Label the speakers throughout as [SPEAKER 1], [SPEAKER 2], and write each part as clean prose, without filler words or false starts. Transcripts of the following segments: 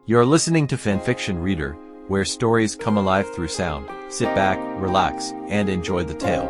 [SPEAKER 1] You're listening to Fanfiction Reader, where stories come alive through sound. Sit back, relax, and enjoy the tale.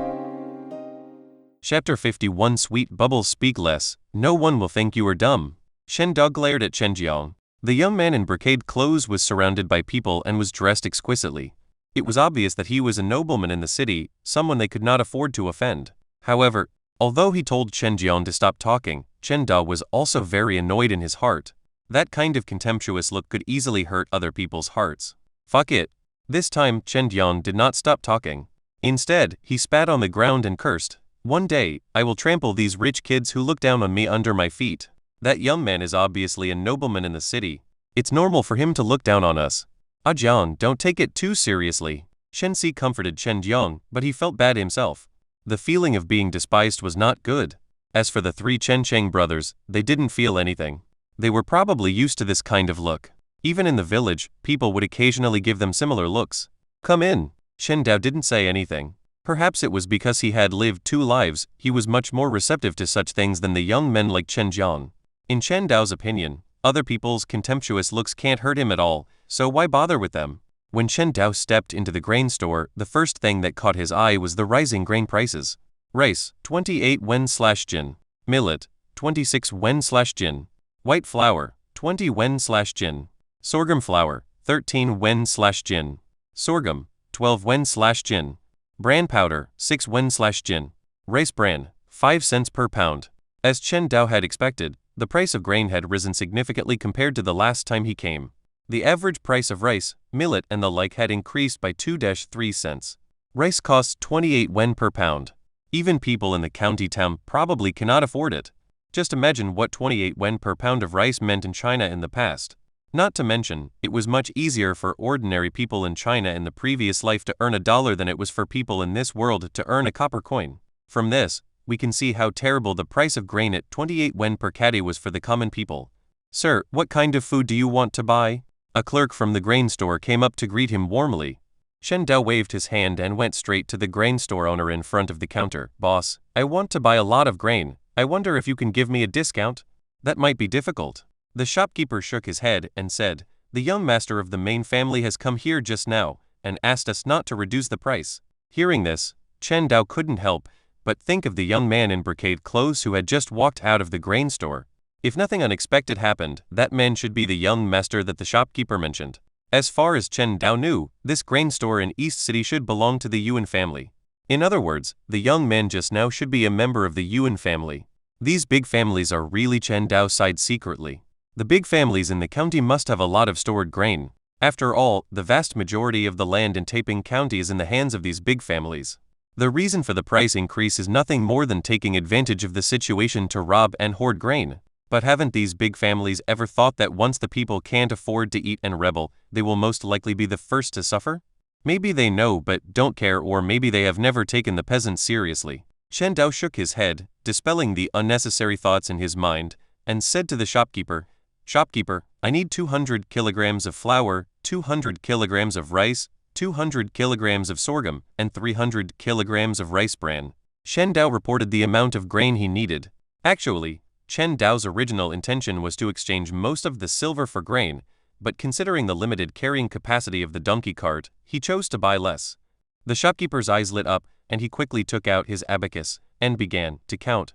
[SPEAKER 2] Chapter 51 Sweet Bubbles Speak Less. No one will think you are dumb. Shen Dao glared at Chen Jiang. The young man in brocade clothes was surrounded by people and was dressed exquisitely. It was obvious that he was a nobleman in the city, someone they could not afford to offend. However, although he told Chen Jiang to stop talking, Chen Dao was also very annoyed in his heart. That kind of contemptuous look could easily hurt other people's hearts. Fuck it. This time, Chen Jiang did not stop talking. Instead, he spat on the ground and cursed. One day, I will trample these rich kids who look down on me under my feet. That young man is obviously a nobleman in the city. It's normal for him to look down on us. Ah Jiang, don't take it too seriously. Shen Si comforted Chen Jiang, but he felt bad himself. The feeling of being despised was not good. As for the three Chen Cheng brothers, they didn't feel anything. They were probably used to this kind of look. Even in the village, people would occasionally give them similar looks. Come in. Shen Dao didn't say anything. Perhaps it was because he had lived two lives, he was much more receptive to such things than the young men like Chen Jiang. In Chen Dao's opinion, other people's contemptuous looks can't hurt him at all, so why bother with them? When Chen Dao stepped into the grain store, the first thing that caught his eye was the rising grain prices. Rice, 28 wen/jin. Millet, 26 wen/jin. White flour, 20 wen/jin. Sorghum flour, 13 wen/jin. Sorghum, 12 wen/jin. Bran powder, 6 wen/jin. Rice bran, 5 cents per pound. As Chen Dao had expected, the price of grain had risen significantly compared to the last time he came. The average price of rice, millet and the like had increased by 2-3 cents. Rice costs 28 wen per pound. Even people in the county town probably cannot afford it. Just imagine what 28 wen per pound of rice meant in China in the past. Not to mention, it was much easier for ordinary people in China in the previous life to earn $1 than it was for people in this world to earn a copper coin. From this, we can see how terrible the price of grain at 28 wen per caddy was for the common people. Sir, what kind of food do you want to buy? A clerk from the grain store came up to greet him warmly. Shen Dao waved his hand and went straight to the grain store owner in front of the counter. Boss, I want to buy a lot of grain. I wonder if you can give me a discount? That might be difficult. The shopkeeper shook his head and said, the young master of the main family has come here just now, and asked us not to reduce the price. Hearing this, Chen Dao couldn't help but think of the young man in brocade clothes who had just walked out of the grain store. If nothing unexpected happened, that man should be the young master that the shopkeeper mentioned. As far as Chen Dao knew, this grain store in East City should belong to the Yuan family. In other words, the young man just now should be a member of the Yuan family. These big families are really Chen Dao's side secretly. The big families in the county must have a lot of stored grain. After all, the vast majority of the land in Taiping County is in the hands of these big families. The reason for the price increase is nothing more than taking advantage of the situation to rob and hoard grain. But haven't these big families ever thought that once the people can't afford to eat and rebel, they will most likely be the first to suffer? Maybe they know but don't care, or maybe they have never taken the peasants seriously. Chen Dao shook his head, dispelling the unnecessary thoughts in his mind, and said to the shopkeeper, Shopkeeper, I need 200 kilograms of flour, 200 kilograms of rice, 200 kilograms of sorghum, and 300 kilograms of rice bran. Shen Dao reported the amount of grain he needed. Actually, Chen Dao's original intention was to exchange most of the silver for grain, but considering the limited carrying capacity of the donkey cart, he chose to buy less. The shopkeeper's eyes lit up, and he quickly took out his abacus and began to count.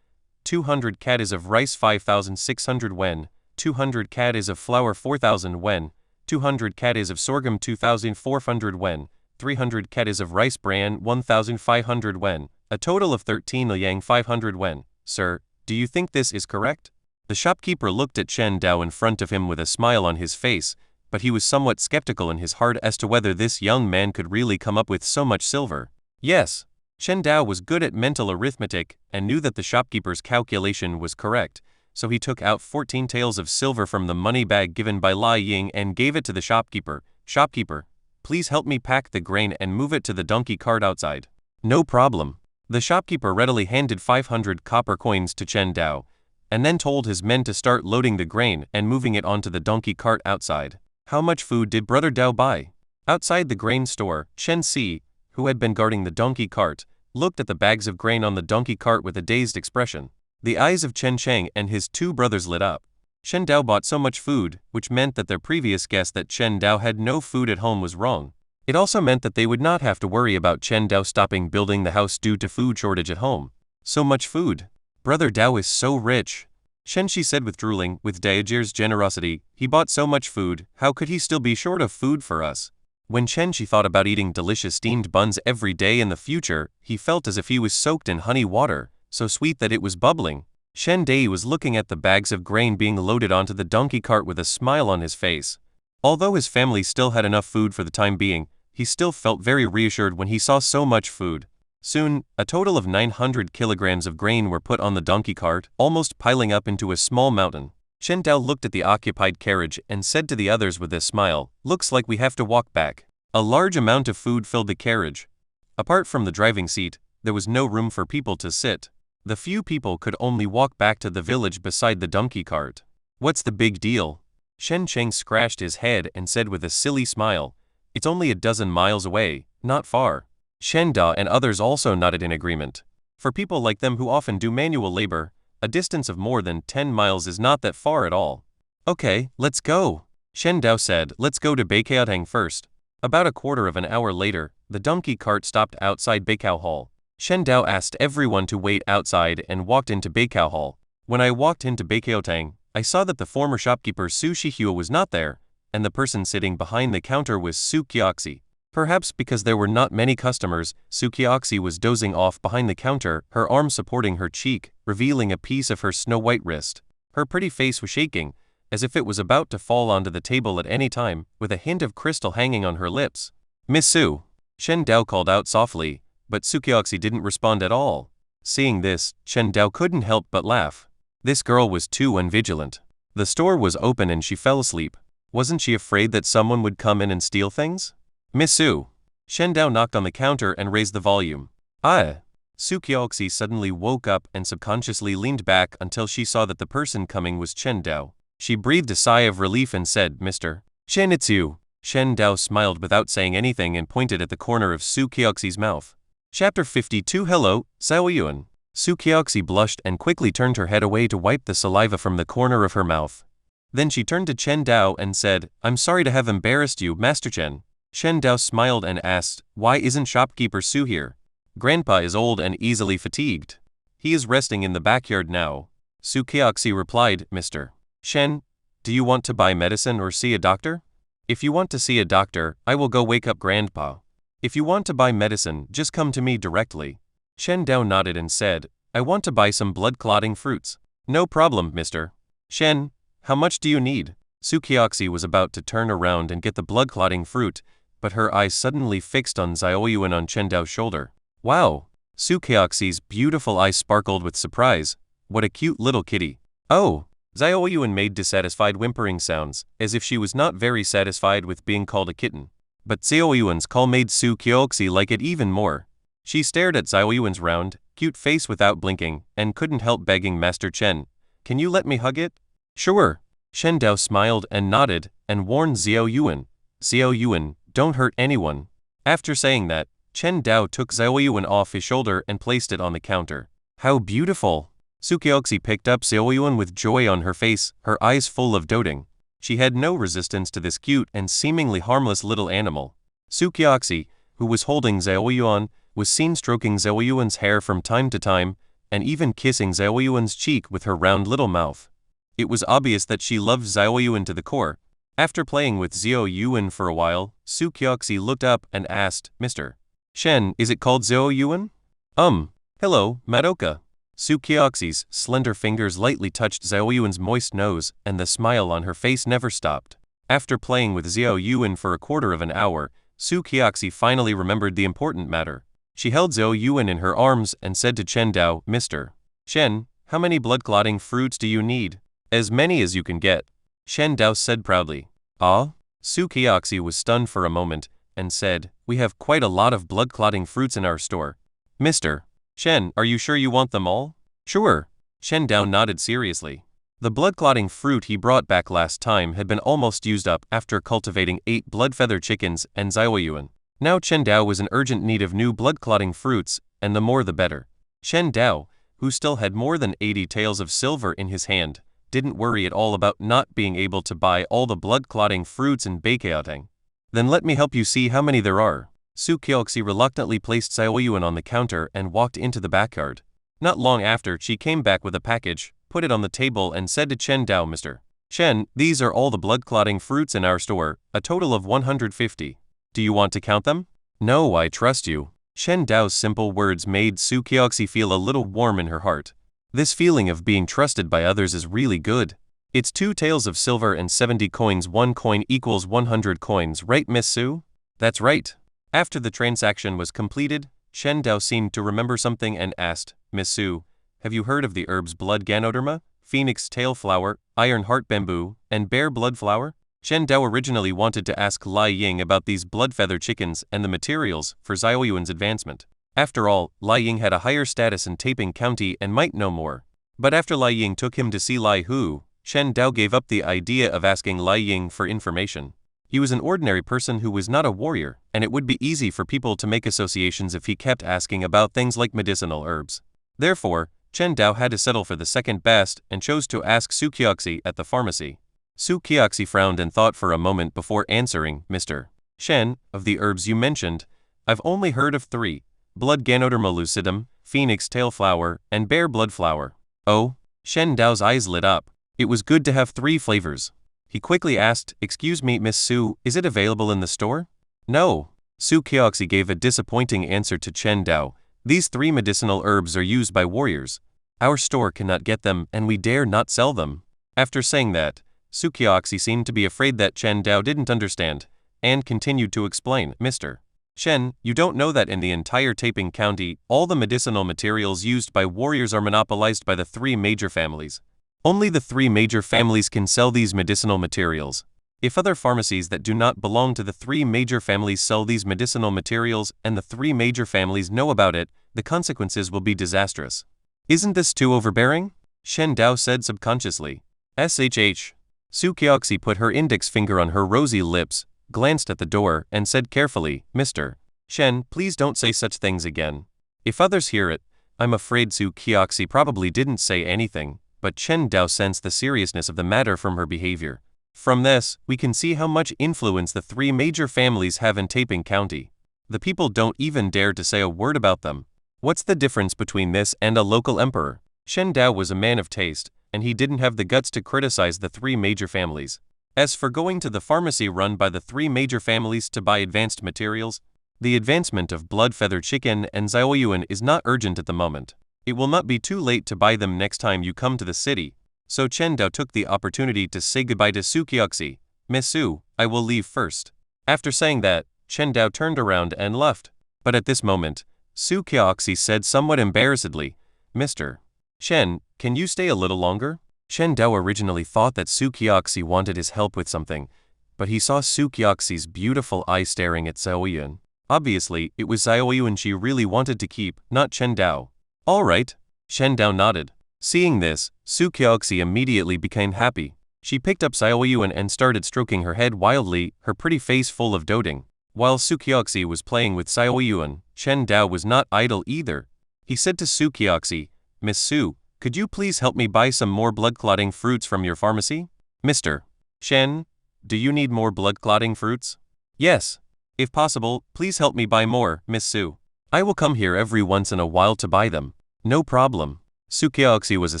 [SPEAKER 2] 200 caddies of rice 5,600 wen, 200 caddies of flour 4,000 wen, 200 caddies of sorghum 2,400 wen, 300 caddies of rice bran 1,500 wen, a total of 13,500 wen. Sir, do you think this is correct? The shopkeeper looked at Chen Dao in front of him with a smile on his face, but he was somewhat skeptical in his heart as to whether this young man could really come up with so much silver. Yes. Chen Dao was good at mental arithmetic and knew that the shopkeeper's calculation was correct, so he took out 14 taels of silver from the money bag given by Lai Ying and gave it to the shopkeeper. Shopkeeper, please help me pack the grain and move it to the donkey cart outside. No problem. The shopkeeper readily handed 500 copper coins to Chen Dao, and then told his men to start loading the grain and moving it onto the donkey cart outside. How much food did Brother Dao buy? Outside the grain store, Chen Si, who had been guarding the donkey cart, looked at the bags of grain on the donkey cart with a dazed expression. The eyes of Chen Cheng and his two brothers lit up. Shen Dao bought so much food, which meant that their previous guess that Chen Dao had no food at home was wrong. It also meant that they would not have to worry about Chen Dao stopping building the house due to food shortage at home. So much food. Brother Dao is so rich. Shenshi said with drooling, with Daijir's generosity, he bought so much food, how could he still be short of food for us? When Shenshi thought about eating delicious steamed buns every day in the future, he felt as if he was soaked in honey water, so sweet that it was bubbling. Shen Dai was looking at the bags of grain being loaded onto the donkey cart with a smile on his face. Although his family still had enough food for the time being, he still felt very reassured when he saw so much food. Soon, a total of 900 kilograms of grain were put on the donkey cart, almost piling up into a small mountain. Shen Dao looked at the occupied carriage and said to the others with a smile, "Looks like we have to walk back." A large amount of food filled the carriage. Apart from the driving seat, there was no room for people to sit. The few people could only walk back to the village beside the donkey cart. "What's the big deal?" Shen Cheng scratched his head and said with a silly smile, "It's only a dozen miles away, not far." Shen Da and others also nodded in agreement. For people like them who often do manual labor, a distance of more than 10 miles is not that far at all. "Okay, let's go." Shen Dao said, "Let's go to Beikiaotang first." About a quarter of an hour later, the donkey cart stopped outside Beikao Hall. Shen Dao asked everyone to wait outside and walked into Beikao Hall. When I walked into Beikiaotang, I saw that the former shopkeeper Su Shihua was not there, and the person sitting behind the counter was Su Kioxi. Perhaps because there were not many customers, Su Kioxi was dozing off behind the counter, her arm supporting her cheek, revealing a piece of her snow-white wrist. Her pretty face was shaking, as if it was about to fall onto the table at any time, with a hint of crystal hanging on her lips. "Miss Su," Shen Dao called out softly, but Su Kioxi didn't respond at all. Seeing this, Shen Dao couldn't help but laugh. This girl was too unvigilant. The store was open and she fell asleep. Wasn't she afraid that someone would come in and steal things? "Miss Su." Shen Dao knocked on the counter and raised the volume. "Ah." Su Kioxi suddenly woke up and subconsciously leaned back until she saw that the person coming was Chen Dao. She breathed a sigh of relief and said, "Mr. Shen, it's you." Shen Dao smiled without saying anything and pointed at the corner of Su Kioxi's mouth. Chapter 52 Hello, Xiao Yuan. Su Kioxi blushed and quickly turned her head away to wipe the saliva from the corner of her mouth. Then she turned to Chen Dao and said, "I'm sorry to have embarrassed you, Master Chen." Shen Dao smiled and asked, "Why isn't shopkeeper Su here?" "Grandpa is old and easily fatigued. He is resting in the backyard now." Su Kioxi replied, "Mr. Shen, do you want to buy medicine or see a doctor?" "If you want to see a doctor, I will go wake up Grandpa. If you want to buy medicine, just come to me directly." Shen Dao nodded and said, "I want to buy some blood-clotting fruits." "No problem, Mr. Shen. How much do you need?" Su Kioxi was about to turn around and get the blood-clotting fruit, but her eyes suddenly fixed on Xiaoyuan on Chen Dao's shoulder. "Wow!" Su Kioxi's beautiful eyes sparkled with surprise. "What a cute little kitty." "Oh!" Xiaoyuan made dissatisfied whimpering sounds, as if she was not very satisfied with being called a kitten. But Xiaoyuan's call made Su Kioxi like it even more. She stared at Xiaoyuan's round, cute face without blinking, and couldn't help begging Master Chen, "Can you let me hug it?" "Sure." Shen Dao smiled and nodded, and warned Xiaoyuan, "Xiaoyuan, don't hurt anyone." After saying that, Chen Dao took Xiaoyuan off his shoulder and placed it on the counter. "How beautiful!" Su Kioxi picked up Xiaoyuan with joy on her face, her eyes full of doting. She had no resistance to this cute and seemingly harmless little animal. Su Kioxi, who was holding Xiaoyuan, was seen stroking Xiaoyuan's hair from time to time, and even kissing Xiaoyuan's cheek with her round little mouth. It was obvious that she loved Xiaoyuan to the core. After playing with Xiaoyuan for a while, Su Kioxi looked up and asked, "Mr. Shen, is it called Xiaoyuan?" Hello, Madoka." Su Kioxi's slender fingers lightly touched Xiaoyuan's moist nose, and the smile on her face never stopped. After playing with Xiaoyuan for a quarter of an hour, Su Kioxi finally remembered the important matter. She held Xiaoyuan in her arms and said to Chen Dao, "Mr. Shen, how many blood-clotting fruits do you need?" "As many as you can get," Shen Dao said proudly. "Ah?" Su Kioxi was stunned for a moment, and said, "We have quite a lot of blood-clotting fruits in our store." "Mr. Shen, are you sure you want them all?" "Sure." Shen Dao nodded seriously. The blood-clotting fruit he brought back last time had been almost used up after cultivating 8 blood-feather chickens and Xiaoyuan. Now Chen Dao was in urgent need of new blood-clotting fruits, and the more the better. Shen Dao, who still had more than 80 taels of silver in his hand, didn't worry at all about not being able to buy all the blood-clotting fruits in Beikeotang. Then let me help you see how many there are. Su Kyoxi reluctantly placed Xiaoyuan on the counter and walked into the backyard. Not long after, she came back with a package, put it on the table and said to Chen Dao, Mr. Chen, these are all the blood-clotting fruits in our store, a total of 150. Do you want to count them? No, I trust you. Chen Dao's simple words made Su Kyoxi feel a little warm in her heart. This feeling of being trusted by others is really good. It's 2 taels of silver and 70 coins. 1 coin equals 100 coins, right, Miss Su? That's right. After the transaction was completed, Chen Dao seemed to remember something and asked, Miss Su, have you heard of the herbs blood ganoderma, phoenix tail flower, iron heart bamboo, and bear blood flower? Chen Dao originally wanted to ask Lai Ying about these blood feather chickens and the materials for Xiaoyuan's advancement. After all, Lai Ying had a higher status in Taiping County and might know more. But after Lai Ying took him to see Lai Hu, Chen Dao gave up the idea of asking Lai Ying for information. He was an ordinary person who was not a warrior, and it would be easy for people to make associations if he kept asking about things like medicinal herbs. Therefore, Chen Dao had to settle for the second best and chose to ask Su Kyoxi at the pharmacy. Su Kyoxi frowned and thought for a moment before answering, Mr. Shen, of the herbs you mentioned, I've only heard of 3, blood ganoderma lucidum, phoenix tail flower, and bear blood flower. Oh? Shen Dao's eyes lit up. It was good to have 3 flavors. He quickly asked, excuse me, Miss Su, is it available in the store? No. Su Kyoxi gave a disappointing answer to Chen Dao. These 3 medicinal herbs are used by warriors. Our store cannot get them and we dare not sell them. After saying that, Su Kyoxi seemed to be afraid that Chen Dao didn't understand, and continued to explain, Mr. Shen, you don't know that in the entire Taiping County, all the medicinal materials used by warriors are monopolized by the 3 major families. Only the 3 major families can sell these medicinal materials. If other pharmacies that do not belong to the 3 major families sell these medicinal materials and the 3 major families know about it, the consequences will be disastrous. Isn't this too overbearing? Shen Dao said subconsciously. SHH. Su Kyoxi put her index finger on her rosy lips, glanced at the door, and said carefully, Mr. Shen, please don't say such things again. If others hear it, I'm afraid Su Kyoxi probably didn't say anything, but Chen Dao sensed the seriousness of the matter from her behavior. From this, we can see how much influence the 3 major families have in Taiping County. The people don't even dare to say a word about them. What's the difference between this and a local emperor? Shen Dao was a man of taste, and he didn't have the guts to criticize the 3 major families. As for going to the pharmacy run by the 3 major families to buy advanced materials, the advancement of blood feather chicken and Xiaoyuan is not urgent at the moment. It will not be too late to buy them next time you come to the city. So Chen Dao took the opportunity to say goodbye to Su Kyoxi. Miss Su, I will leave first. After saying that, Chen Dao turned around and left. But at this moment, Su Kyoxi said somewhat embarrassedly, Mr. Shen, can you stay a little longer? Chen Dao originally thought that Su Kyoxi wanted his help with something, but he saw Su Kyoxi's beautiful eyes staring at Xiaoyuan. Obviously, it was Xiaoyuan she really wanted to keep, not Chen Dao. All right. Chen Dao nodded. Seeing this, Su Kyoxi immediately became happy. She picked up Xiaoyuan and started stroking her head wildly, her pretty face full of doting. While Su Kyoxi was playing with Xiaoyuan, Chen Dao was not idle either. He said to Su Kyoxi, Miss Su, could you please help me buy some more blood-clotting fruits from your pharmacy? Mr. Shen, do you need more blood-clotting fruits? Yes. If possible, please help me buy more, Miss Su. I will come here every once in a while to buy them. No problem. Su Kyoxi was a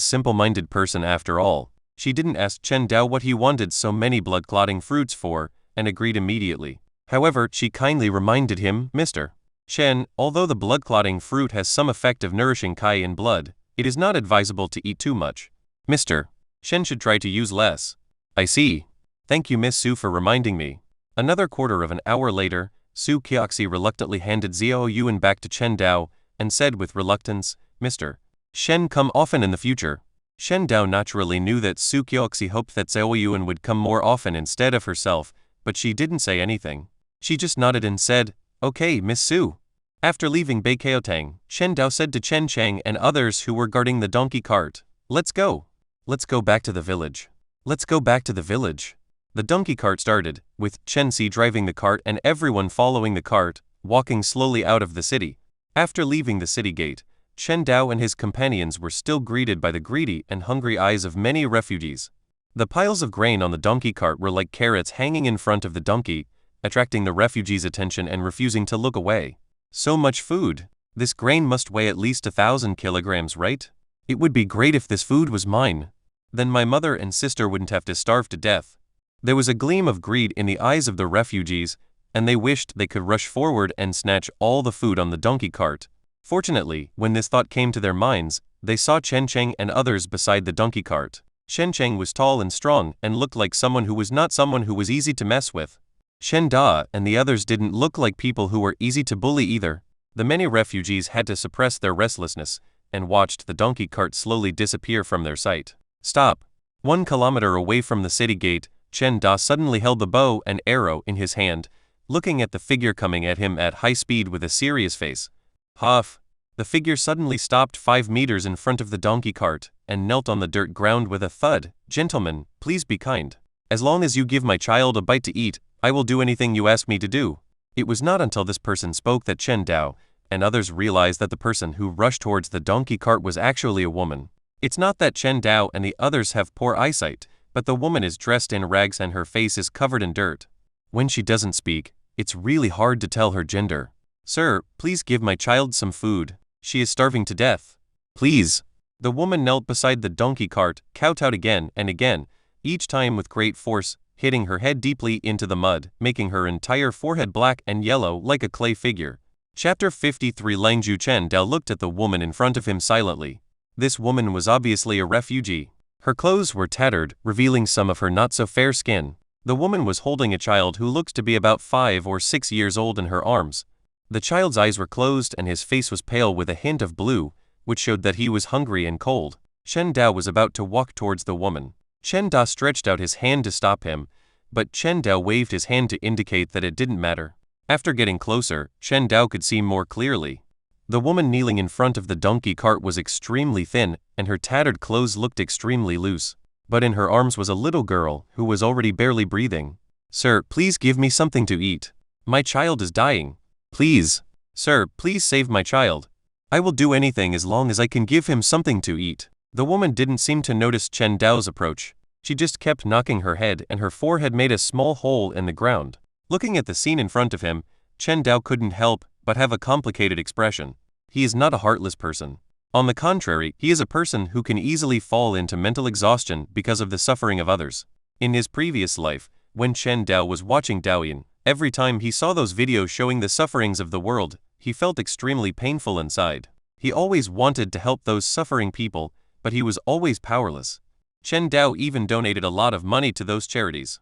[SPEAKER 2] simple-minded person after all. She didn't ask Chen Dao what he wanted so many blood-clotting fruits for, and agreed immediately. However, she kindly reminded him, Mr. Shen, although the blood-clotting fruit has some effect of nourishing Kai in blood, it is not advisable to eat too much. Mr. Shen should try to use less. I see. Thank you, Miss Su, for reminding me. Another quarter of an hour later, Su Kyoxi reluctantly handed Xiaoyuan back to Chen Dao and said with reluctance, Mr. Shen, come often in the future. Chen Dao naturally knew that Su Kyoxi hoped that Xiaoyuan would come more often instead of herself, but she didn't say anything. She just nodded and said, Okay, Miss Su. After leaving Beikeotang, Chen Dao said to Chen Chang and others who were guarding the donkey cart, Let's go. Let's go back to the village. Let's go back to the village. The donkey cart started, with Chen Si driving the cart and everyone following the cart, walking slowly out of the city. After leaving the city gate, Chen Dao and his companions were still greeted by the greedy and hungry eyes of many refugees. The piles of grain on the donkey cart were like carrots hanging in front of the donkey, attracting the refugees' attention and refusing to look away. So much food. This grain must weigh at least 1,000 kilograms, right? It would be great if this food was mine. Then my mother and sister wouldn't have to starve to death. There was a gleam of greed in the eyes of the refugees, and they wished they could rush forward and snatch all the food on the donkey cart. Fortunately, when this thought came to their minds, they saw Chen Cheng and others beside the donkey cart. Chen Cheng was tall and strong and looked like someone who was easy to mess with. Shen Da and the others didn't look like people who were easy to bully either. The many refugees had to suppress their restlessness and watched the donkey cart slowly disappear from their sight. Stop. 1 kilometer away from the city gate, Chen Da suddenly held the bow and arrow in his hand, looking at the figure coming at him at high speed with a serious face. Huff. The figure suddenly stopped 5 meters in front of the donkey cart and knelt on the dirt ground with a thud. Gentlemen, please be kind. As long as you give my child a bite to eat, I will do anything you ask me to do. It was not until this person spoke that Chen Dao and others realized that the person who rushed towards the donkey cart was actually a woman. It's not that Chen Dao and the others have poor eyesight, but the woman is dressed in rags and her face is covered in dirt. When she doesn't speak, it's really hard to tell her gender. Sir, please give my child some food. She is starving to death. Please. The woman knelt beside the donkey cart, kowtowed again and again, each time with great force, hitting her head deeply into the mud, making her entire forehead black and yellow like a clay figure. Chapter 53. Langju Chen Dao looked at the woman in front of him silently. This woman was obviously a refugee. Her clothes were tattered, revealing some of her not-so-fair skin. The woman was holding a child who looked to be about 5 or 6 years old in her arms. The child's eyes were closed and his face was pale with a hint of blue, which showed that he was hungry and cold. Chen Dao was about to walk towards the woman. Chen Da stretched out his hand to stop him, but Chen Dao waved his hand to indicate that it didn't matter. After getting closer, Chen Dao could see more clearly. The woman kneeling in front of the donkey cart was extremely thin, and her tattered clothes looked extremely loose. But in her arms was a little girl, who was already barely breathing. Sir, please give me something to eat. My child is dying. Please. Sir, please save my child. I will do anything as long as I can give him something to eat. The woman didn't seem to notice Chen Dao's approach. She just kept knocking her head and her forehead made a small hole in the ground. Looking at the scene in front of him, Chen Dao couldn't help but have a complicated expression. He is not a heartless person. On the contrary, he is a person who can easily fall into mental exhaustion because of the suffering of others. In his previous life, when Chen Dao was watching Daoyin, every time he saw those videos showing the sufferings of the world, he felt extremely painful inside. He always wanted to help those suffering people, but he was always powerless. Chen Dao even donated a lot of money to those charities.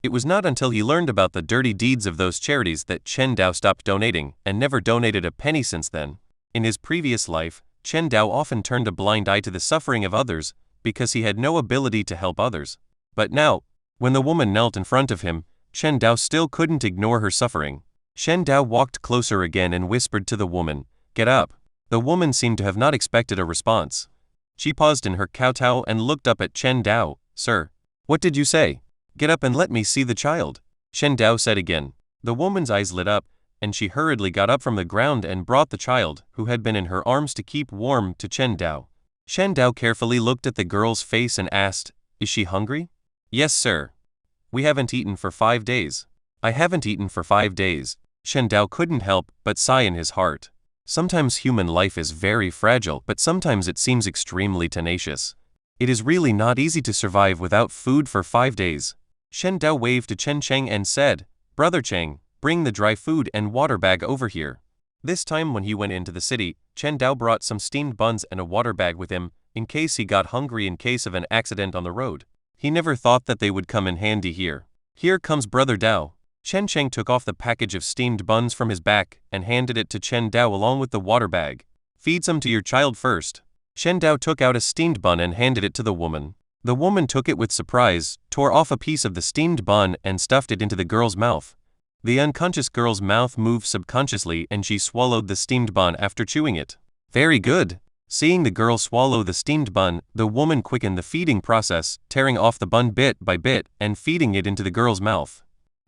[SPEAKER 2] It was not until he learned about the dirty deeds of those charities that Chen Dao stopped donating and never donated a penny since then. In his previous life, Chen Dao often turned a blind eye to the suffering of others because he had no ability to help others. But now, when the woman knelt in front of him, Chen Dao still couldn't ignore her suffering. Chen Dao walked closer again and whispered to the woman, "Get up." The woman seemed to have not expected a response. She paused in her kowtow and looked up at Chen Dao. "Sir, what did you say? Get up and let me see the child." Chen Dao said again. The woman's eyes lit up, and she hurriedly got up from the ground and brought the child, who had been in her arms to keep warm, to Chen Dao. Chen Dao carefully looked at the girl's face and asked, "Is she hungry?" "Yes, sir. We haven't eaten for 5 days. I haven't eaten for 5 days. Chen Dao couldn't help but sigh in his heart. Sometimes human life is very fragile, but sometimes it seems extremely tenacious. It is really not easy to survive without food for 5 days. Chen Dao waved to Chen Cheng and said, "Brother Cheng, bring the dry food and water bag over here." This time when he went into the city, Chen Dao brought some steamed buns and a water bag with him, in case he got hungry in case of an accident on the road. He never thought that they would come in handy here. "Here comes Brother Dao." Chen Cheng took off the package of steamed buns from his back and handed it to Chen Dao along with the water bag. "Feed some to your child first." Chen Dao took out a steamed bun and handed it to the woman. The woman took it with surprise, tore off a piece of the steamed bun and stuffed it into the girl's mouth. The unconscious girl's mouth moved subconsciously and she swallowed the steamed bun after chewing it. "Very good." Seeing the girl swallow the steamed bun, the woman quickened the feeding process, tearing off the bun bit by bit and feeding it into the girl's mouth.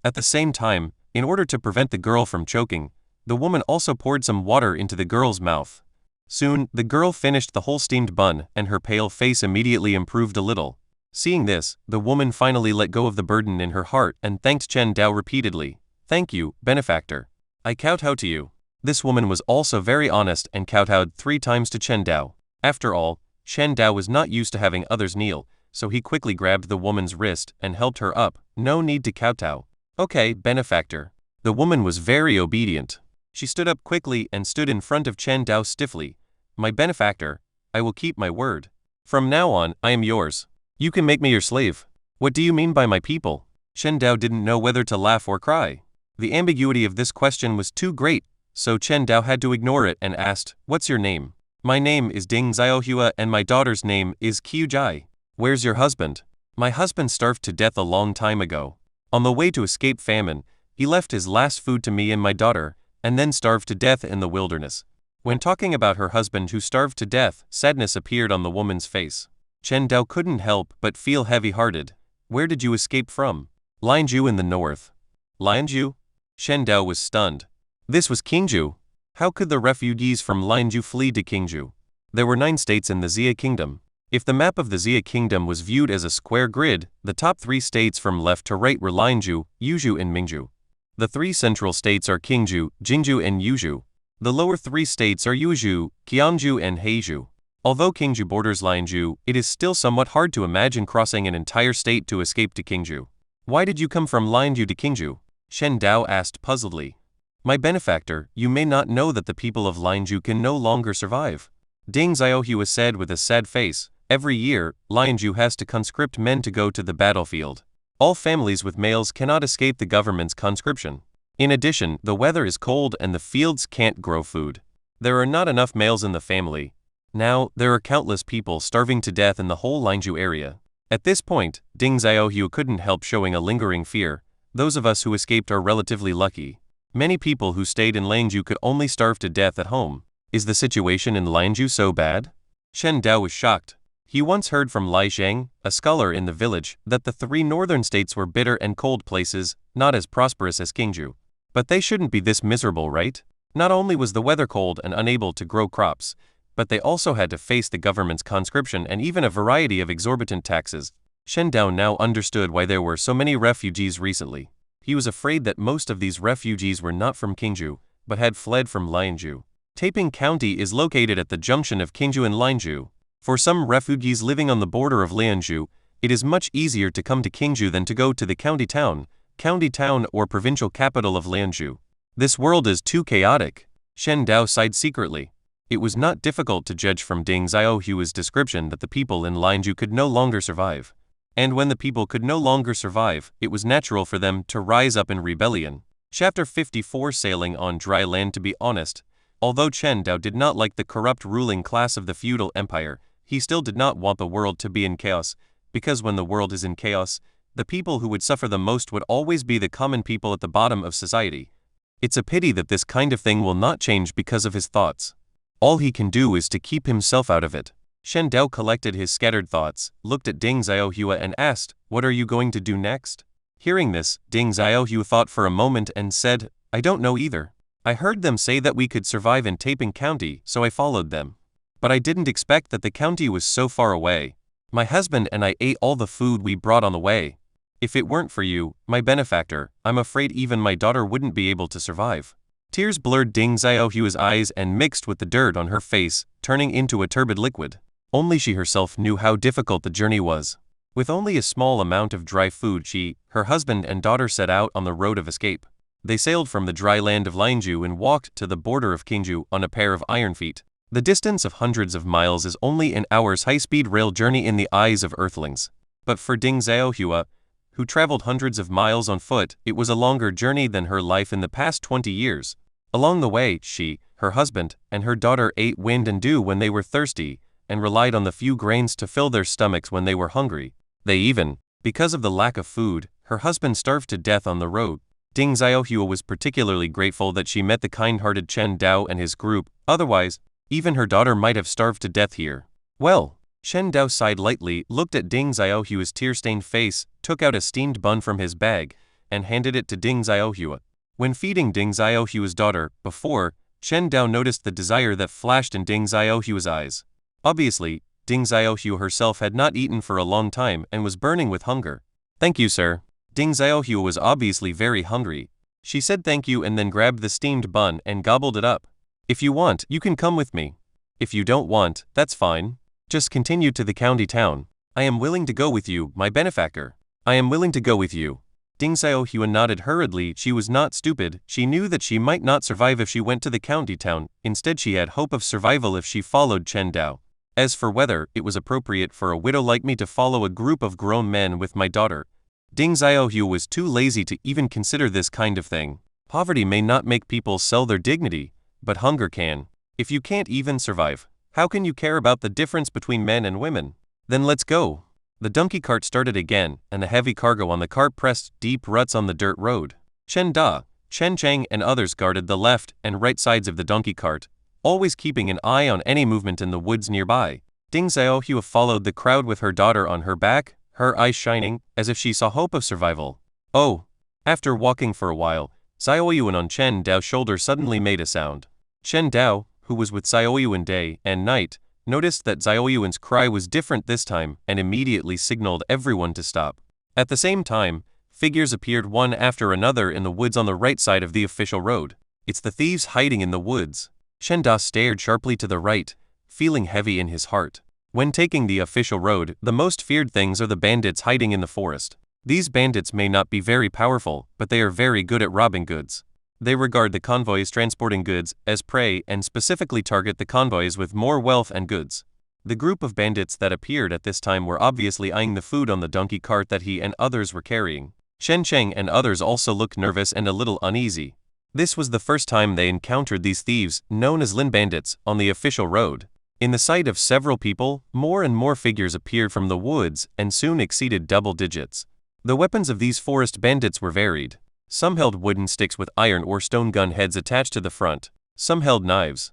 [SPEAKER 2] At the same time, in order to prevent the girl from choking, the woman also poured some water into the girl's mouth. Soon, the girl finished the whole steamed bun, and her pale face immediately improved a little. Seeing this, the woman finally let go of the burden in her heart and thanked Chen Dao repeatedly. "Thank you, benefactor. I kowtow to you." This woman was also very honest and kowtowed 3 times to Chen Dao. After all, Chen Dao was not used to having others kneel, so he quickly grabbed the woman's wrist and helped her up. "No need to kowtow. Okay, benefactor." The woman was very obedient. She stood up quickly and stood in front of Chen Dao stiffly. "My benefactor, I will keep my word. From now on, I am yours. You can make me your slave." "What do you mean by my people?" Chen Dao didn't know whether to laugh or cry. The ambiguity of this question was too great, so Chen Dao had to ignore it and asked, "What's your name?" "My name is Ding Xiaohua and my daughter's name is Qiu Jai." "Where's your husband?" "My husband starved to death a long time ago. On the way to escape famine, he left his last food to me and my daughter, and then starved to death in the wilderness." When talking about her husband who starved to death, sadness appeared on the woman's face. Chen Dao couldn't help but feel heavy-hearted. "Where did you escape from?" "Lianzhou in the north." "Lianzhou?" Chen Dao was stunned. This was Qingzhou. How could the refugees from Lianzhou flee to Qingzhou? There were 9 states in the Xia Kingdom. If the map of the Xia Kingdom was viewed as a square grid, the top 3 states from left to right were Lianzhou, Yuzhou and Mingzhou. The 3 central states are Qingzhou, Jingzhou and Yuzhou. The lower 3 states are Yuzhou, Qianzhou and Heizhou. Although Qingzhou borders Lianzhou, it is still somewhat hard to imagine crossing an entire state to escape to Qingzhou. "Why did you come from Lianzhou to Qingzhou?" Chen Dao asked puzzledly. "My benefactor, you may not know that the people of Lianzhou can no longer survive." Ding Xiaohua said with a sad face, "Every year, Lianzhou has to conscript men to go to the battlefield. All families with males cannot escape the government's conscription. In addition, the weather is cold and the fields can't grow food. There are not enough males in the family. Now, there are countless people starving to death in the whole Lianzhou area." At this point, Ding Xiaohua couldn't help showing a lingering fear. "Those of us who escaped are relatively lucky. Many people who stayed in Lianzhou could only starve to death at home. Is the situation in Lianzhou so bad?" Chen Dao was shocked. He once heard from Lai Zhang, a scholar in the village, that the 3 northern states were bitter and cold places, not as prosperous as Qingzhou. But they shouldn't be this miserable, right? Not only was the weather cold and unable to grow crops, but they also had to face the government's conscription and even a variety of exorbitant taxes. Chen Dao now understood why there were so many refugees recently. He was afraid that most of these refugees were not from Qingzhou, but had fled from Lianzhou. Taiping County is located at the junction of Qingzhou and Lianzhou. For some refugees living on the border of Lianzhou, it is much easier to come to Qingzhou than to go to the county town or provincial capital of Lianzhou. This world is too chaotic. Chen Dao sighed secretly. It was not difficult to judge from Ding Xiaohua's description that the people in Lianzhou could no longer survive. And when the people could no longer survive, it was natural for them to rise up in rebellion. Chapter 54 Sailing on Dry Land. To be honest, although Chen Dao did not like the corrupt ruling class of the feudal empire, he still did not want the world to be in chaos, because when the world is in chaos, the people who would suffer the most would always be the common people at the bottom of society. It's a pity that this kind of thing will not change because of his thoughts. All he can do is to keep himself out of it. Chen Dao collected his scattered thoughts, looked at Ding Xiaohua and asked, "What are you going to do next?" Hearing this, Ding Xiaohua thought for a moment and said, "I don't know either. I heard them say that we could survive in Taiping County, so I followed them. But I didn't expect that the county was so far away. My husband and I ate all the food we brought on the way. If it weren't for you, my benefactor, I'm afraid even my daughter wouldn't be able to survive." Tears blurred Ding Xiaohua's eyes and mixed with the dirt on her face, turning into a turbid liquid. Only she herself knew how difficult the journey was. With only a small amount of dry food, she, her husband and daughter set out on the road of escape. They sailed from the dry land of Lianzhou and walked to the border of Qingzhou on a pair of iron feet. The distance of hundreds of miles is only an hour's high-speed rail journey in the eyes of earthlings. But for Ding Xiaohua, who traveled hundreds of miles on foot, it was a longer journey than her life in the past 20 years. Along the way, she, her husband, and her daughter ate wind and dew when they were thirsty, and relied on the few grains to fill their stomachs when they were hungry. They even, because of the lack of food, her husband starved to death on the road. Ding Xiaohua was particularly grateful that she met the kind-hearted Chen Dao and his group, otherwise, even her daughter might have starved to death here. "Well," Chen Dao sighed lightly, looked at Ding Xiaohua's tear-stained face, took out a steamed bun from his bag, and handed it to Ding Xiaohua. When feeding Ding Xiaohua's daughter, before, Chen Dao noticed the desire that flashed in Ding Xiaohua's eyes. Obviously, Ding Xiaohua herself had not eaten for a long time and was burning with hunger. Thank you, sir. Ding Xiaohua was obviously very hungry. She said thank you and then grabbed the steamed bun and gobbled it up. If you want, you can come with me. If you don't want, that's fine. Just continue to the county town. I am willing to go with you, my benefactor. I am willing to go with you. Ding Xiaohua nodded hurriedly. She was not stupid. She knew that she might not survive if she went to the county town. Instead, she had hope of survival if she followed Chen Dao. As for whether it was appropriate for a widow like me to follow a group of grown men with my daughter, Ding Xiaohua was too lazy to even consider this kind of thing. Poverty may not make people sell their dignity, but hunger can. If you can't even survive, how can you care about the difference between men and women? Then let's go. The donkey cart started again, and the heavy cargo on the cart pressed deep ruts on the dirt road. Chen Da, Chen Cheng and others guarded the left and right sides of the donkey cart, always keeping an eye on any movement in the woods nearby. Ding Xiaohua followed the crowd with her daughter on her back, her eyes shining, as if she saw hope of survival. Oh! After walking for a while, Xiaoyuan on Chen Dao's shoulder suddenly made a sound. Chen Dao, who was with Xiaoyuan day and night, noticed that Xiaoyuan's cry was different this time and immediately signaled everyone to stop. At the same time, figures appeared one after another in the woods on the right side of the official road. It's the thieves hiding in the woods. Chen Da stared sharply to the right, feeling heavy in his heart. When taking the official road, the most feared things are the bandits hiding in the forest. These bandits may not be very powerful, but they are very good at robbing goods. They regard the convoys transporting goods as prey and specifically target the convoys with more wealth and goods. The group of bandits that appeared at this time were obviously eyeing the food on the donkey cart that he and others were carrying. Shen Cheng and others also looked nervous and a little uneasy. This was the first time they encountered these thieves, known as Lin bandits, on the official road. In the sight of several people, more and more figures appeared from the woods and soon exceeded double digits. The weapons of these forest bandits were varied. Some held wooden sticks with iron or stone gun heads attached to the front. Some held knives.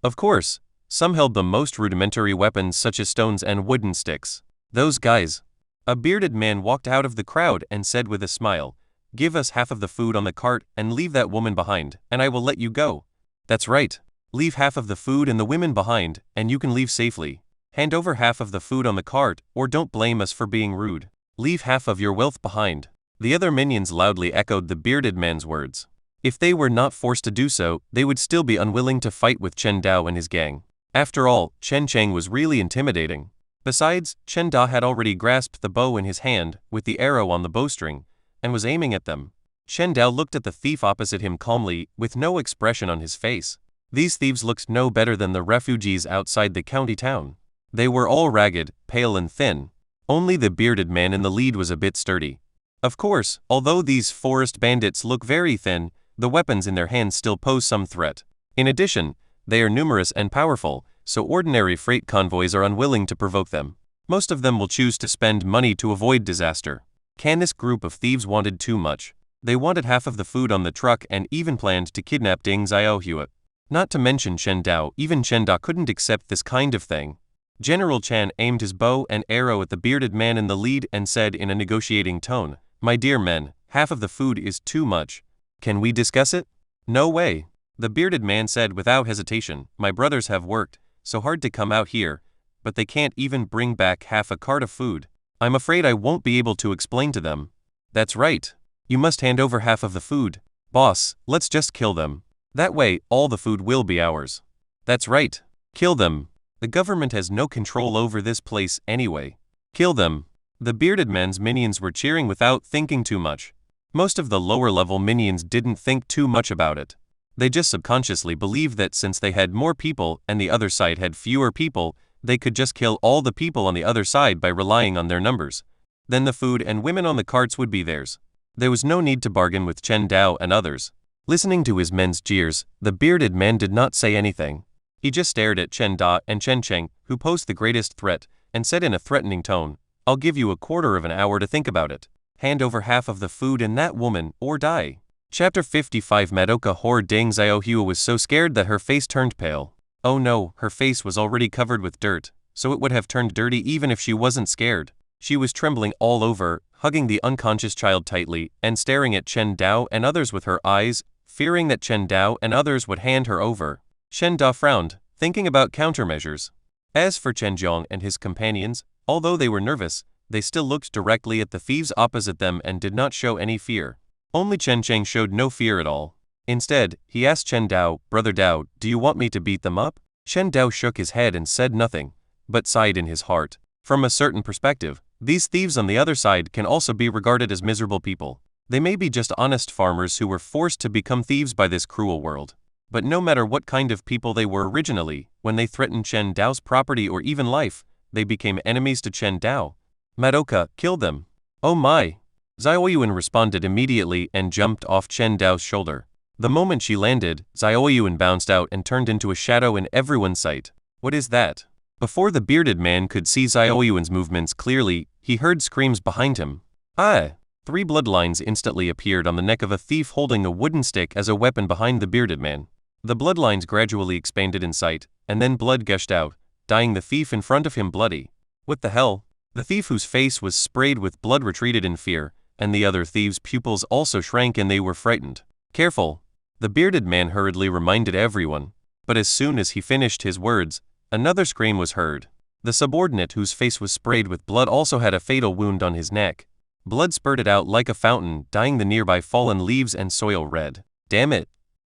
[SPEAKER 2] Of course, some held the most rudimentary weapons such as stones and wooden sticks. Those guys. A bearded man walked out of the crowd and said with a smile, "Give us half of the food on the cart and leave that woman behind, and I will let you go." That's right. Leave half of the food and the women behind, and you can leave safely. Hand over half of the food on the cart, or don't blame us for being rude. Leave half of your wealth behind. The other minions loudly echoed the bearded man's words. If they were not forced to do so, they would still be unwilling to fight with Chen Dao and his gang. After all, Chen Cheng was really intimidating. Besides, Chen Da had already grasped the bow in his hand, with the arrow on the bowstring, and was aiming at them. Chen Dao looked at the thief opposite him calmly, with no expression on his face. These thieves looked no better than the refugees outside the county town. They were all ragged, pale and thin. Only the bearded man in the lead was a bit sturdy. Of course, although these forest bandits look very thin, the weapons in their hands still pose some threat. In addition, they are numerous and powerful, so ordinary freight convoys are unwilling to provoke them. Most of them will choose to spend money to avoid disaster. This group of thieves wanted too much. They wanted half of the food on the truck and even planned to kidnap Ding Xiaohua. Not to mention Chen Dao, even Chen Da couldn't accept this kind of thing. General Chan aimed his bow and arrow at the bearded man in the lead and said in a negotiating tone, "My dear men, half of the food is too much. Can we discuss it?" "No way." The bearded man said without hesitation, "My brothers have worked so hard to come out here, but they can't even bring back half a cart of food. I'm afraid I won't be able to explain to them." "That's right. You must hand over half of the food. Boss, let's just kill them. That way, all the food will be ours." "That's right. Kill them. The government has no control over this place anyway. Kill them." The bearded man's minions were cheering without thinking too much. Most of the lower-level minions didn't think too much about it. They just subconsciously believed that since they had more people and the other side had fewer people, they could just kill all the people on the other side by relying on their numbers. Then the food and women on the carts would be theirs. There was no need to bargain with Chen Dao and others. Listening to his men's jeers, the bearded man did not say anything. He just stared at Chen Da and Chen Cheng, who posed the greatest threat, and said in a threatening tone, "I'll give you a quarter of an hour to think about it. Hand over half of the food and that woman, or die." Chapter 55 Madoka Hor Ding Xiaohua was so scared that her face turned pale. Oh no, her face was already covered with dirt, so it would have turned dirty even if she wasn't scared. She was trembling all over, hugging the unconscious child tightly, and staring at Chen Dao and others with her eyes fearing that Chen Dao and others would hand her over. Shen Da frowned, thinking about countermeasures. As for Chen Jiang and his companions, although they were nervous, they still looked directly at the thieves opposite them and did not show any fear. Only Chen Cheng showed no fear at all. Instead, he asked Chen Dao, "Brother Dao, do you want me to beat them up?" Shen Dao shook his head and said nothing, but sighed in his heart. From a certain perspective, these thieves on the other side can also be regarded as miserable people. They may be just honest farmers who were forced to become thieves by this cruel world. But no matter what kind of people they were originally, when they threatened Chen Dao's property or even life, they became enemies to Chen Dao. Madoka, kill them. Oh my! Xiaoyuan responded immediately and jumped off Chen Dao's shoulder. The moment she landed, Xiaoyuan bounced out and turned into a shadow in everyone's sight. What is that? Before the bearded man could see Xiaoyuan's movements clearly, he heard screams behind him. Ah! 3 bloodlines instantly appeared on the neck of a thief holding a wooden stick as a weapon behind the bearded man. The bloodlines gradually expanded in sight, and then blood gushed out, dyeing the thief in front of him bloody. What the hell? The thief whose face was sprayed with blood retreated in fear, and the other thieves' pupils also shrank and they were frightened. Careful! The bearded man hurriedly reminded everyone. But as soon as he finished his words, another scream was heard. The subordinate whose face was sprayed with blood also had a fatal wound on his neck. Blood spurted out like a fountain, dyeing the nearby fallen leaves and soil red. Damn it!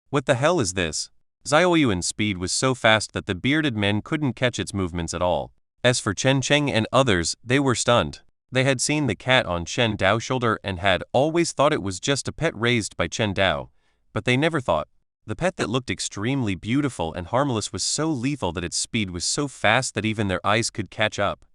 [SPEAKER 2] What the hell is this? Xiaoyuan's speed was so fast that the bearded men couldn't catch its movements at all. As for Chen Cheng and others, they were stunned. They had seen the cat on Chen Dao's shoulder and had always thought it was just a pet raised by Chen Dao, but they never thought the pet that looked extremely beautiful and harmless was so lethal that its speed was so fast that even their eyes could catch up.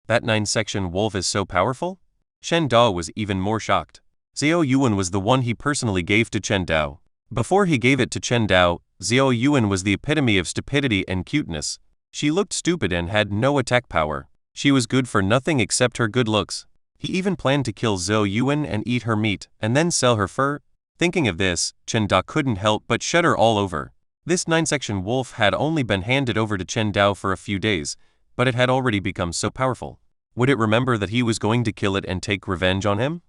[SPEAKER 2] That 9-section wolf is so powerful? Chen Dao was even more shocked. Xiaoyuan was the one he personally gave to Chen Dao. Before he gave it to Chen Dao, Xiaoyuan was the epitome of stupidity and cuteness. She looked stupid and had no attack power. She was good for nothing except her good looks. He even planned to kill Xiaoyuan and eat her meat, and then sell her fur. Thinking of this, Chen Dao couldn't help but shudder all over. This 9-section wolf had only been handed over to Chen Dao for a few days, but it had already become so powerful. Would it remember that he was going to kill it and take revenge on him?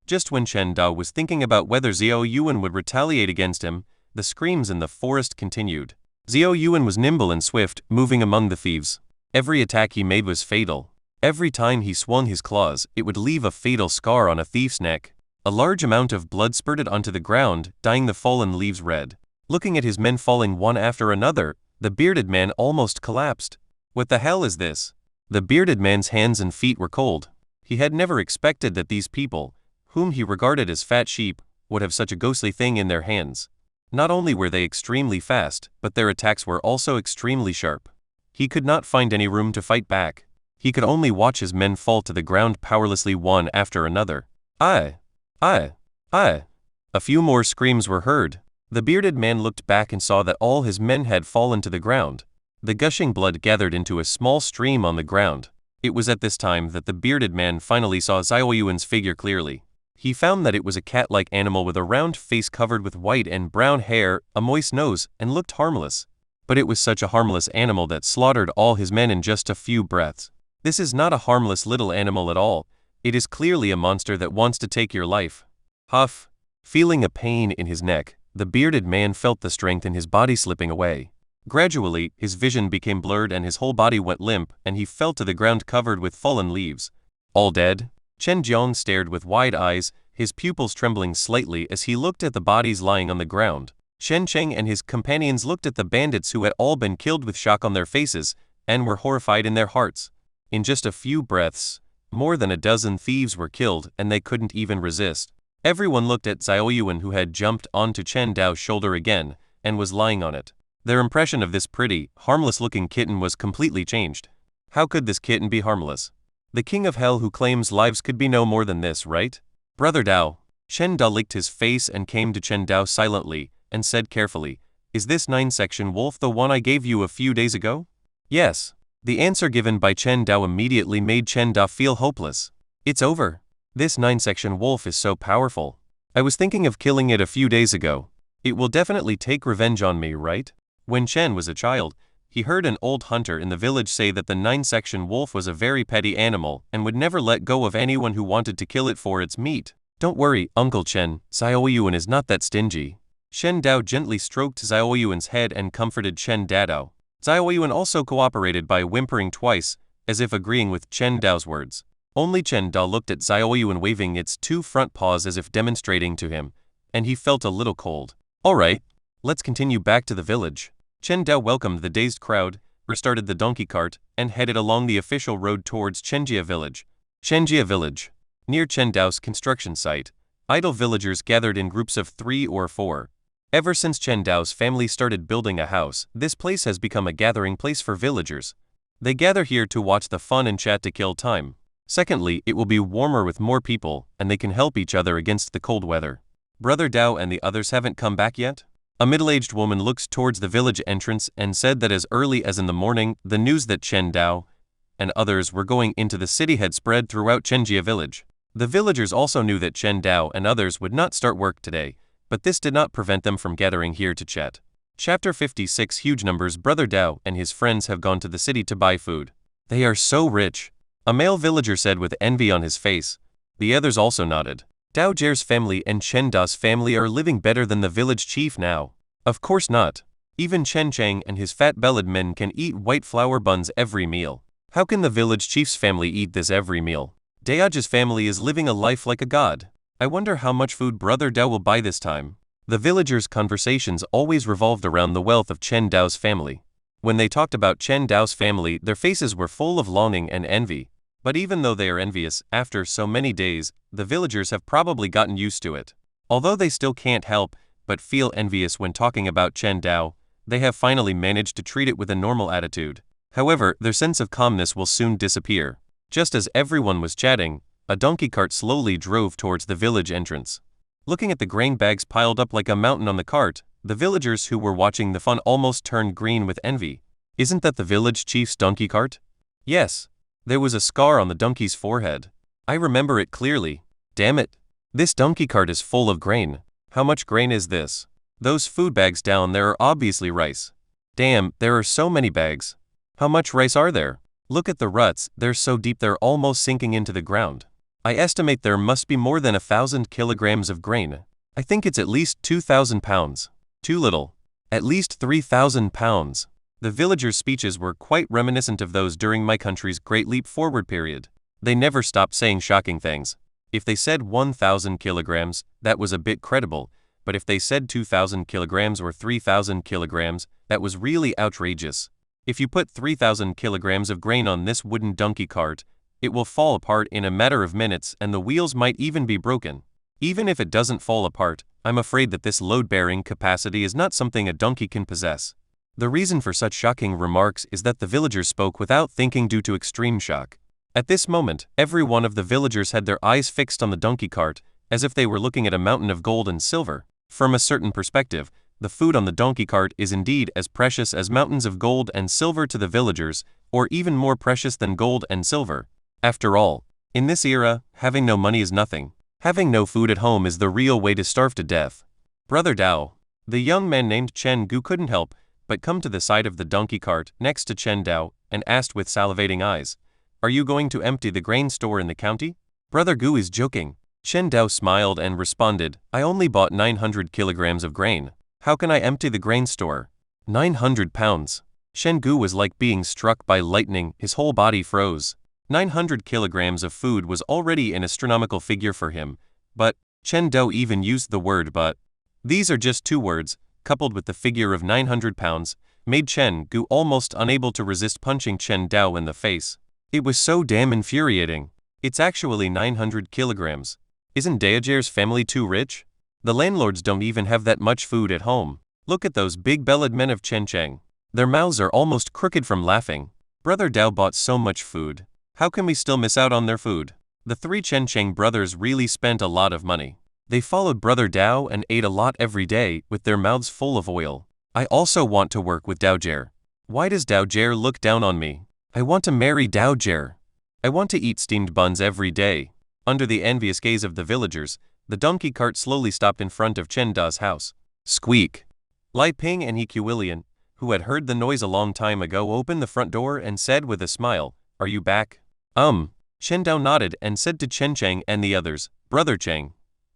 [SPEAKER 2] Just when Chen Dao was thinking about whether Xiaoyuan would retaliate against him, the screams in the forest continued. Xiaoyuan was nimble and swift, moving among the thieves. Every attack he made was fatal. Every time he swung his claws, it would leave a fatal scar on a thief's neck. A large amount of blood spurted onto the ground, dyeing the fallen leaves red. Looking at his men falling one after another, the bearded man almost collapsed. What the hell is this? The bearded man's hands and feet were cold. He had never expected that these people, whom he regarded as fat sheep, would have such a ghostly thing in their hands. Not only were they extremely fast, but their attacks were also extremely sharp. He could not find any room to fight back. He could only watch his men fall to the ground powerlessly one after another. A few more screams were heard. The bearded man looked back and saw that all his men had fallen to the ground. The gushing blood gathered into a small stream on the ground. It was at this time that the bearded man finally saw Xiaoyuan's figure clearly. He found that it was a cat-like animal with a round face covered with white and brown hair, a moist nose, and looked harmless. But it was such a harmless animal that slaughtered all his men in just a few breaths. This is not a harmless little animal at all. It is clearly a monster that wants to take your life. Huff. Feeling a pain in his neck, the bearded man felt the strength in his body slipping away. Gradually, his vision became blurred and his whole body went limp, and he fell to the ground covered with fallen leaves. All dead? Chen Jiang stared with wide eyes, his pupils trembling slightly as he looked at the bodies lying on the ground. Shen Cheng and his companions looked at the bandits who had all been killed with shock on their faces, and were horrified in their hearts. In just a few breaths, more than a dozen thieves were killed, and they couldn't even resist. Everyone looked at Xiaoyuan, who had jumped onto Chen Dao's shoulder again, and was lying on it. Their impression of this pretty, harmless-looking kitten was completely changed. How could this kitten be harmless? The king of hell who claims lives could be no more than this, right? Brother Dao. Shen Dao licked his face and came to Chen Dao silently, and said carefully, "Is this 9-section wolf the one I gave you a few days ago?" Yes. The answer given by Chen Dao immediately made Chen Dao feel hopeless. It's over. This 9-section wolf is so powerful. I was thinking of killing it a few days ago. It will definitely take revenge on me, right? When Chen was a child, he heard an old hunter in the village say that the 9-section wolf was a very petty animal and would never let go of anyone who wanted to kill it for its meat. Don't worry, Uncle Chen, Xiaoyuan is not that stingy. Shen Dao gently stroked Xiaoyuan's head and comforted Chen Dadao. Xiaoyuan also cooperated by whimpering twice, as if agreeing with Chen Dao's words. Only Chen Dao looked at Xiaoyuan waving its two front paws as if demonstrating to him, and he felt a little cold. Alright, let's continue back to the village. Chen Dao welcomed the dazed crowd, restarted the donkey cart, and headed along the official road towards Chenjia village. Chenjia village. Near Chen Dao's construction site, idle villagers gathered in groups of 3 or 4. Ever since Chen Dao's family started building a house, this place has become a gathering place for villagers. They gather here to watch the fun and chat to kill time. Secondly, it will be warmer with more people, and they can help each other against the cold weather. Brother Dao and the others haven't come back yet? A middle-aged woman looked towards the village entrance and said that as early as in the morning, the news that Chen Dao and others were going into the city had spread throughout Chenjia village. The villagers also knew that Chen Dao and others would not start work today, but this did not prevent them from gathering here to chat. Chapter 56. Huge numbers. Brother Dao and his friends have gone to the city to buy food. They are so rich, a male villager said with envy on his face. The others also nodded. Dao Jie's family and Chen Da's family are living better than the village chief now. Of course not. Even Chen Chang and his fat-bellied men can eat white flour buns every meal. How can the village chief's family eat this every meal? Daoji's family is living a life like a god. I wonder how much food Brother Dao will buy this time. The villagers' conversations always revolved around the wealth of Chen Dao's family. When they talked about Chen Dao's family, their faces were full of longing and envy. But even though they are envious, after so many days, the villagers have probably gotten used to it. Although they still can't help but feel envious when talking about Chen Dao, they have finally managed to treat it with a normal attitude. However, their sense of calmness will soon disappear. Just as everyone was chatting, a donkey cart slowly drove towards the village entrance. Looking at the grain bags piled up like a mountain on the cart, the villagers who were watching the fun almost turned green with envy. Isn't that the village chief's donkey cart? Yes. There was a scar on the donkey's forehead. I remember it clearly. Damn it. This donkey cart is full of grain. How much grain is this? Those food bags down there are obviously rice. Damn, there are so many bags. How much rice are there? Look at the ruts, they're so deep they're almost sinking into the ground. I estimate there must be more than 1,000 kilograms of grain. I think it's at least 2,000 pounds. Too little. At least 3,000 pounds. The villagers' speeches were quite reminiscent of those during my country's Great Leap Forward period. They never stopped saying shocking things. If they said 1,000 kilograms, that was a bit credible, but if they said 2,000 kilograms or 3,000 kilograms, that was really outrageous. If you put 3,000 kilograms of grain on this wooden donkey cart, it will fall apart in a matter of minutes and the wheels might even be broken. Even if it doesn't fall apart, I'm afraid that this load-bearing capacity is not something a donkey can possess. The reason for such shocking remarks is that the villagers spoke without thinking due to extreme shock. At this moment, every one of the villagers had their eyes fixed on the donkey cart, as if they were looking at a mountain of gold and silver. From a certain perspective, the food on the donkey cart is indeed as precious as mountains of gold and silver to the villagers, or even more precious than gold and silver. After all, in this era, having no money is nothing. Having no food at home is the real way to starve to death. Brother Dao. The young man named Chen Gu couldn't help but come to the side of the donkey cart next to Chen Dao and asked with salivating eyes, "Are you going to empty the grain store in the county?" Brother Gu is joking. Chen Dao smiled and responded, "I only bought 900 kilograms of grain. How can I empty the grain store? 900 pounds. Shen Gu was like being struck by lightning, his whole body froze. 900 kilograms of food was already an astronomical figure for him, but Chen Dao even used the word but. These are just two words, coupled with the figure of 900 pounds, made Chen Gu almost unable to resist punching Chen Dao in the face. It was so damn infuriating. It's actually 900 kilograms. Isn't Daoji's family too rich? The landlords don't even have that much food at home. Look at those big-bellied men of Chen Cheng. Their mouths are almost crooked from laughing. Brother Dao bought so much food. How can we still miss out on their food? The three Chen Cheng brothers really spent a lot of money. They followed Brother Dao and ate a lot every day, with their mouths full of oil. I also want to work with Daojier. Why does Daojier look down on me? I want to marry Daojier. I want to eat steamed buns every day. Under the envious gaze of the villagers, the donkey cart slowly stopped in front of Chen Da's house. Squeak. Lai Ping and He Qiulian, who had heard the noise a long time ago, opened the front door and said with a smile, "Are you back?" Chen Dao nodded and said to Chen Cheng and the others, "Brother Cheng,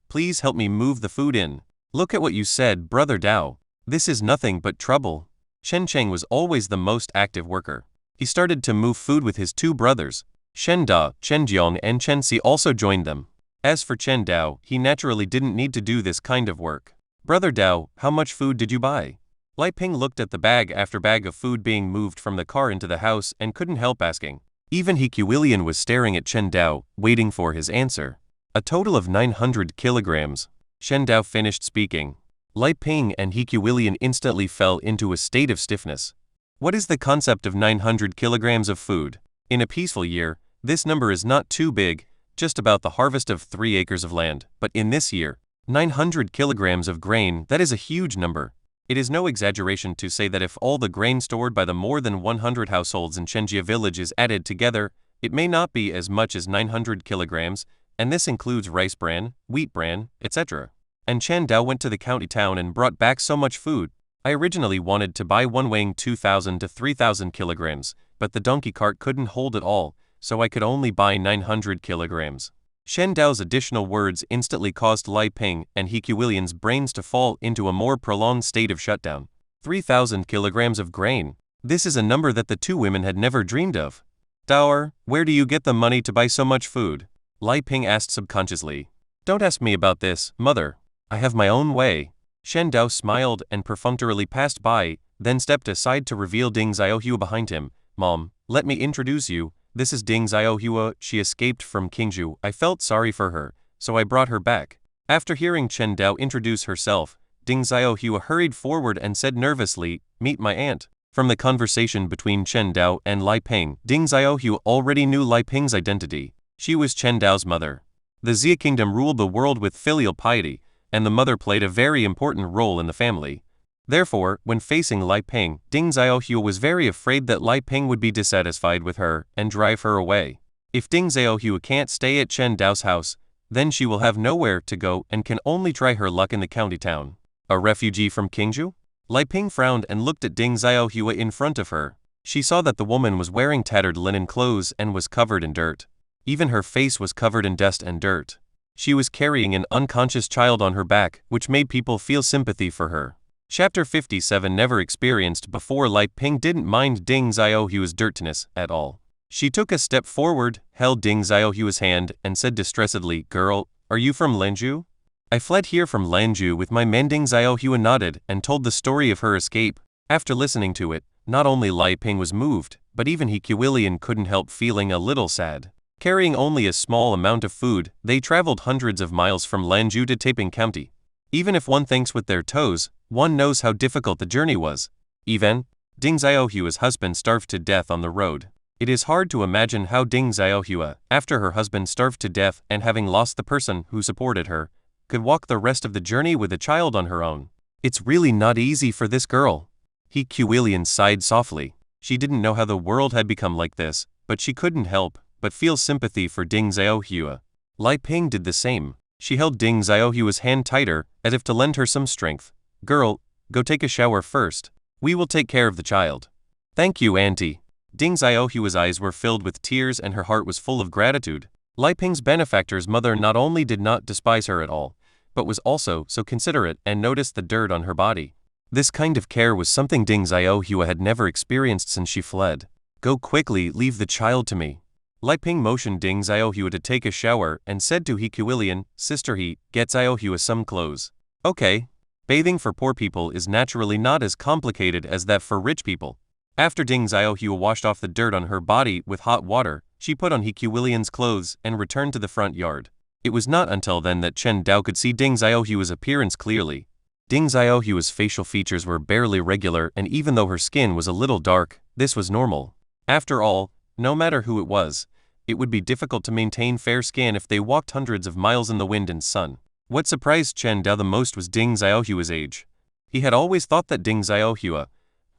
[SPEAKER 2] Please help me move the food in. Look at what you said, Brother Dao. This is nothing but trouble. Shen Cheng was always the most active worker. He started to move food with his two brothers. Shen Da, Chen Jiang and Chen Si also joined them. As for Chen Dao, he naturally didn't need to do this kind of work. Brother Dao, how much food did you buy? Lai Ping looked at the bag after bag of food being moved from the car into the house and couldn't help asking. Even He Willian was staring at Chen Dao, waiting for his answer. A total of 900 kilograms. Shen Dao finished speaking. Lai Ping and He Willian instantly fell into a state of stiffness. What is the concept of 900 kilograms of food? In a peaceful year, this number is not too big, just about the harvest of 3 acres of land, but in this year, 900 kilograms of grain, that is a huge number. It is no exaggeration to say that if all the grain stored by the more than 100 households in Chenjia village is added together, it may not be as much as 900 kilograms, and this includes rice bran, wheat bran, etc. And Chen Dao went to the county town and brought back so much food. I originally wanted to buy one weighing 2,000 to 3,000 kilograms, but the donkey cart couldn't hold it all, so I could only buy 900 kilograms. Shen Dao's additional words instantly caused Lai Ping and He Willian's brains to fall into a more prolonged state of shutdown. 3,000 kilograms of grain. This is a number that the two women had never dreamed of. Daoer, where do you get the money to buy so much food? Lai Ping asked subconsciously. Don't ask me about this, mother. I have my own way. Shen Dao smiled and perfunctorily passed by, then stepped aside to reveal Ding Xiaohua behind him. Mom, let me introduce you. This is Ding Xiaohua. She escaped from Qingzhou. I felt sorry for her, so I brought her back. After hearing Chen Dao introduce herself, Ding Xiaohua hurried forward and said nervously, "Meet my aunt." From the conversation between Chen Dao and Lai Ping, Ding Xiaohua already knew Lai Ping's identity. She was Chen Dao's mother. The Xia kingdom ruled the world with filial piety, and the mother played a very important role in the family. Therefore, when facing Lai Ping, Ding Xiaohua was very afraid that Lai Ping would be dissatisfied with her and drive her away. If Ding Xiaohua can't stay at Chen Dao's house, then she will have nowhere to go and can only try her luck in the county town. A refugee from Qingzhou? Lai Ping frowned and looked at Ding Xiaohua in front of her. She saw that the woman was wearing tattered linen clothes and was covered in dirt. Even her face was covered in dust and dirt. She was carrying an unconscious child on her back, which made people feel sympathy for her. Chapter 57 Never experienced before. Lai Ping didn't mind Ding Xiaohua's dirtiness at all. She took a step forward, held Ding Xiaohua's hand, and said distressedly, "Girl, are you from Lanzhou?" "I fled here from Lanzhou with my men." Ding Xiaohua nodded and told the story of her escape. After listening to it, not only Lai Ping was moved, but even He Willian couldn't help feeling a little sad. Carrying only a small amount of food, they traveled hundreds of miles from Lanzhou to Taiping County. Even if one thinks with their toes, one knows how difficult the journey was. Even Ding Xiaohua's husband starved to death on the road. It is hard to imagine how Ding Xiaohua, after her husband starved to death and having lost the person who supported her, could walk the rest of the journey with a child on her own. It's really not easy for this girl. He Willian sighed softly. She didn't know how the world had become like this, but she couldn't help but feel sympathy for Ding Xiaohua. Lai Ping did the same. She held Ding Xiaohua's hand tighter, as if to lend her some strength. "Girl, go take a shower first. We will take care of the child." "Thank you, Auntie." Ding Xiaohua's eyes were filled with tears and her heart was full of gratitude. Lai Ping's benefactor's mother not only did not despise her at all, but was also so considerate and noticed the dirt on her body. This kind of care was something Ding Xiaohua had never experienced since she fled. "Go quickly, leave the child to me." Lai Ping motioned Ding Xiaohua to take a shower and said to He Willian, "Sister He, get Xiaohua some clothes." "Okay." Bathing for poor people is naturally not as complicated as that for rich people. After Ding Xiaohua washed off the dirt on her body with hot water, she put on He Willian's clothes and returned to the front yard. It was not until then that Chen Dao could see Ding Xiaohua's appearance clearly. Ding Xiaohua's facial features were barely regular, and even though her skin was a little dark, this was normal. After all, no matter who it was, it would be difficult to maintain fair skin if they walked hundreds of miles in the wind and sun. What surprised Chen Dao the most was Ding Xiaohua's age. He had always thought that Ding Xiaohua,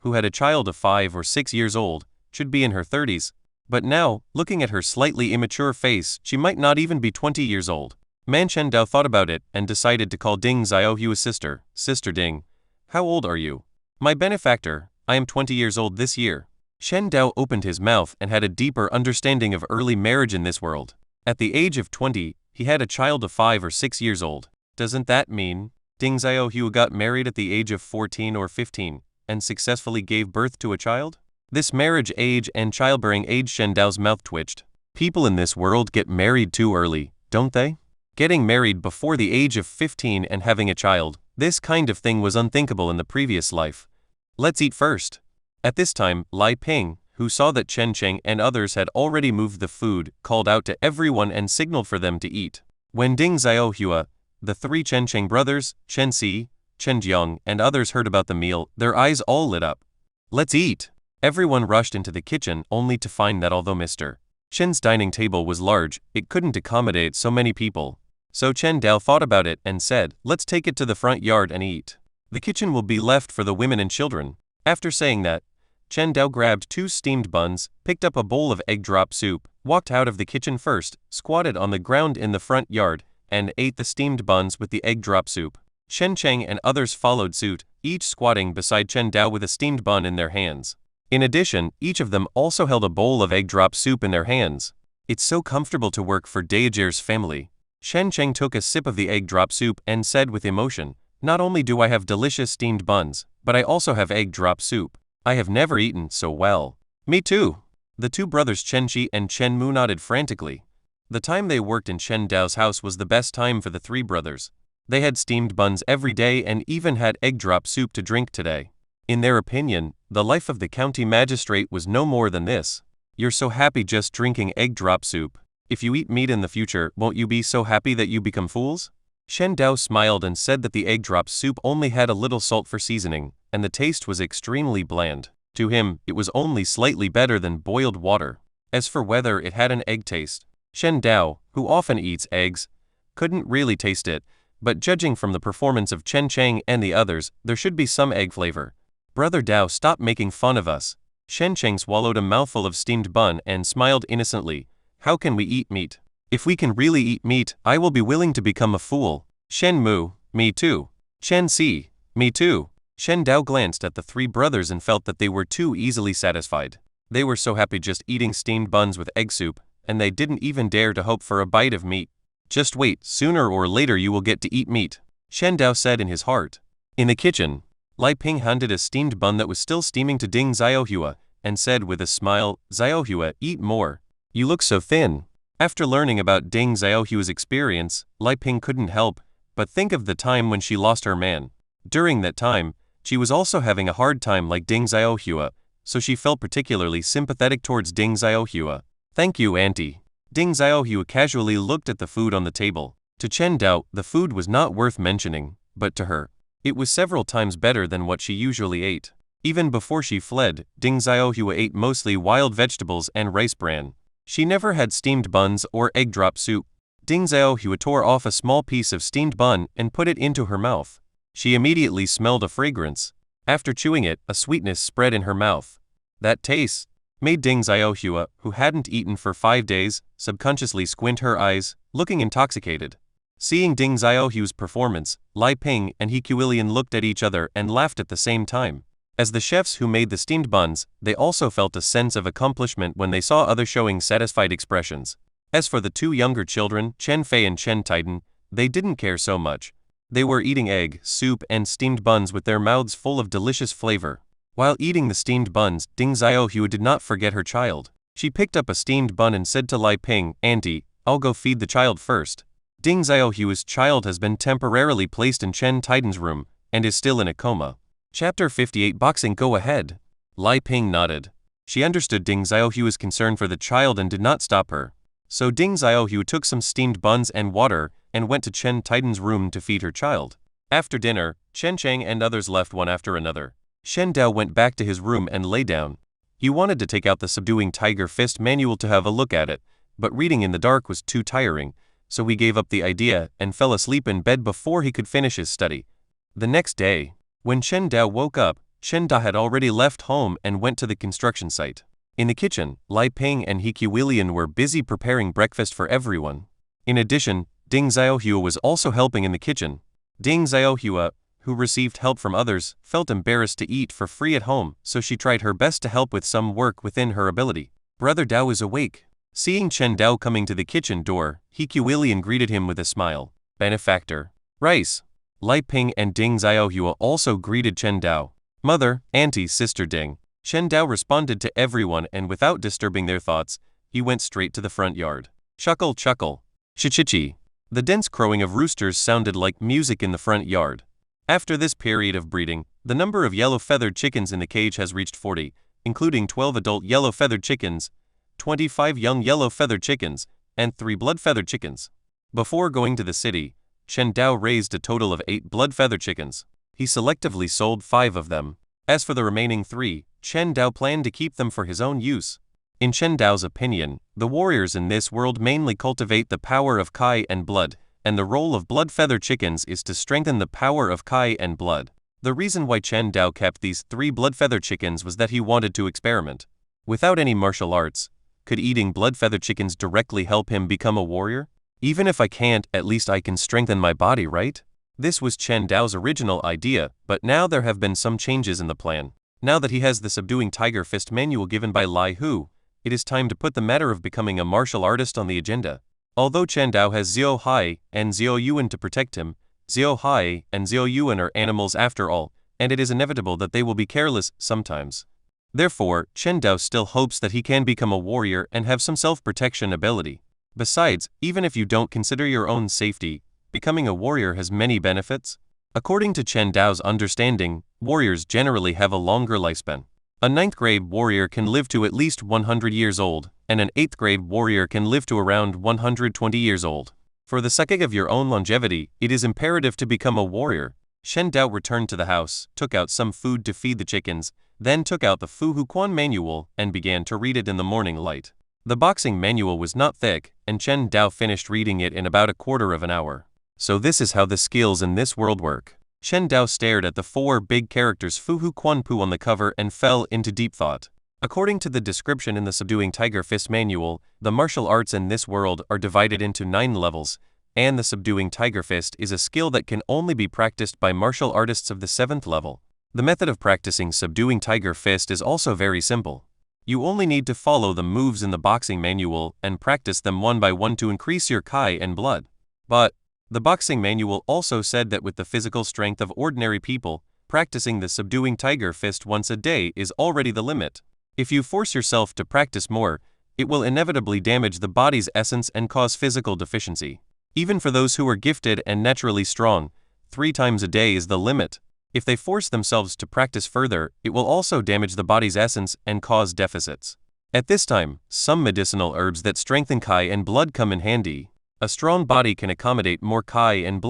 [SPEAKER 2] who had a child of 5 or 6 years old, should be in her 30s. But now, looking at her slightly immature face, she might not even be 20 years old. Chen Dao thought about it and decided to call Ding Xiaohua's sister. "Sister Ding, how old are you?" "My benefactor, I am 20 years old this year." Shen Dao opened his mouth and had a deeper understanding of early marriage in this world. At the age of 20, he had a child of 5 or 6 years old. Doesn't that mean Ding Xiaohua got married at the age of 14 or 15 and successfully gave birth to a child? This marriage age and childbearing age, Shen Dao's mouth twitched. People in this world get married too early, don't they? Getting married before the age of 15 and having a child, this kind of thing was unthinkable in the previous life. Let's eat first. At this time, Lai Ping, who saw that Chen Cheng and others had already moved the food, called out to everyone and signaled for them to eat. When Ding Xiaohua, the three Chen Cheng brothers, Chen Si, Chen Jiang, and others heard about the meal, their eyes all lit up. Let's eat! Everyone rushed into the kitchen only to find that although Mr. Chen's dining table was large, it couldn't accommodate so many people. So Chen Dao thought about it and said, let's take it to the front yard and eat. The kitchen will be left for the women and children. After saying that, Chen Dao grabbed 2 steamed buns, picked up a bowl of egg drop soup, walked out of the kitchen first, squatted on the ground in the front yard, and ate the steamed buns with the egg drop soup. Shen Cheng and others followed suit, each squatting beside Chen Dao with a steamed bun in their hands. In addition, each of them also held a bowl of egg drop soup in their hands. It's so comfortable to work for Daejer's family. Shen Cheng took a sip of the egg drop soup and said with emotion, not only do I have delicious steamed buns, but I also have egg drop soup. I have never eaten so well. Me too. The 2 brothers Chen Chi and Chen Mu nodded frantically. The time they worked in Chen Dao's house was the best time for the 3 brothers. They had steamed buns every day and even had egg drop soup to drink today. In their opinion, the life of the county magistrate was no more than this. You're so happy just drinking egg drop soup. If you eat meat in the future, won't you be so happy that you become fools? Shen Dao smiled and said that the egg drop soup only had a little salt for seasoning, and the taste was extremely bland. To him, it was only slightly better than boiled water. As for whether it had an egg taste, Shen Dao, who often eats eggs, couldn't really taste it, but judging from the performance of Chen Cheng and the others, there should be some egg flavor. Brother Dao, stop making fun of us. Shen Cheng swallowed a mouthful of steamed bun and smiled innocently. How can we eat meat? If we can really eat meat, I will be willing to become a fool. Shen Mu, me too. Chen Si, me too. Shen Dao glanced at the 3 brothers and felt that they were too easily satisfied. They were so happy just eating steamed buns with egg soup, and they didn't even dare to hope for a bite of meat. Just wait, sooner or later you will get to eat meat, Shen Dao said in his heart. In the kitchen, Lai Ping handed a steamed bun that was still steaming to Ding Xiaohua, and said with a smile, Xiaohua, eat more. You look so thin. After learning about Ding Xiaohua's experience, Lai Ping couldn't help but think of the time when she lost her man. During that time, she was also having a hard time like Ding Xiaohua, so she felt particularly sympathetic towards Ding Xiaohua. Thank you, Auntie. Ding Xiaohua casually looked at the food on the table. To Chen Dao, the food was not worth mentioning, but to her, it was several times better than what she usually ate. Even before she fled, Ding Xiaohua ate mostly wild vegetables and rice bran. She never had steamed buns or egg drop soup. Ding Xiaohua tore off a small piece of steamed bun and put it into her mouth. She immediately smelled a fragrance. After chewing it, a sweetness spread in her mouth. That taste made Ding Xiaohua, who hadn't eaten for 5 days, subconsciously squint her eyes, looking intoxicated. Seeing Ding Xiaohua's performance, Lai Ping and He Kuilian looked at each other and laughed at the same time. As the chefs who made the steamed buns, they also felt a sense of accomplishment when they saw others showing satisfied expressions. As for the 2 younger children, Chen Fei and Chen Titan, they didn't care so much. They were eating egg, soup and steamed buns with their mouths full of delicious flavor. While eating the steamed buns, Ding Xiaohua did not forget her child. She picked up a steamed bun and said to Lai Ping, Auntie, I'll go feed the child first. Ding Xiaohua's child has been temporarily placed in Chen Titan's room, and is still in a coma. Chapter 58 Boxing. Go ahead. Lai Ping nodded. She understood Ding Xiaohua's concern for the child and did not stop her. So Ding Xiaohua took some steamed buns and water, and went to Chen Titan's room to feed her child. After dinner, Chen Cheng and others left one after another. Shen Dao went back to his room and lay down. He wanted to take out the Subduing Tiger Fist manual to have a look at it, but reading in the dark was too tiring, so he gave up the idea and fell asleep in bed before he could finish his study. The next day, when Shen Dao woke up, Shen Da had already left home and went to the construction site. In the kitchen, Lai Ping and He Kuilian were busy preparing breakfast for everyone. In addition, Ding Xiaohua was also helping in the kitchen. Ding Xiaohua, who received help from others, felt embarrassed to eat for free at home, so she tried her best to help with some work within her ability. Brother Dao is awake. Seeing Chen Dao coming to the kitchen door, He Kuilian greeted him with a smile. Benefactor. Rice. Lai Ping and Ding Xiaohua also greeted Chen Dao. Mother, auntie, sister Ding. Chen Dao responded to everyone, and without disturbing their thoughts, he went straight to the front yard. Chuckle, chuckle. Chichichi. The dense crowing of roosters sounded like music in the front yard. After this period of breeding, the number of yellow-feathered chickens in the cage has reached 40, including 12 adult yellow-feathered chickens, 25 young yellow-feathered chickens, and 3 blood-feathered chickens. Before going to the city, Chen Dao raised a total of 8 blood-feathered chickens. He selectively sold 5 of them. As for the remaining 3, Chen Dao planned to keep them for his own use. In Chen Dao's opinion, the warriors in this world mainly cultivate the power of Kai and blood, and the role of blood-feathered chickens is to strengthen the power of Kai and blood. The reason why Chen Dao kept these 3 blood-feathered chickens was that he wanted to experiment. Without any martial arts, could eating blood-feathered chickens directly help him become a warrior? Even if I can't, at least I can strengthen my body, right? This was Chen Dao's original idea, but now there have been some changes in the plan. Now that he has the Subduing Tiger Fist manual given by Lai Hu, it is time to put the matter of becoming a martial artist on the agenda. Although Chen Dao has Xiao Hai and Xiao Yuan to protect him, Xiao Hai and Xiao Yuan are animals after all, and it is inevitable that they will be careless sometimes. Therefore, Chen Dao still hopes that he can become a warrior and have some self-protection ability. Besides, even if you don't consider your own safety, becoming a warrior has many benefits. According to Chen Dao's understanding, warriors generally have a longer lifespan. A 9th grade warrior can live to at least 100 years old, and an 8th grade warrior can live to around 120 years old. For the sake of your own longevity, it is imperative to become a warrior. Chen Dao returned to the house, took out some food to feed the chickens, then took out the Fu Huquan manual and began to read it in the morning light. The boxing manual was not thick, and Chen Dao finished reading it in about a quarter of an hour. So this is how the skills in this world work. Chen Dao stared at the 4 big characters Fu Huquan Pu on the cover and fell into deep thought. According to the description in the Subduing Tiger Fist manual, the martial arts in this world are divided into 9 levels, and the Subduing Tiger Fist is a skill that can only be practiced by martial artists of the 7th level. The method of practicing Subduing Tiger Fist is also very simple. You only need to follow the moves in the boxing manual and practice them one by one to increase your Kai and blood. But the boxing manual also said that with the physical strength of ordinary people, practicing the Subduing Tiger Fist once a day is already the limit. If you force yourself to practice more, it will inevitably damage the body's essence and cause physical deficiency. Even for those who are gifted and naturally strong, 3 times a day is the limit. If they force themselves to practice further, it will also damage the body's essence and cause deficits. At this time, some medicinal herbs that strengthen Kai and blood come in handy. A strong body can accommodate more Kai and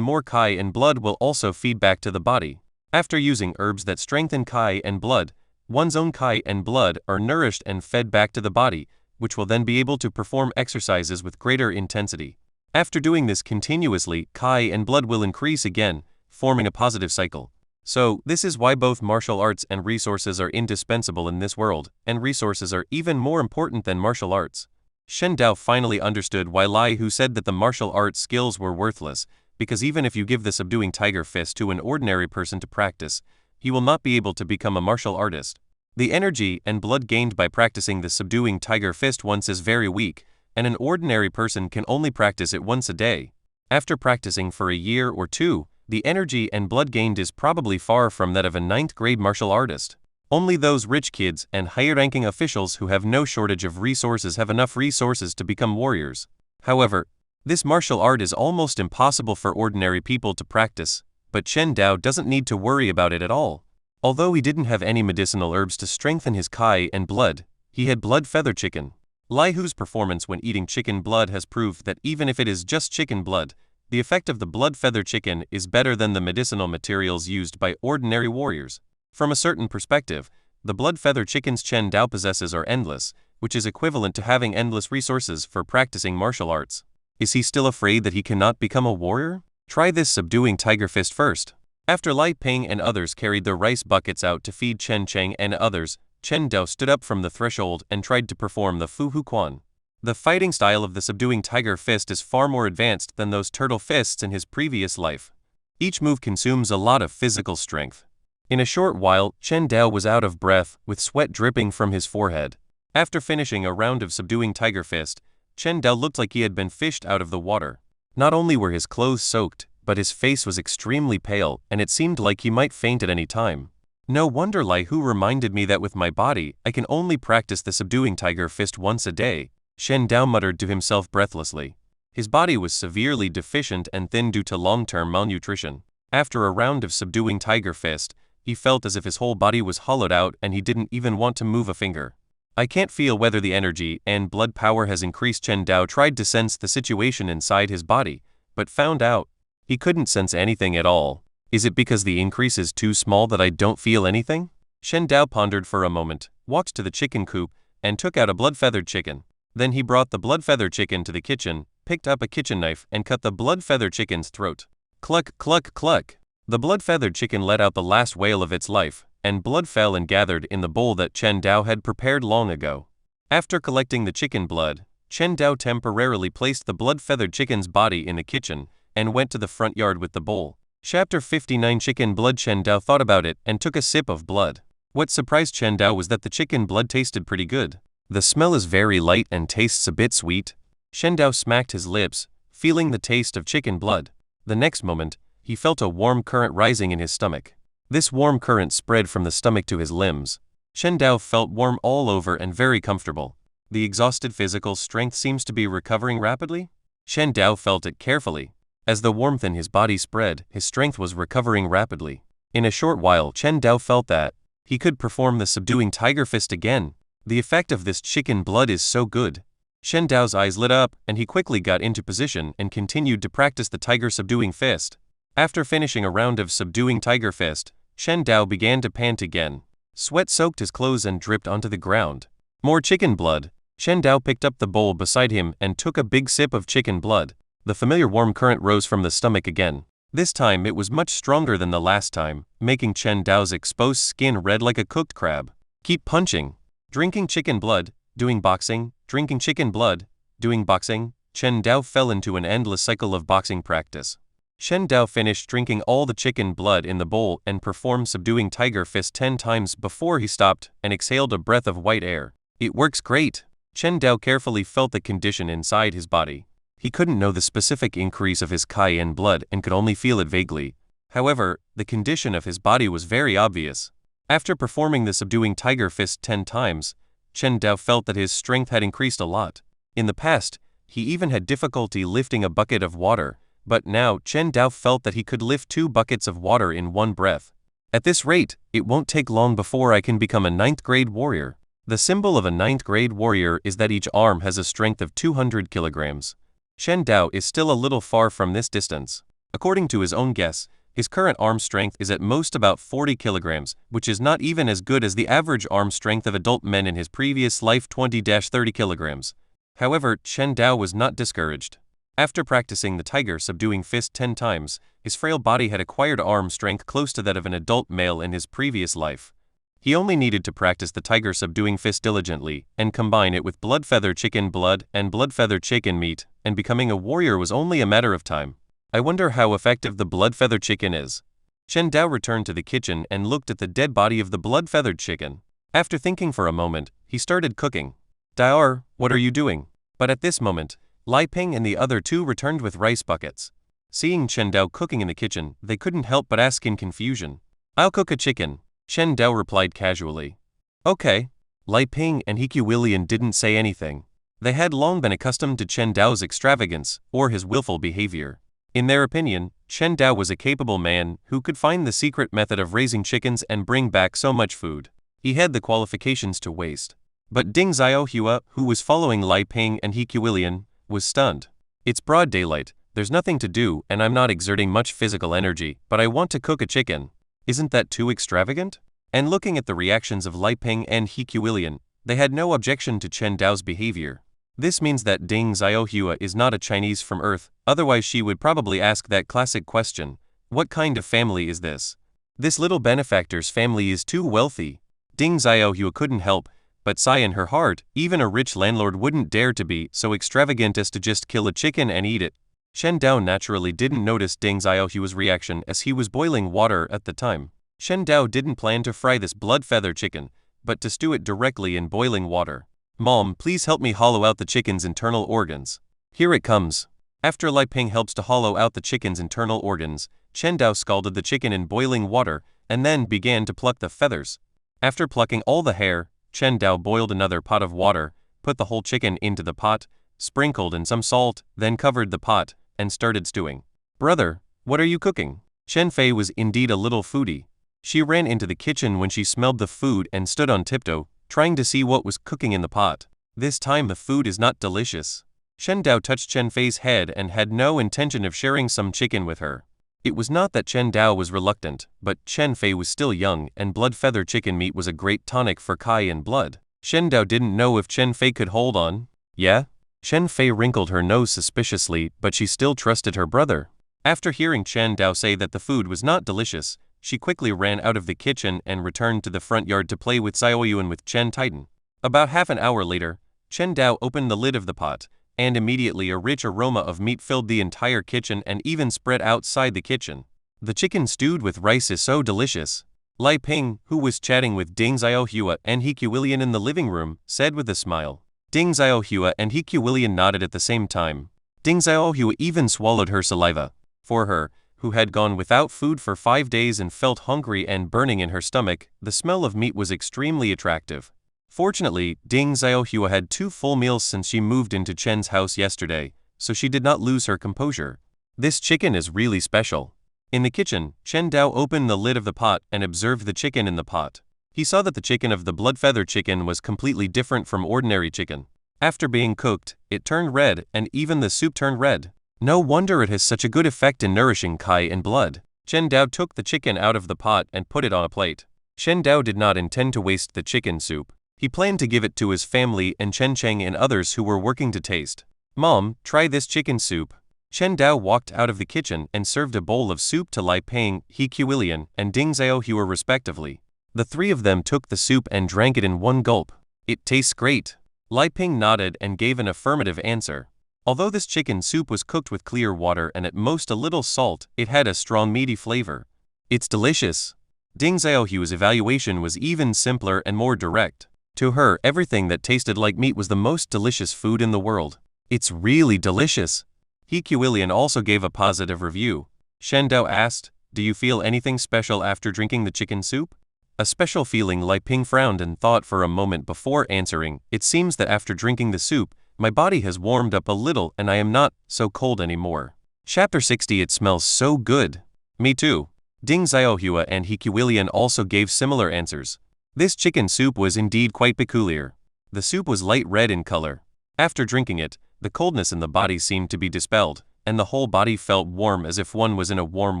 [SPEAKER 2] more Kai and blood will also feed back to the body. After using herbs that strengthen Kai and blood, one's own Kai and blood are nourished and fed back to the body, which will then be able to perform exercises with greater intensity. After doing this continuously, Kai and blood will increase again, forming a positive cycle. So, this is why both martial arts and resources are indispensable in this world, and resources are even more important than martial arts. Chen Dao finally understood why Lai Hu said that the martial arts skills were worthless, because even if you give the Subduing Tiger Fist to an ordinary person to practice, he will not be able to become a martial artist. The energy and blood gained by practicing the Subduing Tiger Fist once is very weak, and an ordinary person can only practice it once a day. After practicing for a year or 2, the energy and blood gained is probably far from that of a 9th grade martial artist. Only those rich kids and higher-ranking officials who have no shortage of resources have enough resources to become warriors. However, this martial art is almost impossible for ordinary people to practice, but Chen Dao doesn't need to worry about it at all. Although he didn't have any medicinal herbs to strengthen his Kai and blood, he had blood-feathered chicken. Lai Hu's performance when eating chicken blood has proved that even if it is just chicken blood, the effect of the blood-feathered chicken is better than the medicinal materials used by ordinary warriors. From a certain perspective, the blood-feather chickens Chen Dao possesses are endless, which is equivalent to having endless resources for practicing martial arts. Is he still afraid that he cannot become a warrior? Try this Subduing Tiger Fist first. After Lai Ping and others carried their rice buckets out to feed Chen Cheng and others, Chen Dao stood up from the threshold and tried to perform the Fu Huquan. The fighting style of the Subduing Tiger Fist is far more advanced than those turtle fists in his previous life. Each move consumes a lot of physical strength. In a short while, Chen Dao was out of breath, with sweat dripping from his forehead. After finishing a round of Subduing Tiger Fist, Chen Dao looked like he had been fished out of the water. Not only were his clothes soaked, but his face was extremely pale and it seemed like he might faint at any time. No wonder Lai Hu reminded me that with my body, I can only practice the subduing tiger fist once a day, Shen Dao muttered to himself breathlessly. His body was severely deficient and thin due to long-term malnutrition. After a round of subduing tiger fist, he felt as if his whole body was hollowed out and he didn't even want to move a finger. I can't feel whether the energy and blood power has increased. Chen Dao tried to sense the situation inside his body, but found out he couldn't sense anything at all. Is it because the increase is too small that I don't feel anything? Shen Dao pondered for a moment, walked to the chicken coop, and took out a blood-feathered chicken. Then he brought the blood-feathered chicken to the kitchen, picked up a kitchen knife and cut the blood-feathered chicken's throat. Cluck, cluck, cluck. The blood-feathered chicken let out the last wail of its life, and blood fell and gathered in the bowl that Chen Dao had prepared long ago. After collecting the chicken blood, Chen Dao temporarily placed the blood-feathered chicken's body in the kitchen and went to the front yard with the bowl. Chapter 59 Chicken Blood. Chen Dao thought about it and took a sip of blood. What surprised Chen Dao was that the chicken blood tasted pretty good. The smell is very light and tastes a bit sweet. Shen Dao smacked his lips, feeling the taste of chicken blood. The next moment, he felt a warm current rising in his stomach. This warm current spread from the stomach to his limbs. Shen Dao felt warm all over and very comfortable. The exhausted physical strength seems to be recovering rapidly. Shen Dao felt it carefully. As the warmth in his body spread, his strength was recovering rapidly. In a short while, Chen Dao felt that he could perform the subduing tiger fist again. The effect of this chicken blood is so good. Shen Dao's eyes lit up and he quickly got into position and continued to practice the tiger subduing fist. After finishing a round of subduing tiger fist, Shen Dao began to pant again. Sweat soaked his clothes and dripped onto the ground. More chicken blood. Shen Dao picked up the bowl beside him and took a big sip of chicken blood. The familiar warm current rose from the stomach again. This time it was much stronger than the last time, making Chen Dao's exposed skin red like a cooked crab. Keep punching. Drinking chicken blood, doing boxing, drinking chicken blood, doing boxing. Chen Dao fell into an endless cycle of boxing practice. Shen Dao finished drinking all the chicken blood in the bowl and performed subduing tiger fist 10 times before he stopped and exhaled a breath of white air. It works great. Chen Dao carefully felt the condition inside his body. He couldn't know the specific increase of his cayenne blood and could only feel it vaguely. However, the condition of his body was very obvious. After performing the subduing tiger fist 10 times, Chen Dao felt that his strength had increased a lot. In the past, he even had difficulty lifting a bucket of water, but now Chen Dao felt that he could lift 2 buckets of water in one breath. At this rate, it won't take long before I can become a 9th grade warrior. The symbol of a 9th grade warrior is that each arm has a strength of 200 kilograms. Shen Dao is still a little far from this distance. According to his own guess, his current arm strength is at most about 40 kilograms, which is not even as good as the average arm strength of adult men in his previous life 20-30 kilograms. However, Chen Dao was not discouraged. After practicing the tiger subduing fist 10 times, his frail body had acquired arm strength close to that of an adult male in his previous life. He only needed to practice the tiger subduing fist diligently and combine it with blood-feather chicken blood and blood-feather chicken meat, and becoming a warrior was only a matter of time. I wonder how effective the blood-feather chicken is. Shen Dao returned to the kitchen and looked at the dead body of the blood-feathered chicken. After thinking for a moment, he started cooking. Daor, what are you doing? But at this moment, Lai Ping and the other 2 returned with rice buckets. Seeing Chen Dao cooking in the kitchen, they couldn't help but ask in confusion. I'll cook a chicken, Chen Dao replied casually. Okay. Lai Ping and He Willian didn't say anything. They had long been accustomed to Chen Dao's extravagance or his willful behavior. In their opinion, Chen Dao was a capable man who could find the secret method of raising chickens and bring back so much food. He had the qualifications to waste. But Ding Xiaohua, who was following Lai Ping and He Willian, was stunned. It's broad daylight, there's nothing to do and I'm not exerting much physical energy, but I want to cook a chicken. Isn't that too extravagant? And looking at the reactions of Lai Ping and He Willian, they had no objection to Chen Dao's behavior. This means that Ding Xiaohua is not a Chinese from Earth, otherwise she would probably ask that classic question, what kind of family is this? This little benefactor's family is too wealthy. Ding Xiaohua couldn't help but sigh in her heart. Even a rich landlord wouldn't dare to be so extravagant as to just kill a chicken and eat it. Shen Dao naturally didn't notice Ding Xiaohua's reaction as he was boiling water at the time. Shen Dao didn't plan to fry this blood-feather chicken, but to stew it directly in boiling water. Mom, please help me hollow out the chicken's internal organs. Here it comes. After Lai Ping helps to hollow out the chicken's internal organs, Chen Dao scalded the chicken in boiling water and then began to pluck the feathers. After plucking all the hair, Chen Dao boiled another pot of water, put the whole chicken into the pot, sprinkled in some salt, then covered the pot, and started stewing. "Brother, what are you cooking?" Chen Fei was indeed a little foodie. She ran into the kitchen when she smelled the food and stood on tiptoe, trying to see what was cooking in the pot. This time the food is not delicious. Chen Dao touched Chen Fei's head and had no intention of sharing some chicken with her. It was not that Chen Dao was reluctant, but Chen Fei was still young and blood feather chicken meat was a great tonic for Kai and blood. Chen Dao didn't know if Chen Fei could hold on. "Yeah?" Chen Fei wrinkled her nose suspiciously, but she still trusted her brother. After hearing Chen Dao say that the food was not delicious, she quickly ran out of the kitchen and returned to the front yard to play with Xiaoyu and with Chen Titan. About half an hour later, Chen Dao opened the lid of the pot, and immediately a rich aroma of meat filled the entire kitchen and even spread outside the kitchen. "The chicken stewed with rice is so delicious," Lai Ping, who was chatting with Ding Xiaohua and He Qiulian in the living room, said with a smile. Ding Xiaohua and He Qiulian nodded at the same time. Ding Xiaohua even swallowed her saliva. For her, who had gone without food for 5 days and felt hungry and burning in her stomach, the smell of meat was extremely attractive. Fortunately, Ding Xiaohua had 2 full meals since she moved into Chen's house yesterday, so she did not lose her composure. "This chicken is really special." In the kitchen, Chen Dao opened the lid of the pot and observed the chicken in the pot. He saw that the chicken of the blood feather chicken was completely different from ordinary chicken. After being cooked, it turned red and even the soup turned red. No wonder it has such a good effect in nourishing Kai and blood. Chen Dao took the chicken out of the pot and put it on a plate. Chen Dao did not intend to waste the chicken soup. He planned to give it to his family and Chen Cheng and others who were working to taste. "Mom, try this chicken soup." Chen Dao walked out of the kitchen and served a bowl of soup to Lai Ping, He Qiulian, and Ding Xiaohua respectively. The 3 of them took the soup and drank it in one gulp. "It tastes great." Lai Ping nodded and gave an affirmative answer. Although this chicken soup was cooked with clear water and at most a little salt, it had a strong meaty flavor. "It's delicious." Ding Xiaohua's evaluation was even simpler and more direct. To her, everything that tasted like meat was the most delicious food in the world. "It's really delicious." He Qiulian also gave a positive review. Shen Dao asked, "Do you feel anything special after drinking the chicken soup?" A special feeling. Lai Ping frowned and thought for a moment before answering. "It seems that after drinking the soup, my body has warmed up a little and I am not so cold anymore." Chapter 60. It smells so good. "Me too." Ding Xiaohua and He Qiulian also gave similar answers. This chicken soup was indeed quite peculiar. The soup was light red in color. After drinking it, the coldness in the body seemed to be dispelled, and the whole body felt warm as if one was in a warm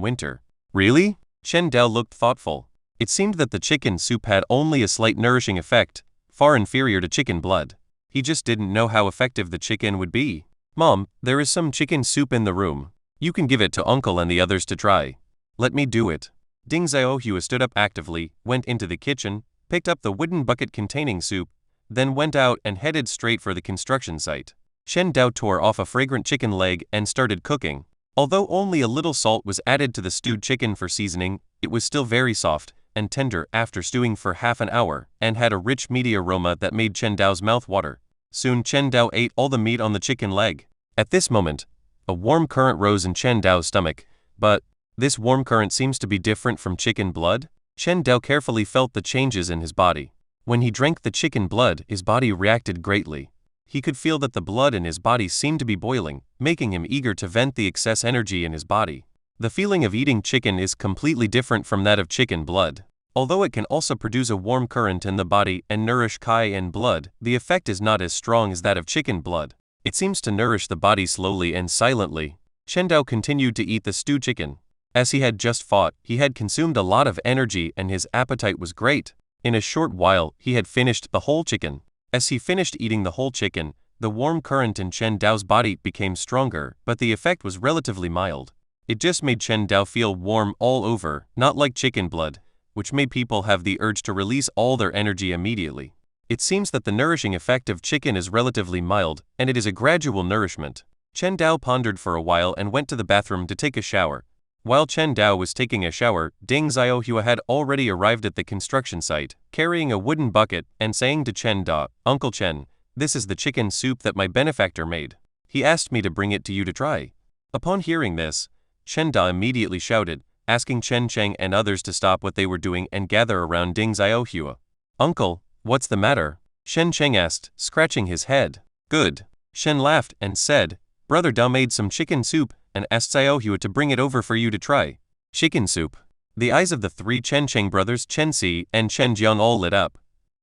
[SPEAKER 2] winter. "Really?" Chen Dao looked thoughtful. It seemed that the chicken soup had only a slight nourishing effect, far inferior to chicken blood. He just didn't know how effective the chicken would be. "Mom, there is some chicken soup in the room. You can give it to Uncle and the others to try." "Let me do it." Ding Xiaohua stood up actively, went into the kitchen, picked up the wooden bucket containing soup, then went out and headed straight for the construction site. Chen Dao tore off a fragrant chicken leg and started cooking. Although only a little salt was added to the stewed chicken for seasoning, it was still very soft and tender after stewing for half an hour, and had a rich meaty aroma that made Chen Dao's mouth water. Soon Chen Dao ate all the meat on the chicken leg. At this moment, a warm current rose in Chen Dao's stomach, but this warm current seems to be different from chicken blood. Chen Dao carefully felt the changes in his body. When he drank the chicken blood, his body reacted greatly. He could feel that the blood in his body seemed to be boiling, making him eager to vent the excess energy in his body. The feeling of eating chicken is completely different from that of chicken blood. Although it can also produce a warm current in the body and nourish Kai and blood, the effect is not as strong as that of chicken blood. It seems to nourish the body slowly and silently. Chen Dao continued to eat the stewed chicken. As he had just fought, he had consumed a lot of energy and his appetite was great. In a short while, he had finished the whole chicken. As he finished eating the whole chicken, the warm current in Chen Dao's body became stronger, but the effect was relatively mild. It just made Chen Dao feel warm all over, not like chicken blood, which made people have the urge to release all their energy immediately. It seems that the nourishing effect of chicken is relatively mild, and it is a gradual nourishment. Chen Dao pondered for a while and went to the bathroom to take a shower. While Chen Dao was taking a shower, Ding Xiaohua had already arrived at the construction site, carrying a wooden bucket and saying to Chen Dao, "Uncle Chen, this is the chicken soup that my benefactor made." He asked me to bring it to you to try. Upon hearing this, Chen Da immediately shouted, asking Chen Cheng and others to stop what they were doing and gather around Ding Xiaohua. Uncle, what's the matter? Shen Cheng asked, scratching his head. Good. Shen laughed and said, Brother Da made some chicken soup and asked Xiaohua to bring it over for you to try. Chicken soup. The eyes of the three Chen Cheng brothers Chen Si and Chen Jiang all lit up.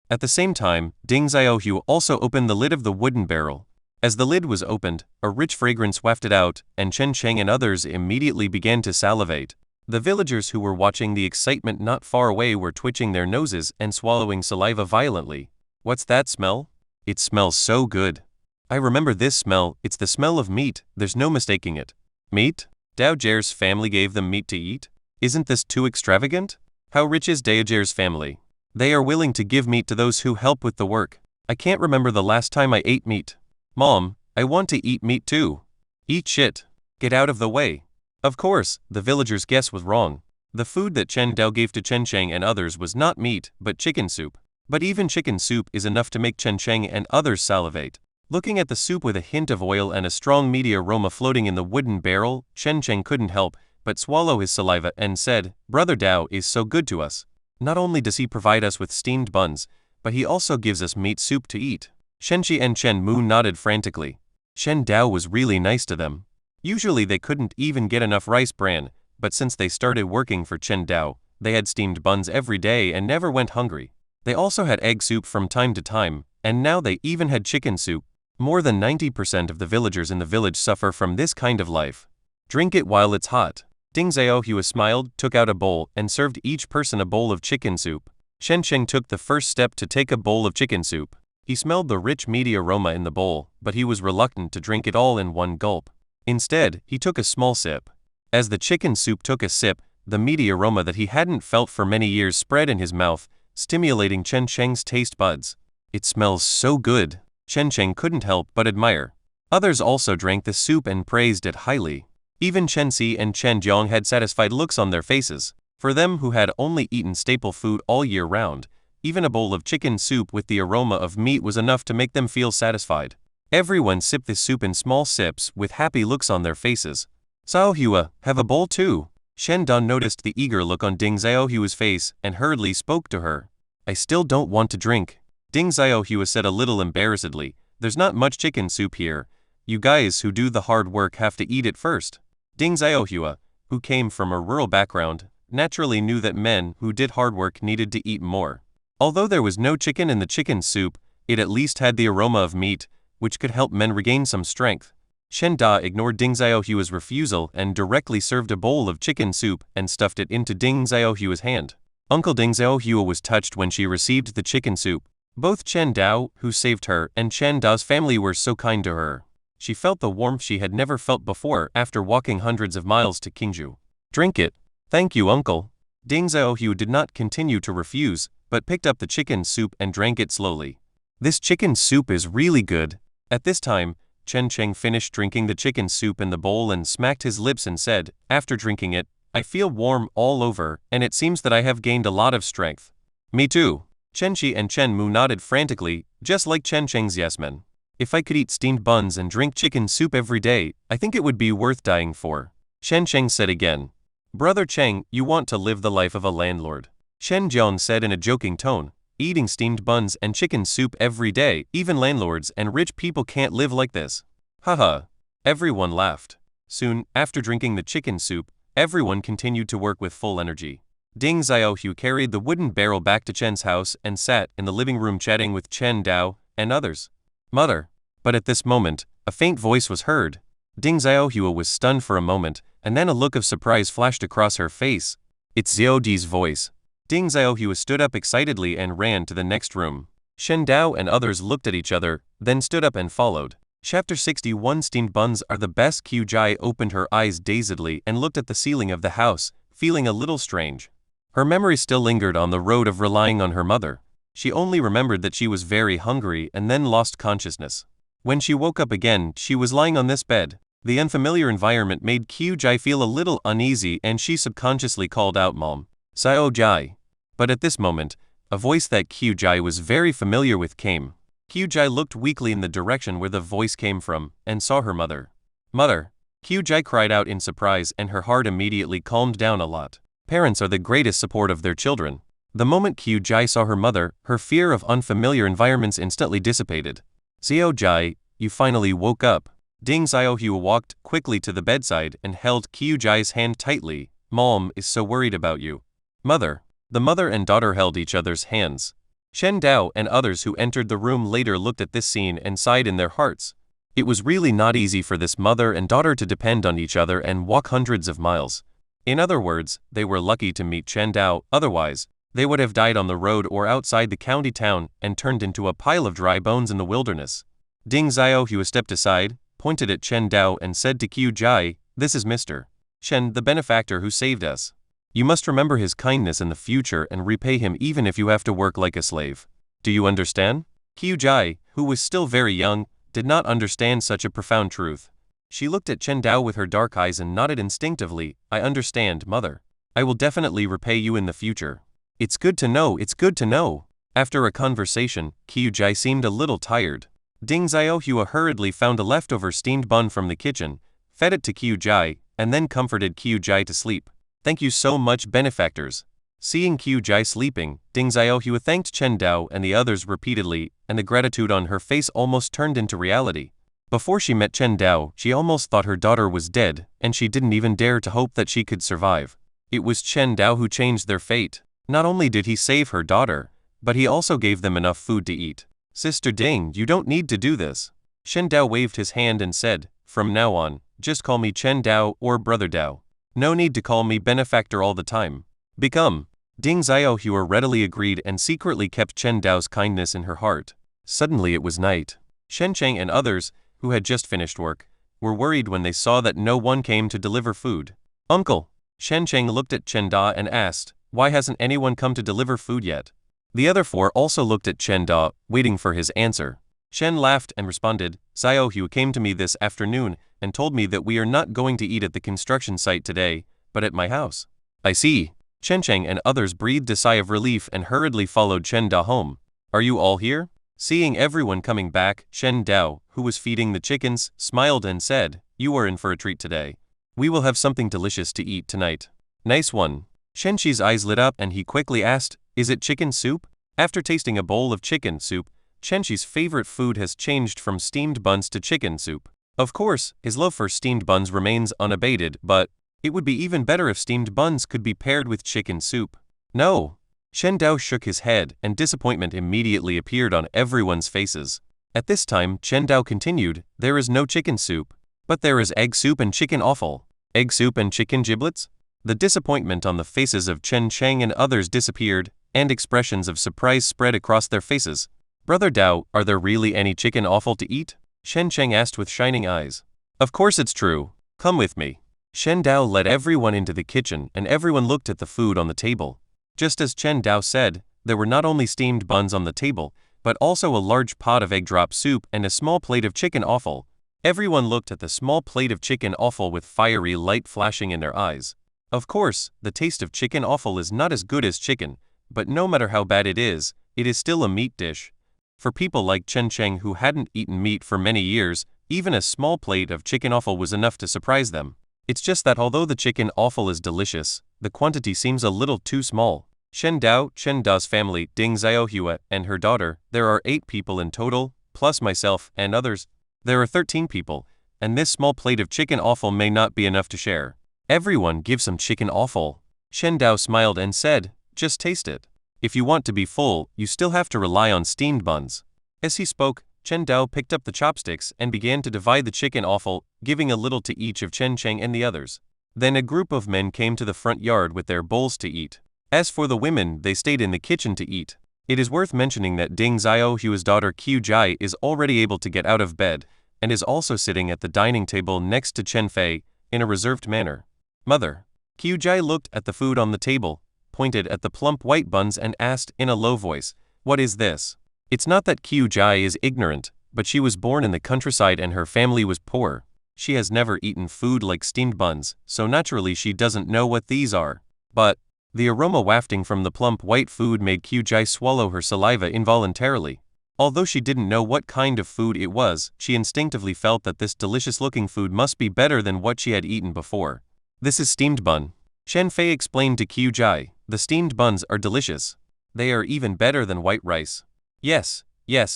[SPEAKER 2] At the same time, Ding Xiaohua also opened the lid of the wooden barrel. As the lid was opened, a rich fragrance wafted out, and Chen Cheng and others immediately began to salivate. The villagers who were watching the excitement not far away were twitching their noses and swallowing saliva violently. What's that smell? It smells so good. I remember this smell, it's the smell of meat, there's no mistaking it. Meat? Dao Jie's family gave them meat to eat? Isn't this too extravagant? How rich is Dao Jie's family? They are willing to give meat to those who help with the work. I can't remember the last time I ate meat. Mom, I want to eat meat too. Eat shit. Get out of the way. Of course, the villagers' guess was wrong. The food that Chen Dao gave to Chen Cheng and others was not meat, but chicken soup. But even chicken soup is enough to make Chen Cheng and others salivate. Looking at the soup with a hint of oil and a strong meaty aroma floating in the wooden barrel, Chen Cheng couldn't help but swallow his saliva and said, Brother Dao is so good to us. Not only does he provide us with steamed buns, but he also gives us meat soup to eat. Shenchi and Chen Mu nodded frantically. Shen Dao was really nice to them. Usually they couldn't even get enough rice bran, but since they started working for Chen Dao, they had steamed buns every day and never went hungry. They also had egg soup from time to time, and now they even had chicken soup. More than 90% of the villagers in the village suffer from this kind of life. Drink it while it's hot. Ding Xiaohua smiled, took out a bowl, and served each person a bowl of chicken soup. Shen Cheng took the first step to take a bowl of chicken soup. He smelled the rich meaty aroma in the bowl, but he was reluctant to drink it all in one gulp. Instead, he took a small sip. As the chicken soup took a sip, the meaty aroma that he hadn't felt for many years spread in his mouth, stimulating Chen Cheng's taste buds. It smells so good. Chen Cheng couldn't help but admire. Others also drank the soup and praised it highly. Even Chen Si and Chen Jiang had satisfied looks on their faces. For them who had only eaten staple food all year round, even a bowl of chicken soup with the aroma of meat was enough to make them feel satisfied. Everyone sipped the soup in small sips with happy looks on their faces. Xiaohua, have a bowl too. Shen Dan noticed the eager look on Ding Xiaohua's face and hurriedly spoke to her. I still don't want to drink. Ding Xiaohua said a little embarrassedly, there's not much chicken soup here. You guys who do the hard work have to eat it first. Ding Xiaohua, who came from a rural background, naturally knew that men who did hard work needed to eat more. Although there was no chicken in the chicken soup, it at least had the aroma of meat, which could help men regain some strength. Shen Da ignored Ding Xiaohua's refusal and directly served a bowl of chicken soup and stuffed it into Ding Xiaohua's hand. Uncle Ding Xiaohua was touched when she received the chicken soup. Both Chen Dao, who saved her, and Chen Da's family were so kind to her. She felt the warmth she had never felt before after walking hundreds of miles to Qingzhou. Drink it. Thank you, uncle. Ding Xiaohua did not continue to refuse, but picked up the chicken soup and drank it slowly. This chicken soup is really good. At this time, Chen Cheng finished drinking the chicken soup in the bowl and smacked his lips and said, after drinking it, I feel warm all over, and it seems that I have gained a lot of strength. Me too. Chen Shi and Chen Mu nodded frantically, just like Chen Cheng's yes men. If I could eat steamed buns and drink chicken soup every day, I think it would be worth dying for. Shen Cheng said again. Brother Cheng, you want to live the life of a landlord. Shen Jiang said in a joking tone. Eating steamed buns and chicken soup every day, even landlords and rich people can't live like this. Haha. Everyone laughed. Soon, after drinking the chicken soup, everyone continued to work with full energy. Ding Xiaohua carried the wooden barrel back to Chen's house and sat in the living room chatting with Chen Dao and others. Mother. But at this moment, a faint voice was heard. Ding Xiaohua was stunned for a moment, and then a look of surprise flashed across her face. It's Xiao Di's voice. Ding Xiaohua stood up excitedly and ran to the next room. Shen Dao and others looked at each other, then stood up and followed. Chapter 61 Steamed buns are the best. Qiu Jai opened her eyes dazedly and looked at the ceiling of the house, feeling a little strange. Her memory still lingered on the road of relying on her mother. She only remembered that she was very hungry and then lost consciousness. When she woke up again, she was lying on this bed. The unfamiliar environment made Qiu Jai feel a little uneasy and she subconsciously called out Mom. Xiao Jai. But at this moment, a voice that Qiu Jai was very familiar with came. Kyujai looked weakly in the direction where the voice came from, and saw her mother. Mother! Kyujai cried out in surprise, and her heart immediately calmed down a lot. Parents are the greatest support of their children. The moment Kyujai saw her mother, her fear of unfamiliar environments instantly dissipated. Xiao-jai, you finally woke up. Ding Xiaohua walked quickly to the bedside and held Kyujai's hand tightly. Mom is so worried about you. Mother. The mother and daughter held each other's hands. Shen Dao and others who entered the room later looked at this scene and sighed in their hearts. It was really not easy for this mother and daughter to depend on each other and walk hundreds of miles. In other words, they were lucky to meet Chen Dao, otherwise, they would have died on the road or outside the county town and turned into a pile of dry bones in the wilderness. Ding Xiaohua stepped aside, pointed at Chen Dao and said to Kyujai, "This is Mr. Shen, the benefactor who saved us. You must remember his kindness in the future and repay him even if you have to work like a slave. Do you understand?" Kyujai, who was still very young, did not understand such a profound truth. She looked at Chen Dao with her dark eyes and nodded instinctively. "I understand, mother. I will definitely repay you in the future." It's good to know, it's good to know. After a conversation, Kyujai seemed a little tired. Ding Xiaohua hurriedly found a leftover steamed bun from the kitchen, fed it to Kyujai, and then comforted Kyujai to sleep. "Thank you so much, benefactors." Seeing Kyujai sleeping, Ding Xiaohua thanked Chen Dao and the others repeatedly, and the gratitude on her face almost turned into reality. Before she met Chen Dao, she almost thought her daughter was dead, and she didn't even dare to hope that she could survive. It was Chen Dao who changed their fate. Not only did he save her daughter, but he also gave them enough food to eat. "Sister Ding, you don't need to do this." Chen Dao waved his hand and said, "From now on, just call me Chen Dao or Brother Dao. No need to call me benefactor all the time. Become." Ding Xiaohua readily agreed and secretly kept Chen Dao's kindness in her heart. Suddenly it was night. Shen Cheng and others, who had just finished work, were worried when they saw that no one came to deliver food. "Uncle!" Shen Cheng looked at Chen Da and asked, "Why hasn't anyone come to deliver food yet?" The other four also looked at Chen Da, waiting for his answer. Shen laughed and responded, "Xiaohua came to me this afternoon and told me that we are not going to eat at the construction site today, but at my house." "I see." Chen Cheng and others breathed a sigh of relief and hurriedly followed Chen Da home. "Are you all here?" Seeing everyone coming back, Shen Dao, who was feeding the chickens, smiled and said, "You are in for a treat today. We will have something delicious to eat tonight." "Nice one." Shen Shi's eyes lit up and he quickly asked, "Is it chicken soup?" After tasting a bowl of chicken soup, Chen Shi's favorite food has changed from steamed buns to chicken soup. Of course, his love for steamed buns remains unabated, but it would be even better if steamed buns could be paired with chicken soup. "No." Shen Dao shook his head, and disappointment immediately appeared on everyone's faces. At this time, Chen Dao continued, "There is no chicken soup. But there is egg soup and chicken offal." "Egg soup and chicken giblets?" The disappointment on the faces of Chen Cheng and others disappeared, and expressions of surprise spread across their faces. "Brother Dao, are there really any chicken offal to eat?" Shen Cheng asked with shining eyes. "Of course it's true. Come with me." Shen Dao led everyone into the kitchen and everyone looked at the food on the table. Just as Chen Dao said, there were not only steamed buns on the table, but also a large pot of egg drop soup and a small plate of chicken offal. Everyone looked at the small plate of chicken offal with fiery light flashing in their eyes. Of course, the taste of chicken offal is not as good as chicken, but no matter how bad it is still a meat dish. For people like Chen Cheng who hadn't eaten meat for many years, even a small plate of chicken offal was enough to surprise them. It's just that although the chicken offal is delicious, the quantity seems a little too small. Chen Dao, Chen Da's family, Ding Xiaohua, and her daughter, there are 8 people in total, plus myself and others. There are 13 people, and this small plate of chicken offal may not be enough to share. "Everyone give some chicken offal." Chen Dao smiled and said, "Just taste it. If you want to be full, you still have to rely on steamed buns." As he spoke, Chen Dao picked up the chopsticks and began to divide the chicken offal, giving a little to each of Chen Cheng and the others. Then a group of men came to the front yard with their bowls to eat. As for the women, they stayed in the kitchen to eat. It is worth mentioning that Ding Xiaohua's daughter Kyujai is already able to get out of bed, and is also sitting at the dining table next to Chen Fei, in a reserved manner. "Mother." Kyujai looked at the food on the table, pointed at the plump white buns and asked in a low voice, "What is this?" It's not that Kyujai is ignorant, but she was born in the countryside and her family was poor. She has never eaten food like steamed buns, so naturally she doesn't know what these are. But the aroma wafting from the plump white food made Kyujai swallow her saliva involuntarily. Although she didn't know what kind of food it was, she instinctively felt that this delicious-looking food must be better than what she had eaten before. This is steamed bun. Shen Fei explained to Qiu Jai. The steamed buns are delicious. They are even better than white rice. Yes,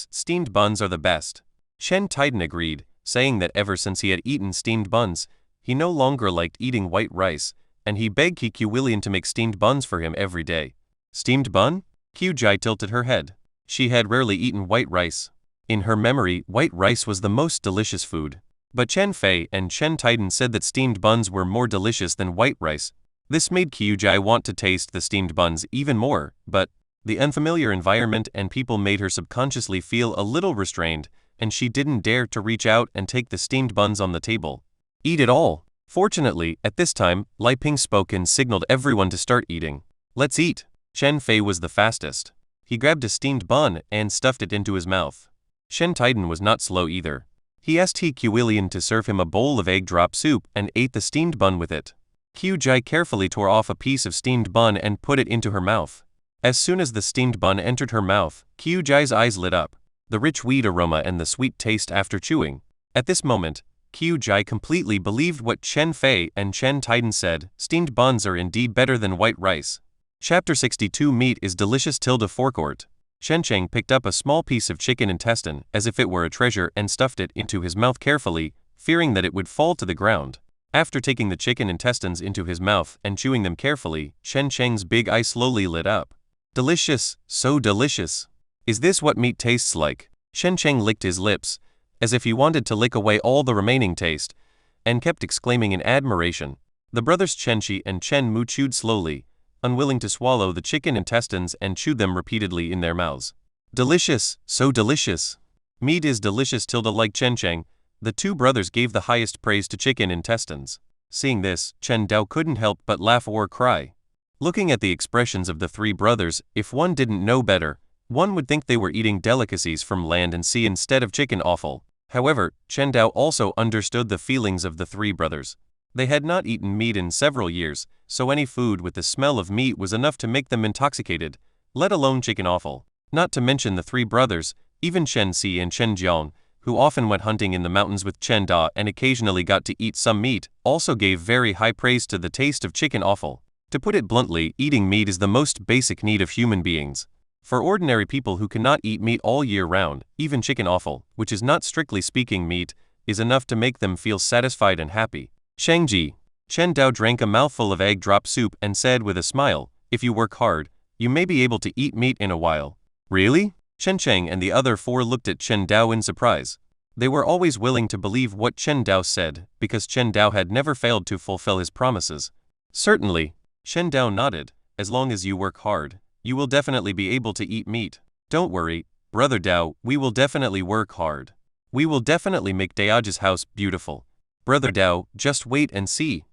[SPEAKER 2] steamed buns are the best. Shen Titan agreed, saying that ever since he had eaten steamed buns, he no longer liked eating white rice, and he begged Qiu Willian to make steamed buns for him every day. Steamed bun? Qiu Jai tilted her head. She had rarely eaten white rice. In her memory, white rice was the most delicious food. But Chen Fei and Shen Titan said that steamed buns were more delicious than white rice. This made Qiu Jai want to taste the steamed buns even more, but the unfamiliar environment and people made her subconsciously feel a little restrained, and she didn't dare to reach out and take the steamed buns on the table. Eat it all. Fortunately, at this time, Lai Ping spoke and signaled everyone to start eating. Let's eat. Chen Fei was the fastest. He grabbed a steamed bun and stuffed it into his mouth. Shen Titan was not slow either. He asked Qiu Willian to serve him a bowl of egg drop soup and ate the steamed bun with it. Qiu Jai carefully tore off a piece of steamed bun and put it into her mouth. As soon as the steamed bun entered her mouth, Qiu Jai's eyes lit up. The rich wheat aroma and the sweet taste after chewing. At this moment, Qiu Jai completely believed what Chen Fei and Chen Titan said. Steamed buns are indeed better than white rice. Chapter 62 Meat is delicious tilde forecourt. Shen Cheng picked up a small piece of chicken intestine as if it were a treasure and stuffed it into his mouth carefully, fearing that it would fall to the ground. After taking the chicken intestines into his mouth and chewing them carefully, Shen Cheng's big eye slowly lit up. Delicious, so delicious. Is this what meat tastes like? Shen Cheng licked his lips, as if he wanted to lick away all the remaining taste, and kept exclaiming in admiration. The brothers Chen Shi and Chen Mu chewed slowly, unwilling to swallow the chicken intestines and chewed them repeatedly in their mouths. Delicious, so delicious. Meat is delicious tilde like Chen Cheng. The two brothers gave the highest praise to chicken intestines. Seeing this, Chen Dao couldn't help but laugh or cry. Looking at the expressions of the three brothers, if one didn't know better, one would think they were eating delicacies from land and sea instead of chicken offal. However, Chen Dao also understood the feelings of the three brothers. They had not eaten meat in several years, so any food with the smell of meat was enough to make them intoxicated, let alone chicken offal. Not to mention the three brothers, even Chen Si and Chen Jiang, who often went hunting in the mountains with Chen Da and occasionally got to eat some meat, also gave very high praise to the taste of chicken offal. To put it bluntly, eating meat is the most basic need of human beings. For ordinary people who cannot eat meat all year round, even chicken offal, which is not strictly speaking meat, is enough to make them feel satisfied and happy. Shangji. Chen Dao drank a mouthful of egg drop soup and said with a smile, if you work hard, you may be able to eat meat in a while. Really? Chen Cheng and the other four looked at Chen Dao in surprise. They were always willing to believe what Chen Dao said, because Chen Dao had never failed to fulfill his promises. Certainly. Chen Dao nodded. As long as you work hard, you will definitely be able to eat meat. Don't worry, Brother Dao, we will definitely work hard. We will definitely make Daoji's house beautiful. Brother Dao, just wait and see.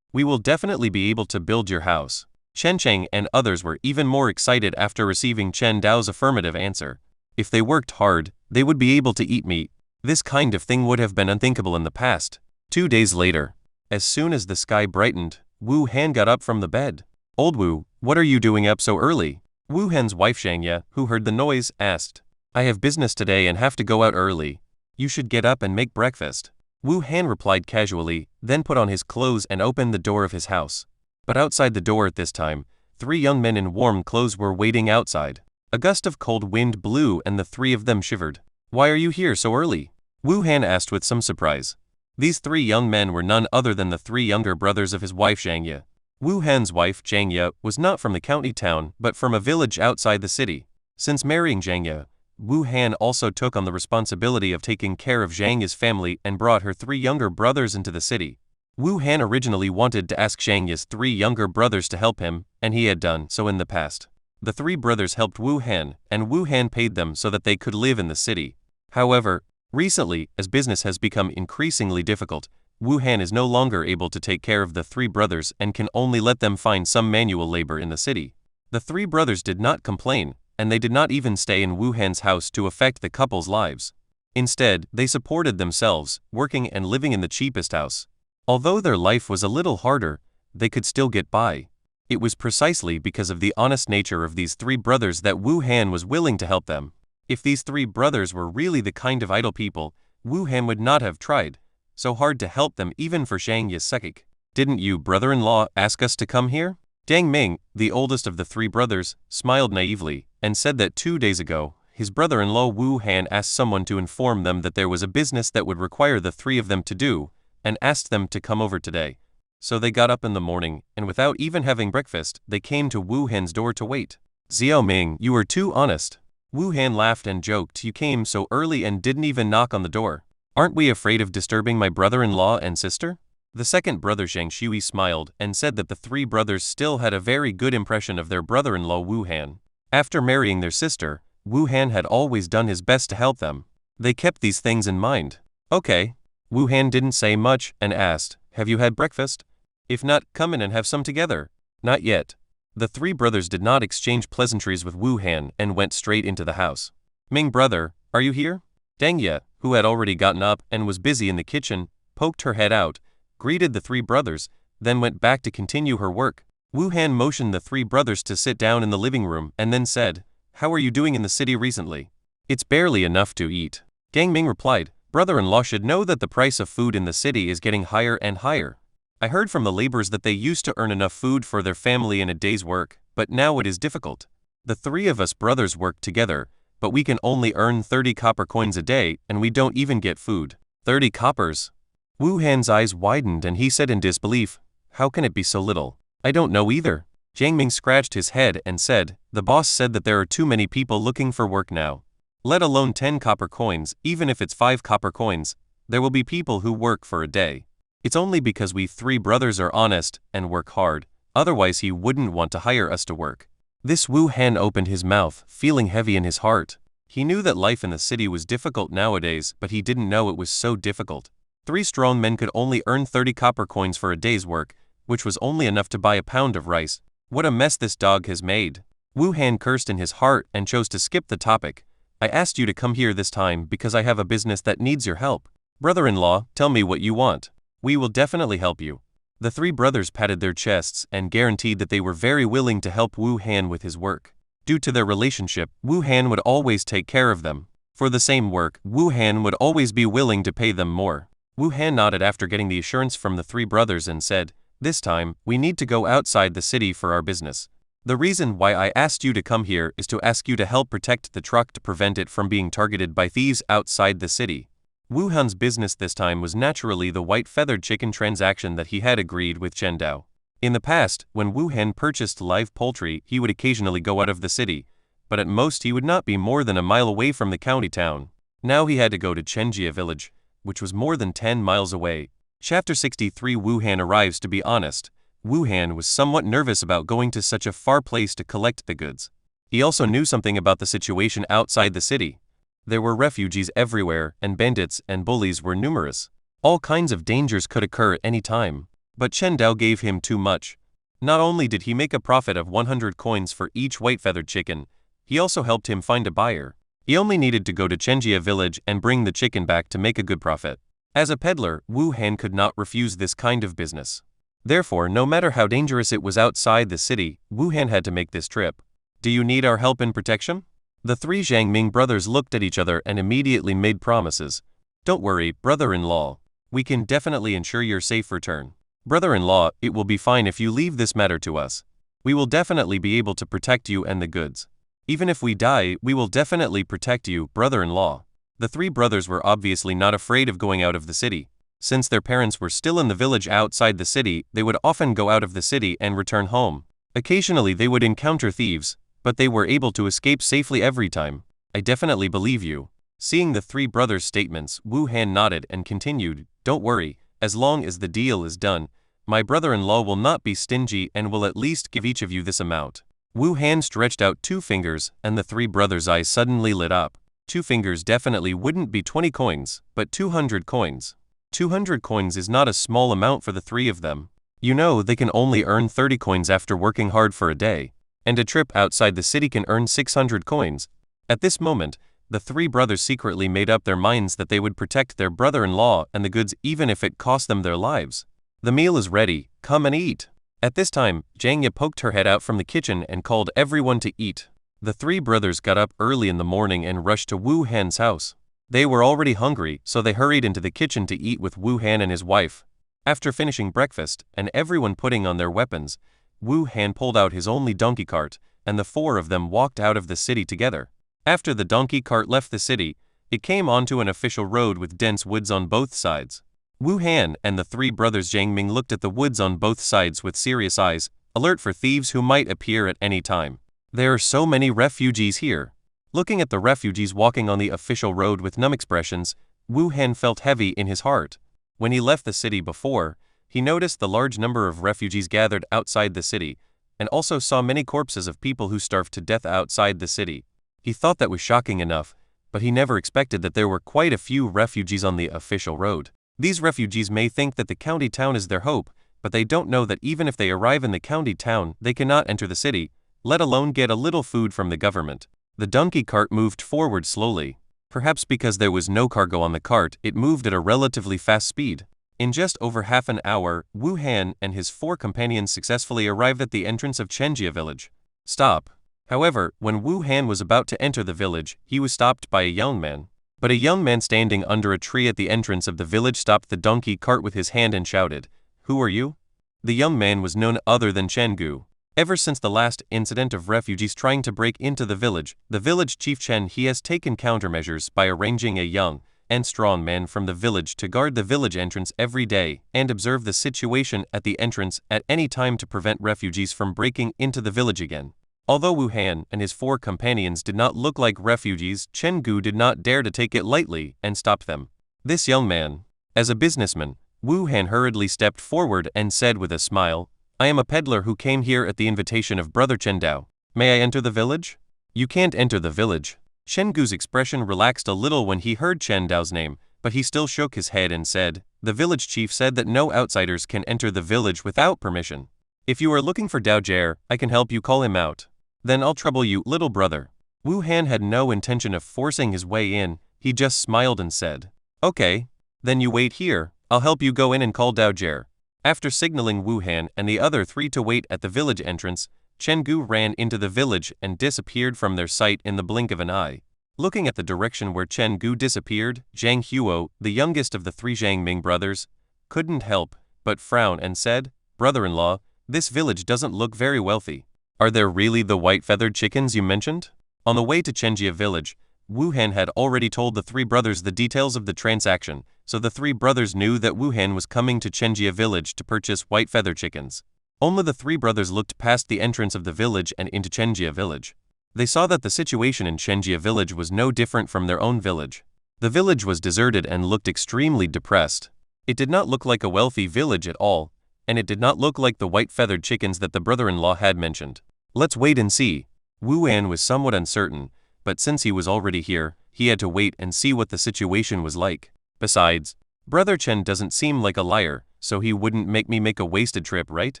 [SPEAKER 2] We will definitely be able to build your house. Chen Cheng and others were even more excited after receiving Chen Dao's affirmative answer. If they worked hard, they would be able to eat meat. This kind of thing would have been unthinkable in the past. 2 days later, as soon as the sky brightened, Wu Han got up from the bed. Old Wu, what are you doing up so early? Wu Han's wife Shangya, who heard the noise, asked. I have business today and have to go out early. You should get up and make breakfast. Wu Han replied casually, then put on his clothes and opened the door of his house. But outside the door at this time, 3 young men in warm clothes were waiting outside. A gust of cold wind blew and the 3 of them shivered. Why are you here so early? Wu Han asked with some surprise. These 3 young men were none other than the 3 younger brothers of his wife Shangya. Wu Han's wife, Zhangya, was not from the county town but from a village outside the city. Since marrying Zhangya, Wu Han also took on the responsibility of taking care of Zhangya's family and brought her 3 younger brothers into the city. Wu Han originally wanted to ask Zhangya's 3 younger brothers to help him, and he had done so in the past. The 3 brothers helped Wu Han, and Wu Han paid them so that they could live in the city. However, recently, as business has become increasingly difficult, Wu Han is no longer able to take care of the 3 brothers and can only let them find some manual labor in the city. The 3 brothers did not complain, and they did not even stay in Wu Han's house to affect the couple's lives. Instead, they supported themselves, working and living in the cheapest house. Although their life was a little harder, they could still get by. It was precisely because of the honest nature of these 3 brothers that Wu Han was willing to help them. If these three brothers were really the kind of idle people, Wu Han would not have tried so hard to help them even for Zhang Ye's sake. Didn't you, brother-in-law, ask us to come here? Dang Ming, the oldest of the three brothers, smiled naively and said that 2 days ago, his brother-in-law Wu Han asked someone to inform them that there was a business that would require the three of them to do, and asked them to come over today. So they got up in the morning, and without even having breakfast, they came to Wu Han's door to wait. Xiao Ming, you are too honest. Wu Han laughed and joked, you came so early and didn't even knock on the door. Aren't we afraid of disturbing my brother-in-law and sister? The second brother Zhang Shui smiled and said that the three brothers still had a very good impression of their brother-in-law Wu Han. After marrying their sister, Wu Han had always done his best to help them. They kept these things in mind. Okay. Wu Han didn't say much and asked, have you had breakfast? If not, come in and have some together. Not yet. The three brothers did not exchange pleasantries with Wu Han and went straight into the house. Ming brother, are you here? Deng Ye, who had already gotten up and was busy in the kitchen, poked her head out, greeted the three brothers, then went back to continue her work. Wu Han motioned the three brothers to sit down in the living room and then said, how are you doing in the city recently? It's barely enough to eat. Gang Ming replied, brother-in-law should know that the price of food in the city is getting higher and higher. I heard from the laborers that they used to earn enough food for their family in a day's work, but now it is difficult. The three of us brothers work together, but we can only earn 30 copper coins a day and we don't even get food. 30 coppers. Wu Han's eyes widened and he said in disbelief, how can it be so little? I don't know either. Jiang Ming scratched his head and said, the boss said that there are too many people looking for work now. Let alone 10 copper coins, even if it's 5 copper coins, there will be people who work for a day. It's only because we three brothers are honest and work hard, otherwise he wouldn't want to hire us to work. This Wu Han opened his mouth, feeling heavy in his heart. He knew that life in the city was difficult nowadays, but he didn't know it was so difficult. 3 strong men could only earn 30 copper coins for a day's work, which was only enough to buy a pound of rice. What a mess this dog has made. Wu Han cursed in his heart and chose to skip the topic. I asked you to come here this time because I have a business that needs your help. Brother-in-law, tell me what you want. We will definitely help you. The three brothers patted their chests and guaranteed that they were very willing to help Wu Han with his work. Due to their relationship, Wu Han would always take care of them. For the same work, Wu Han would always be willing to pay them more. Wu Han nodded after getting the assurance from the three brothers and said, this time, we need to go outside the city for our business. The reason why I asked you to come here is to ask you to help protect the truck to prevent it from being targeted by thieves outside the city. Wu Han's business this time was naturally the white feathered chicken transaction that he had agreed with Chen Dao. In the past, when Wu Han purchased live poultry, he would occasionally go out of the city, but at most he would not be more than a mile away from the county town. Now he had to go to Chenjia village, which was more than 10 miles away. Chapter 63 Wu Han arrives. To be honest, Wu Han was somewhat nervous about going to such a far place to collect the goods. He also knew something about the situation outside the city. There were refugees everywhere, and bandits and bullies were numerous. All kinds of dangers could occur at any time. But Chen Dao gave him too much. Not only did he make a profit of 100 coins for each white-feathered chicken, he also helped him find a buyer. He only needed to go to Chenjia village and bring the chicken back to make a good profit. As a peddler, Wu Han could not refuse this kind of business. Therefore, no matter how dangerous it was outside the city, Wu Han had to make this trip. Do you need our help and protection? The three Jiang Ming brothers looked at each other and immediately made promises. Don't worry, brother-in-law. We can definitely ensure your safe return. Brother-in-law, it will be fine if you leave this matter to us. We will definitely be able to protect you and the goods. Even if we die, we will definitely protect you, brother-in-law. The three brothers were obviously not afraid of going out of the city. Since their parents were still in the village outside the city, they would often go out of the city and return home. Occasionally they would encounter thieves, but they were able to escape safely every time. I definitely believe you. Seeing the three brothers' statements, Wu Han nodded and continued, don't worry, as long as the deal is done, my brother-in-law will not be stingy and will at least give each of you this amount. Wu Han stretched out 2 fingers and the three brothers' eyes suddenly lit up. 2 fingers definitely wouldn't be 20 coins, but 200 coins. 200 coins is not a small amount for the three of them. You know, they can only earn 30 coins after working hard for a day, and a trip outside the city can earn 600 coins. At this moment, the three brothers secretly made up their minds that they would protect their brother-in-law and the goods even if it cost them their lives. The meal is ready, come and eat. At this time, Jiang Ye poked her head out from the kitchen and called everyone to eat. The three brothers got up early in the morning and rushed to Wu Han's house. They were already hungry, so they hurried into the kitchen to eat with Wu Han and his wife. After finishing breakfast, and everyone putting on their weapons, Wu Han pulled out his only donkey cart, and the four of them walked out of the city together. After the donkey cart left the city, it came onto an official road with dense woods on both sides. Wu Han and the three brothers Zhang Ming looked at the woods on both sides with serious eyes, alert for thieves who might appear at any time. There are so many refugees here. Looking at the refugees walking on the official road with numb expressions, Wu Han felt heavy in his heart. When he left the city before, he noticed the large number of refugees gathered outside the city, and also saw many corpses of people who starved to death outside the city. He thought that was shocking enough, but he never expected that there were quite a few refugees on the official road. These refugees may think that the county town is their hope, but they don't know that even if they arrive in the county town, they cannot enter the city, let alone get a little food from the government. The donkey cart moved forward slowly. Perhaps because there was no cargo on the cart, it moved at a relatively fast speed. In just over half an hour, Wu Han and his four companions successfully arrived at the entrance of Chenjia village. Stop. However, when Wu Han was about to enter the village, he was stopped by a young man. But a young man standing under a tree at the entrance of the village stopped the donkey cart with his hand and shouted, "Who are you?" The young man was none other than Chen Gu. Ever since the last incident of refugees trying to break into the village chief Chen he has taken countermeasures by arranging a young and strong man from the village to guard the village entrance every day and observe the situation at the entrance at any time to prevent refugees from breaking into the village again. Although Wu Han and his four companions did not look like refugees, Chen Gu did not dare to take it lightly and stop them. This young man, as a businessman, Wu Han hurriedly stepped forward and said with a smile, "I am a peddler who came here at the invitation of Brother Chen Dao. May I enter the village?" "You can't enter the village." Chen Gu's expression relaxed a little when he heard Chen Dao's name, but he still shook his head and said, "The village chief said that no outsiders can enter the village without permission. If you are looking for Dao Jie, I can help you call him out. Then I'll trouble you, little brother." Wu Han had no intention of forcing his way in, he just smiled and said, "Okay, then you wait here, I'll help you go in and call Dao Jie." After signaling Wu Han and the other three to wait at the village entrance, Chen Gu ran into the village and disappeared from their sight in the blink of an eye. Looking at the direction where Chen Gu disappeared, Zhang Huo, the youngest of the three Zhang Ming brothers, couldn't help but frown and said, "Brother-in-law, this village doesn't look very wealthy. Are there really the white-feathered chickens you mentioned?" On the way to Chenjia village, Wu Han had already told the three brothers the details of the transaction, so the three brothers knew that Wu Han was coming to Chenjia village to purchase white-feathered chickens. Only the three brothers looked past the entrance of the village and into Chenjia village. They saw that the situation in Chenjia village was no different from their own village. The village was deserted and looked extremely depressed. It did not look like a wealthy village at all, and it did not look like the white-feathered chickens that the brother-in-law had mentioned. "Let's wait and see." Wu Han was somewhat uncertain, but since he was already here, he had to wait and see what the situation was like. Besides, Brother Chen doesn't seem like a liar, so he wouldn't make me make a wasted trip, right?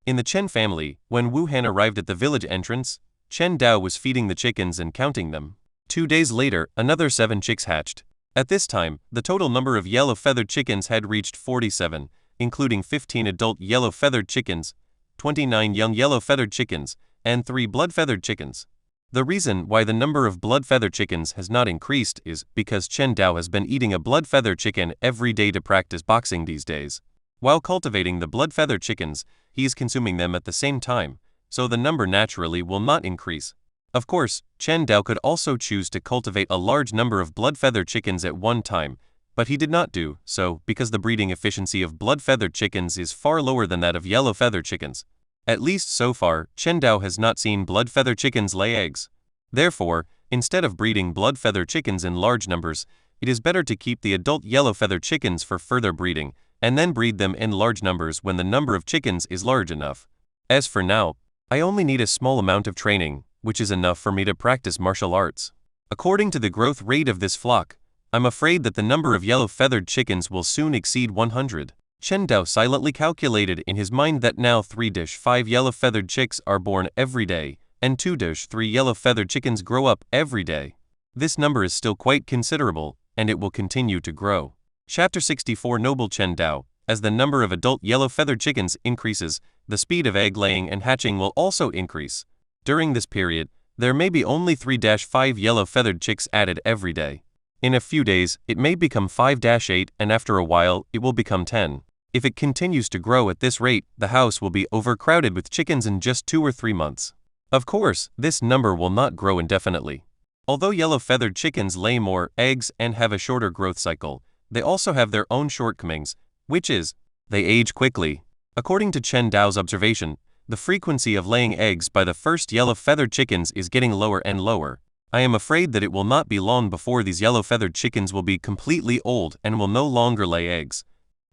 [SPEAKER 2] In the Chen family, when Wu Han arrived at the village entrance, Chen Dao was feeding the chickens and counting them. 2 days later, another 7 chicks hatched. At this time, the total number of yellow-feathered chickens had reached 47, including 15 adult yellow-feathered chickens, 29 young yellow-feathered chickens, and 3 blood-feathered chickens. The reason why the number of blood-feathered chickens has not increased is because Chen Dao has been eating a blood-feathered chicken every day to practice boxing these days. While cultivating the blood-feathered chickens, he is consuming them at the same time, so the number naturally will not increase. Of course, Chen Dao could also choose to cultivate a large number of blood-feathered chickens at one time, but he did not do so because the breeding efficiency of blood-feathered chickens is far lower than that of yellow-feathered chickens. At least so far, Chen Dao has not seen blood-feathered chickens lay eggs. Therefore, instead of breeding blood-feathered chickens in large numbers, it is better to keep the adult yellow-feathered chickens for further breeding, and then breed them in large numbers when the number of chickens is large enough. As for now, I only need a small amount of training, which is enough for me to practice martial arts. According to the growth rate of this flock, I'm afraid that the number of yellow-feathered chickens will soon exceed 100. Chen Dao silently calculated in his mind that now 3-5 yellow-feathered chicks are born every day, and 2-3 yellow-feathered chickens grow up every day. This number is still quite considerable, and it will continue to grow. Chapter 64 Noble Chen Dao. As the number of adult yellow-feathered chickens increases, the speed of egg laying and hatching will also increase. During this period, There may be only 3-5 yellow feathered chicks added every day. In a few days, it may become 5-8, and after a while, it will become 10. If it continues to grow at this rate, the house will be overcrowded with chickens in just 2 or 3 months. Of course, this number will not grow indefinitely. Although yellow-feathered chickens lay more eggs and have a shorter growth cycle, they also have their own shortcomings, which is, they age quickly. According to Chen Dao's observation, the frequency of laying eggs by the first yellow-feathered chickens is getting lower and lower. I am afraid that it will not be long before these yellow-feathered chickens will be completely old and will no longer lay eggs.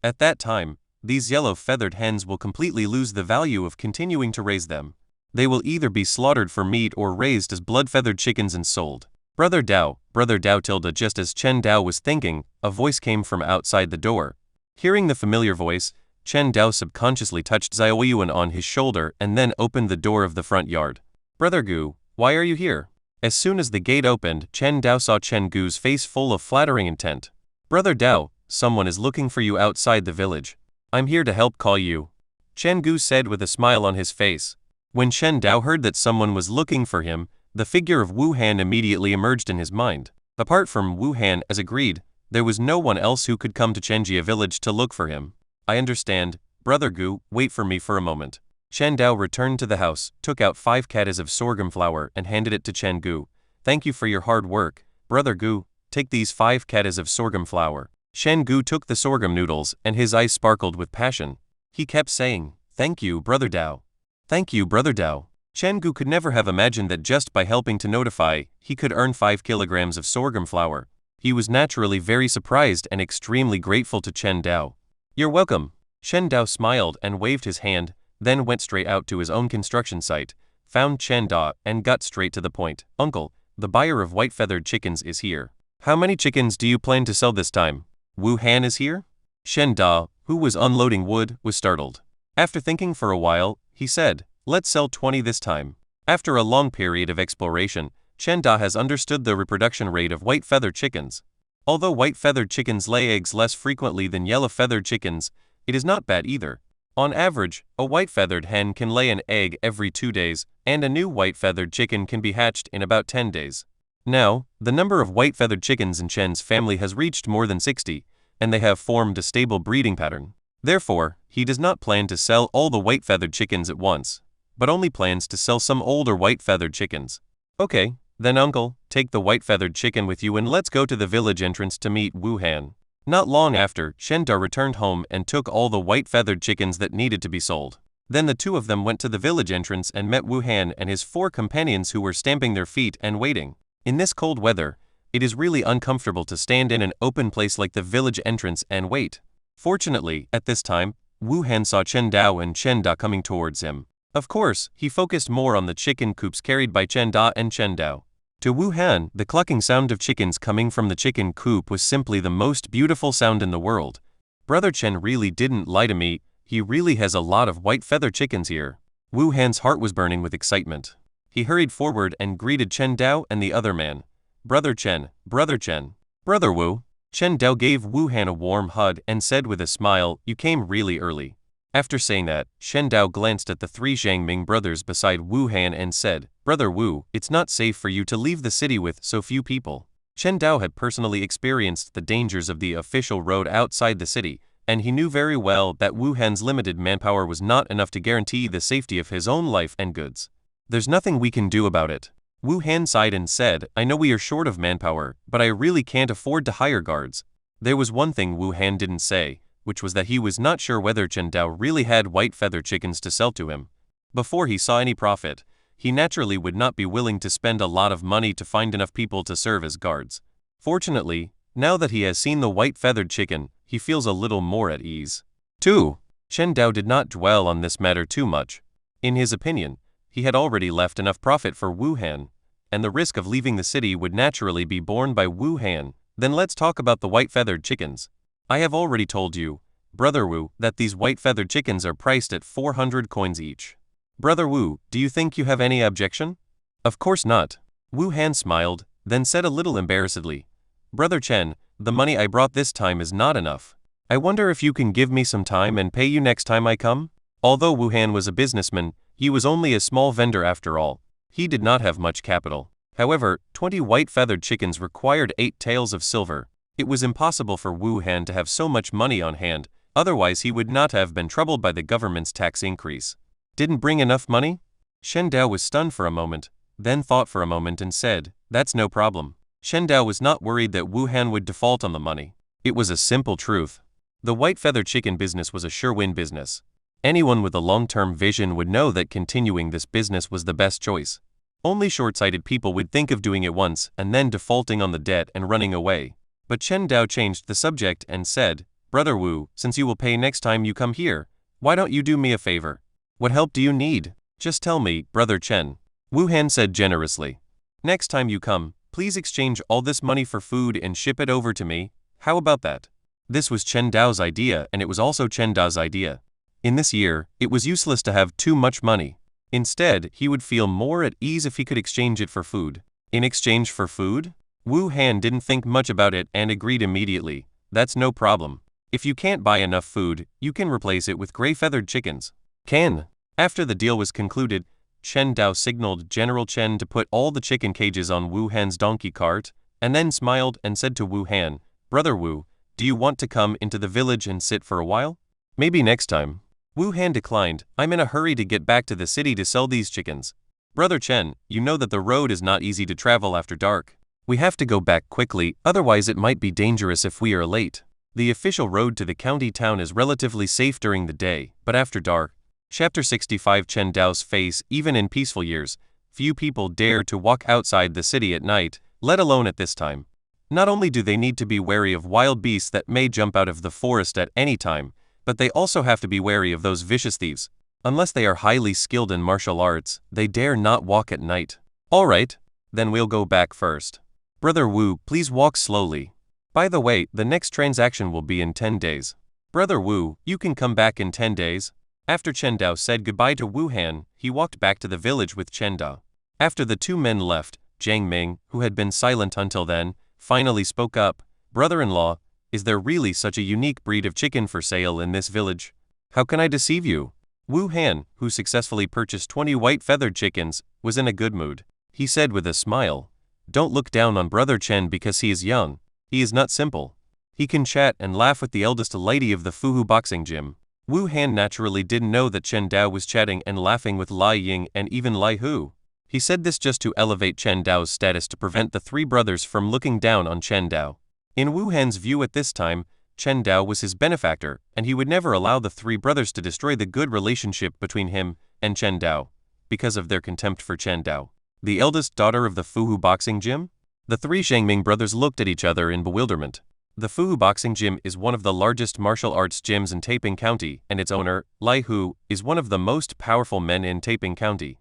[SPEAKER 2] At that time, these yellow-feathered hens will completely lose the value of continuing to raise them. They will either be slaughtered for meat or raised as blood-feathered chickens and sold. Brother Dao, tilde. Just as Chen Dao was thinking, a voice came from outside the door. Hearing the familiar voice, Chen Dao subconsciously touched Xiaoyuan on his shoulder and then opened the door of the front yard. Brother Gu, why are you here? As soon as the gate opened, Chen Dao saw Chen Gu's face full of flattering intent. Brother Dao, someone is looking for you outside the village. I'm here to help call you. Chen Gu said with a smile on his face. When Chen Dao heard that someone was looking for him, the figure of Wu Han immediately emerged in his mind. Apart from Wu Han, as agreed, there was no one else who could come to Chenjia village to look for him. I understand. Brother Gu, wait for me for a moment. Chen Dao returned to the house, took out 5 cattas of sorghum flour and handed it to Chen Gu. Thank you for your hard work. Brother Gu, take these 5 cattas of sorghum flour. Chen Gu took the sorghum noodles and his eyes sparkled with passion. He kept saying, thank you, Brother Dao. Thank you, Brother Dao. Chen Gu could never have imagined that just by helping to notify, he could earn 5 kilograms of sorghum flour. He was naturally very surprised and extremely grateful to Chen Dao. You're welcome. Chen Dao smiled and waved his hand, then went straight out to his own construction site, found Chen Dao and got straight to the point. Uncle, the buyer of white-feathered chickens is here. How many chickens do you plan to sell this time? Wu Han is here? Chen Dao, who was unloading wood, was startled. After thinking for a while, he said, let's sell 20 this time. After a long period of exploration, Chen Da has understood the reproduction rate of white-feathered chickens. Although white-feathered chickens lay eggs less frequently than yellow-feathered chickens, it is not bad either. On average, a white-feathered hen can lay an egg every 2 days, and a new white-feathered chicken can be hatched in about 10 days. Now, the number of white-feathered chickens in Chen's family has reached more than 60, and they have formed a stable breeding pattern. Therefore, he does not plan to sell all the white-feathered chickens at once, but only plans to sell some older white-feathered chickens. Okay, then uncle, take the white-feathered chicken with you and let's go to the village entrance to meet Wu Han. Not long after, Chen Da returned home and took all the white-feathered chickens that needed to be sold. Then the two of them went to the village entrance and met Wu Han and his 4 companions who were stamping their feet and waiting. In this cold weather, it is really uncomfortable to stand in an open place like the village entrance and wait. Fortunately, at this time, Wu Han saw Chen Dao and Chen Da coming towards him. Of course, he focused more on the chicken coops carried by Chen Da and Chen Dao. To Wu Han, the clucking sound of chickens coming from the chicken coop was simply the most beautiful sound in the world. Brother Chen really didn't lie to me, he really has a lot of white feather chickens here. Wu Han's heart was burning with excitement. He hurried forward and greeted Chen Dao and the other man. Brother Chen, Brother Chen. Brother Wu. Chen Dao gave Wu Han a warm hug and said with a smile, you came really early. After saying that, Chen Dao glanced at the 3 Zhangming brothers beside Wu Han and said, Brother Wu, it's not safe for you to leave the city with so few people. Chen Dao had personally experienced the dangers of the official road outside the city, and he knew very well that Wu Han's limited manpower was not enough to guarantee the safety of his own life and goods. There's nothing we can do about it. Wu Han sighed and said, I know we are short of manpower, but I really can't afford to hire guards. There was one thing Wu Han didn't say, which was that he was not sure whether Chen Dao really had white feather chickens to sell to him. Before he saw any profit, he naturally would not be willing to spend a lot of money to find enough people to serve as guards. Fortunately, now that he has seen the white-feathered chicken, he feels a little more at ease. 2. Chen Dao did not dwell on this matter too much. In his opinion, he had already left enough profit for Wu Han, and the risk of leaving the city would naturally be borne by Wu Han. Then let's talk about the white-feathered chickens. I have already told you, Brother Wu, that these white-feathered chickens are priced at 400 coins each. Brother Wu, do you think you have any objection? Of course not. Wu Han smiled, then said a little embarrassedly, Brother Chen, the money I brought this time is not enough. I wonder if you can give me some time and pay you next time I come? Although Wu Han was a businessman, he was only a small vendor after all. He did not have much capital. However, 20 white-feathered chickens required 8 taels of silver. It was impossible for Wu Han to have so much money on hand, otherwise he would not have been troubled by the government's tax increase. Didn't bring enough money? Shen Dao was stunned for a moment, then thought for a moment and said, "That's no problem." Shen Dao was not worried that Wu Han would default on the money. It was a simple truth. The white-feathered chicken business was a sure-win business. Anyone with a long-term vision would know that continuing this business was the best choice. Only short-sighted people would think of doing it once and then defaulting on the debt and running away. But Chen Dao changed the subject and said, "Brother Wu, since you will pay next time you come here, why don't you do me a favor? What help do you need? Just tell me, Brother Chen." Wu Han said generously. "Next time you come, please exchange all this money for food and ship it over to me. How about that?" This was Chen Dao's idea, and it was also Chen Dao's idea. In this year, it was useless to have too much money. Instead, he would feel more at ease if he could exchange it for food. In exchange for food? Wu Han didn't think much about it and agreed immediately. "That's no problem. If you can't buy enough food, you can replace it with gray-feathered chickens." Can. After the deal was concluded, Chen Dao signaled General Chen to put all the chicken cages on Wu Han's donkey cart, and then smiled and said to Wu Han, "Brother Wu, do you want to come into the village and sit for a while?" "Maybe next time." Wu Han declined. "I'm in a hurry to get back to the city to sell these chickens." "Brother Chen, you know that the road is not easy to travel after dark. We have to go back quickly, otherwise it might be dangerous if we are late. The official road to the county town is relatively safe during the day, but after dark." Chapter 65 Chen Dao's face. Even in peaceful years, few people dare to walk outside the city at night, let alone at this time. Not only do they need to be wary of wild beasts that may jump out of the forest at any time, but they also have to be wary of those vicious thieves. Unless they are highly skilled in martial arts, they dare not walk at night. "Alright, then we'll go back first. Brother Wu, please walk slowly. By the way, the next transaction will be in 10 days. Brother Wu, you can come back in 10 days. After Chen Dao said goodbye to Wu Han, he walked back to the village with Chen Dao. After the two men left, Jiang Ming, who had been silent until then, finally spoke up. "Brother-in-law, is there really such a unique breed of chicken for sale in this village? How can I deceive you?" Wu Han, who successfully purchased 20 white-feathered chickens, was in a good mood. He said with a smile, "Don't look down on Brother Chen because he is young. He is not simple. He can chat and laugh with the eldest lady of the Fuhu boxing gym." Wu Han naturally didn't know that Chen Dao was chatting and laughing with Lai Ying and even Lai Hu. He said this just to elevate Chen Dao's status to prevent the three brothers from looking down on Chen Dao. In Wu Han's view at this time, Chen Dao was his benefactor, and he would never allow the three brothers to destroy the good relationship between him and Chen Dao, because of their contempt for Chen Dao. The eldest daughter of the Fuhu boxing gym? The three Zhangming brothers looked at each other in bewilderment. The Fuhu boxing gym is one of the largest martial arts gyms in Taiping County, and its owner, Lai Hu, is one of the most powerful men in Taiping County.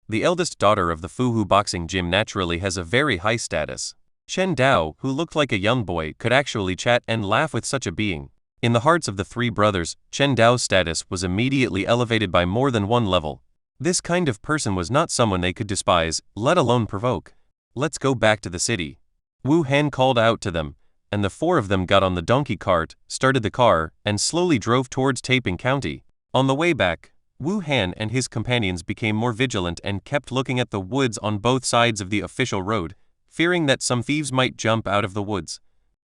[SPEAKER 2] The eldest daughter of the Fuhu boxing gym naturally has a very high status. Chen Dao, who looked like a young boy, could actually chat and laugh with such a being. In the hearts of the three brothers, Chen Dao's status was immediately elevated by more than one level. This kind of person was not someone they could despise, let alone provoke. "Let's go back to the city." Wu Han called out to them, and the four of them got on the donkey cart, started the car, and slowly drove towards Taiping County. On the way back, Wu Han and his companions became more vigilant and kept looking at the woods on both sides of the official road, fearing that some thieves might jump out of the woods.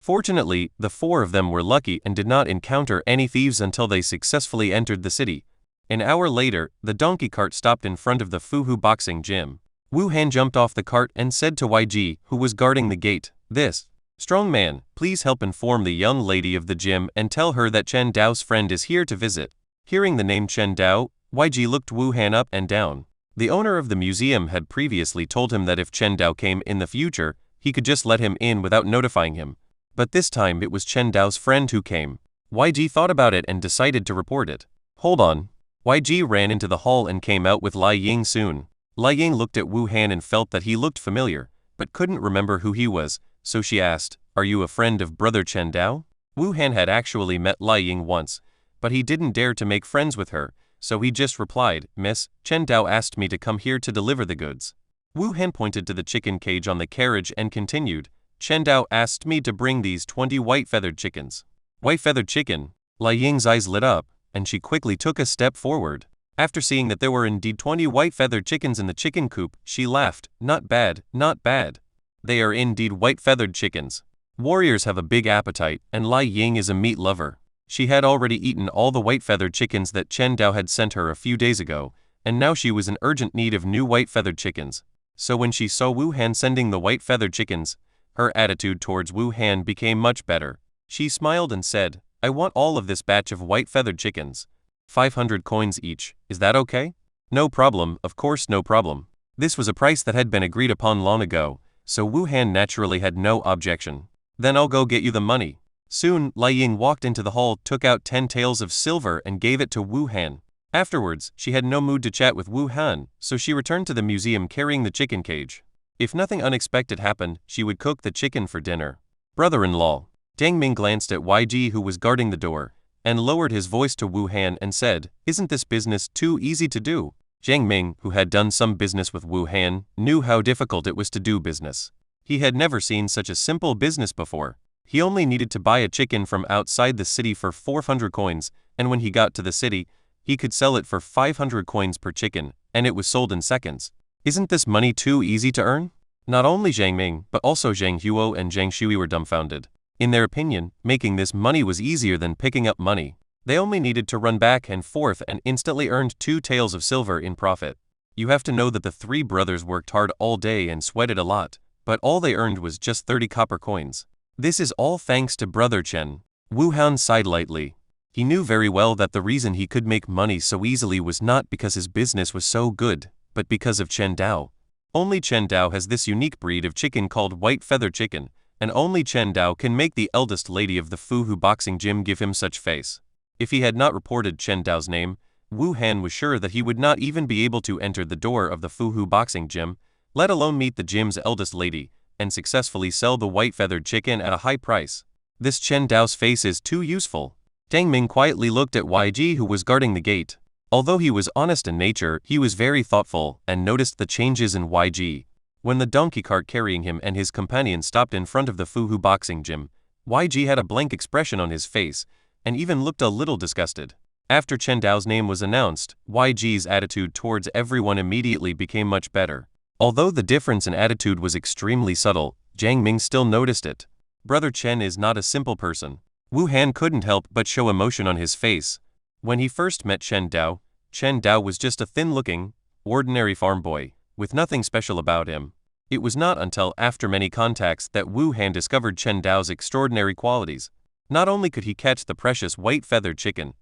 [SPEAKER 2] Fortunately, the four of them were lucky and did not encounter any thieves until they successfully entered the city. An hour later, the donkey cart stopped in front of the Fuhu boxing gym. Wu Han jumped off the cart and said to YG, who was guarding the gate, "This strong man, please help inform the young lady of the gym and tell her that Chen Dao's friend is here to visit." Hearing the name Chen Dao, YG looked Wu Han up and down. The owner of the museum had previously told him that if Chen Dao came in the future, he could just let him in without notifying him. But this time it was Chen Dao's friend who came. YG thought about it and decided to report it. "Hold on." YG ran into the hall and came out with Lai Ying soon. Lai Ying looked at Wu Han and felt that he looked familiar, but couldn't remember who he was, so she asked, "Are you a friend of Brother Chen Dao?" Wu Han had actually met Lai Ying once, but he didn't dare to make friends with her, so he just replied, "Miss, Chen Dao asked me to come here to deliver the goods." Wu Han pointed to the chicken cage on the carriage and continued, "Chen Dao asked me to bring these 20 white-feathered chickens." "White-feathered chicken?" Lai Ying's eyes lit up, and she quickly took a step forward. After seeing that there were indeed 20 white-feathered chickens in the chicken coop, she laughed. Not bad, not bad. They are indeed white-feathered chickens. Warriors have a big appetite, and Lai Ying is a meat lover. She had already eaten all the white-feathered chickens that Chen Dao had sent her a few days ago, and now she was in urgent need of new white-feathered chickens. So when she saw Wu Han sending the white-feathered chickens, her attitude towards Wu Han became much better. She smiled and said, I want all of this batch of white-feathered chickens. 500 coins each, is that okay? No problem, of course no problem. This was a price that had been agreed upon long ago, so Wu Han naturally had no objection. Then I'll go get you the money. Soon, Lai Ying walked into the hall, took out 10 taels of silver and gave it to Wu Han. Afterwards, she had no mood to chat with Wu Han, so she returned to the museum carrying the chicken cage. If nothing unexpected happened, she would cook the chicken for dinner. Brother-in-law. Dang Ming glanced at YG who was guarding the door, and lowered his voice to Wu Han and said, Isn't this business too easy to do? Jiang Ming, who had done some business with Wu Han, knew how difficult it was to do business. He had never seen such a simple business before. He only needed to buy a chicken from outside the city for 400 coins, and when he got to the city, he could sell it for 500 coins per chicken, and it was sold in seconds. Isn't this money too easy to earn? Not only Jiang Ming, but also Zhang Huo and Zhang Shui were dumbfounded. In their opinion, making this money was easier than picking up money. They only needed to run back and forth and instantly earned 2 taels of silver in profit. You have to know that the 3 brothers worked hard all day and sweated a lot, but all they earned was just 30 copper coins. This is all thanks to Brother Chen. Wu Han sighed lightly. He knew very well that the reason he could make money so easily was not because his business was so good, but because of Chen Dao. Only Chen Dao has this unique breed of chicken called white feather chicken, and only Chen Dao can make the eldest lady of the Fuhu boxing gym give him such face. If he had not reported Chen Dao's name, Wu Han was sure that he would not even be able to enter the door of the Fuhu boxing gym, let alone meet the gym's eldest lady, and successfully sell the white-feathered chicken at a high price. This Chen Dao's face is too useful. Dang Ming quietly looked at YG who was guarding the gate. Although he was honest in nature, he was very thoughtful and noticed the changes in YG. When the donkey cart carrying him and his companion stopped in front of the Fuhu boxing gym, YG had a blank expression on his face, and even looked a little disgusted. After Chen Dao's name was announced, YG's attitude towards everyone immediately became much better. Although the difference in attitude was extremely subtle, Jiang Ming still noticed it. Brother Chen is not a simple person. Wu Han couldn't help but show emotion on his face. When he first met Chen Dao was just a thin-looking, ordinary farm boy, with nothing special about him. It was not until after many contacts that Wu Han discovered Chen Dao's extraordinary qualities. Not only could he catch the precious white-feathered chicken,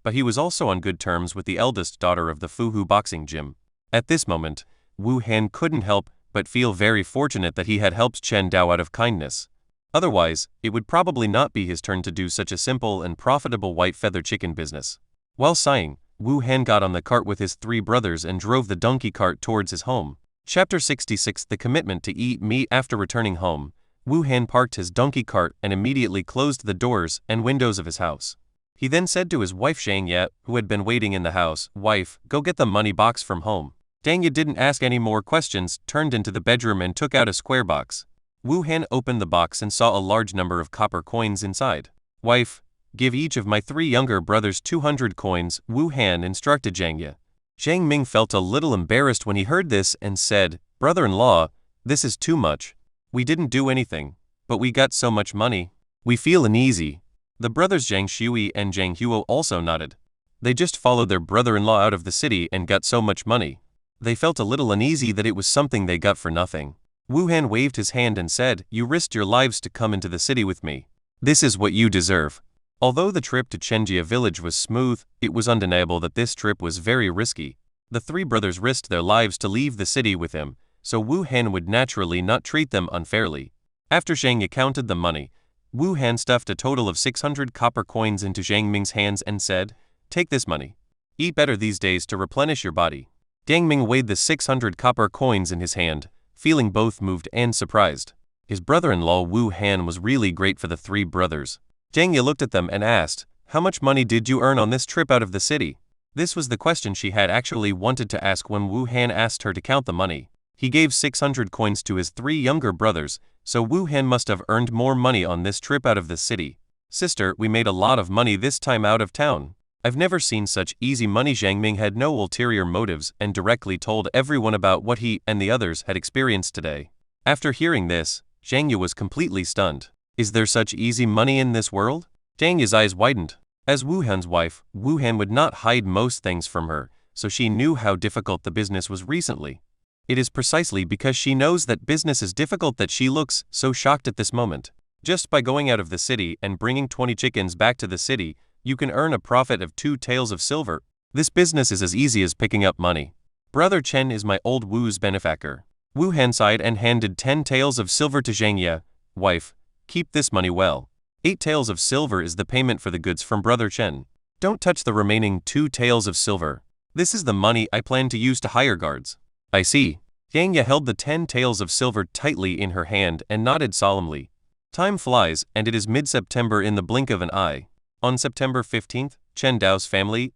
[SPEAKER 2] but he was also on good terms with the eldest daughter of the Fuhu boxing gym. At this moment, Wu Han couldn't help but feel very fortunate that he had helped Chen Dao out of kindness. Otherwise, it would probably not be his turn to do such a simple and profitable white-feather chicken business. While sighing, Wu Han got on the cart with his 3 brothers and drove the donkey cart towards his home. Chapter 66 The Commitment to Eat Meat. After returning home, Wu Han parked his donkey cart and immediately closed the doors and windows of his house. He then said to his wife Shang Ye, who had been waiting in the house, "Wife, go get the money box from home." Dang Ye didn't ask any more questions, turned into the bedroom and took out a square box. Wu Han opened the box and saw a large number of copper coins inside. "Wife, give each of my 3 younger brothers 200 coins, Wu Han instructed Jiang Ye. Jiang Ming felt a little embarrassed when he heard this and said, "Brother-in-law, this is too much. We didn't do anything, but we got so much money. We feel uneasy." The brothers Zhang Shui and Zhang Huo also nodded. They just followed their brother-in-law out of the city and got so much money. They felt a little uneasy that it was something they got for nothing. Wu Han waved his hand and said, "You risked your lives to come into the city with me. This is what you deserve." Although the trip to Chenjia village was smooth, it was undeniable that this trip was very risky. The 3 brothers risked their lives to leave the city with him, so Wu Han would naturally not treat them unfairly. After Zhang Ye counted the money, Wu Han stuffed a total of 600 copper coins into Jiang Ming's hands and said, "Take this money. Eat better these days to replenish your body." Jiang Ming weighed the 600 copper coins in his hand, feeling both moved and surprised. His brother-in-law Wu Han was really great for the 3 brothers. Jiang Ye looked at them and asked, "How much money did you earn on this trip out of the city?" This was the question she had actually wanted to ask when Wu Han asked her to count the money. He gave 600 coins to his 3 younger brothers, so Wu Han must have earned more money on this trip out of the city. "Sister, we made a lot of money this time out of town. I've never seen such easy money." Zhang Ming had no ulterior motives and directly told everyone about what he and the others had experienced today. After hearing this, Zhang Yu was completely stunned. Is there such easy money in this world? Zhang Yu's eyes widened. As Wu Han's wife, Wu Han would not hide most things from her, so she knew how difficult the business was recently. It is precisely because she knows that business is difficult that she looks so shocked at this moment. Just by going out of the city and bringing 20 chickens back to the city, you can earn a profit of 2 taels of silver. This business is as easy as picking up money. Brother Chen is my old Wu's benefactor. Wu Han sighed and handed 10 taels of silver to Zhang Ye. Wife, keep this money well. 8 taels of silver is the payment for the goods from Brother Chen. Don't touch the remaining 2 taels of silver. This is the money I plan to use to hire guards. I see. Zhang Ye held the 10 taels of silver tightly in her hand and nodded solemnly. Time flies, and it is mid-September in the blink of an eye. On September 15th, Chen Dao's family,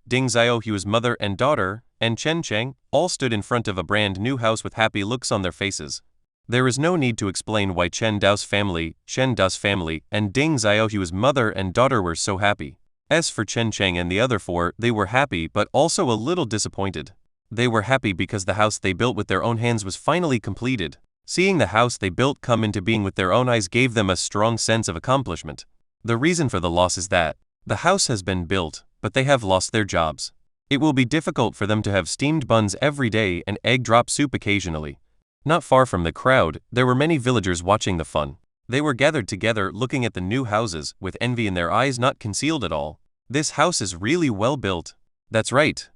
[SPEAKER 2] Ding Xiaohua's mother and daughter, and Chen Cheng, all stood in front of a brand new house with happy looks on their faces. There is no need to explain why Chen Dao's family, and Ding Xiaohua's mother and daughter were so happy. As for Chen Cheng and the other 4, they were happy but also a little disappointed. They were happy because the house they built with their own hands was finally completed. Seeing the house they built come into being with their own eyes gave them a strong sense of accomplishment. The reason for the loss is that the house has been built, but they have lost their jobs. It will be difficult for them to have steamed buns every day and egg drop soup occasionally. Not far from the crowd, there were many villagers watching the fun. They were gathered together looking at the new houses, with envy in their eyes not concealed at all. This house is really well built. That's right.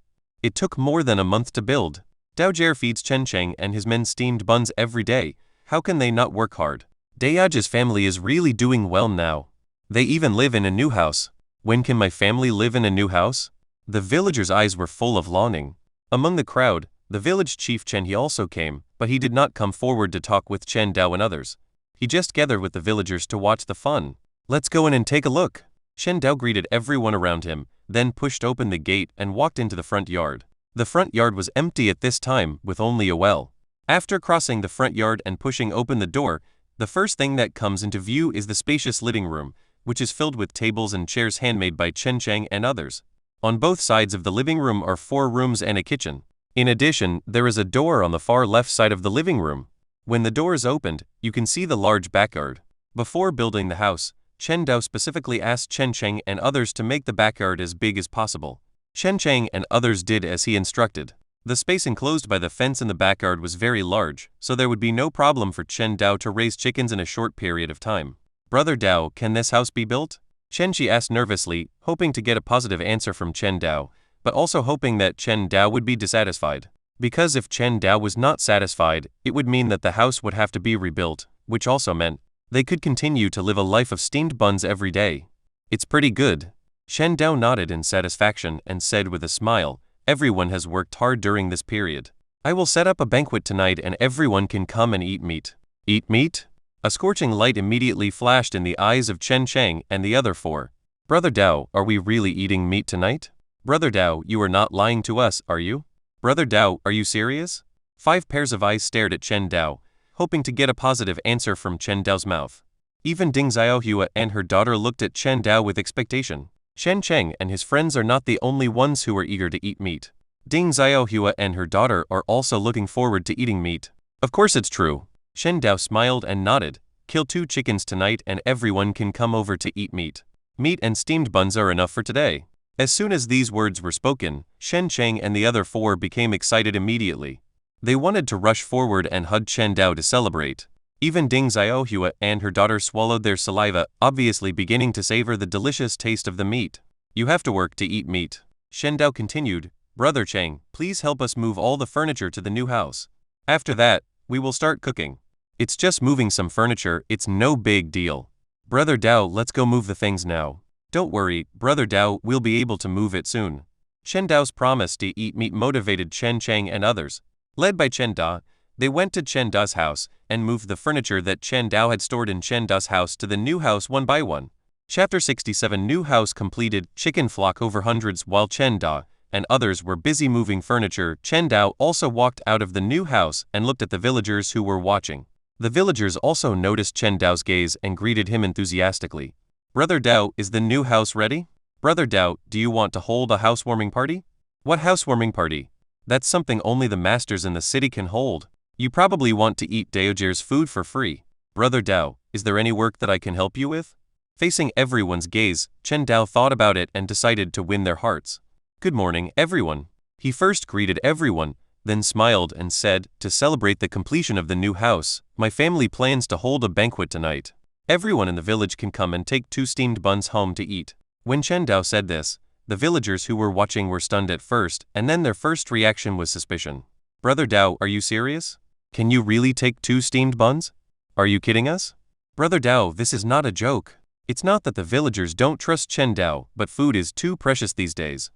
[SPEAKER 2] It took more than a month to build. Dao Jie feeds Chen Cheng and his men steamed buns every day. How can they not work hard? Dayaji's family is really doing well now. They even live in a new house. When can my family live in a new house? The villagers' eyes were full of longing. Among the crowd, the village chief Chen He also came, but he did not come forward to talk with Chen Dao and others. He just gathered with the villagers to watch the fun. Let's go in and take a look. Chen Dao greeted everyone around him, then pushed open the gate and walked into the front yard. The front yard was empty at this time, with only a well. After crossing the front yard and pushing open the door, the first thing that comes into view is the spacious living room, which is filled with tables and chairs handmade by Chen Cheng and others. On both sides of the living room are 4 rooms and a kitchen. In addition, there is a door on the far left side of the living room. When the door is opened, you can see the large backyard. Before building the house, Chen Dao specifically asked Chen Cheng and others to make the backyard as big as possible. Chen Cheng and others did as he instructed. The space enclosed by the fence in the backyard was very large, so there would be no problem for Chen Dao to raise chickens in a short period of time. Brother Dao, can this house be built? Chen Shi asked nervously, hoping to get a positive answer from Chen Dao, but also hoping that Chen Dao would be dissatisfied. Because if Chen Dao was not satisfied, it would mean that the house would have to be rebuilt, which also meant they could continue to live a life of steamed buns every day. It's pretty good. Chen Dao nodded in satisfaction and said with a smile, everyone has worked hard during this period. I will set up a banquet tonight and everyone can come and eat meat. Eat meat? A scorching light immediately flashed in the eyes of Chen Cheng and the other 4. Brother Dao, are we really eating meat tonight? Brother Dao, you are not lying to us, are you? Brother Dao, are you serious? 5 pairs of eyes stared at Chen Dao, hoping to get a positive answer from Chen Dao's mouth. Even Ding Xiaohua and her daughter looked at Chen Dao with expectation. Chen Cheng and his friends are not the only ones who are eager to eat meat. Ding Xiaohua and her daughter are also looking forward to eating meat. Of course it's true. Chen Dao smiled and nodded. Kill 2 chickens tonight and everyone can come over to eat meat. Meat and steamed buns are enough for today. As soon as these words were spoken, Chen Cheng and the other 4 became excited immediately. They wanted to rush forward and hug Chen Dao to celebrate. Even Ding Xiaohua and her daughter swallowed their saliva, obviously beginning to savor the delicious taste of the meat. You have to work to eat meat. Chen Dao continued, Brother Cheng, please help us move all the furniture to the new house. After that, we will start cooking. It's just moving some furniture, it's no big deal. Brother Dao, let's go move the things now. Don't worry, Brother Dao, we'll be able to move it soon. Chen Dao's promise to eat meat motivated Chen Cheng and others. Led by Chen Da, they went to Chen Da's house and moved the furniture that Chen Dao had stored in Chen Da's house to the new house one by one. Chapter 67 New house completed. Chicken flock over hundreds. While Chen Da and others were busy moving furniture, Chen Dao also walked out of the new house and looked at the villagers who were watching. The villagers also noticed Chen Dao's gaze and greeted him enthusiastically. Brother Dao, is the new house ready? Brother Dao, do you want to hold a housewarming party? What housewarming party? That's something only the masters in the city can hold. You probably want to eat Daojer's food for free. Brother Dao, is there any work that I can help you with? Facing everyone's gaze, Chen Dao thought about it and decided to win their hearts. Good morning, everyone. He first greeted everyone, then smiled and said, to celebrate the completion of the new house, my family plans to hold a banquet tonight. Everyone in the village can come and take 2 steamed buns home to eat. When Chen Dao said this, the villagers who were watching were stunned at first, and then their first reaction was suspicion. Brother Dao, are you serious? Can you really take 2 steamed buns? Are you kidding us? Brother Dao, this is not a joke. It's not that the villagers don't trust Chen Dao, but food is too precious these days.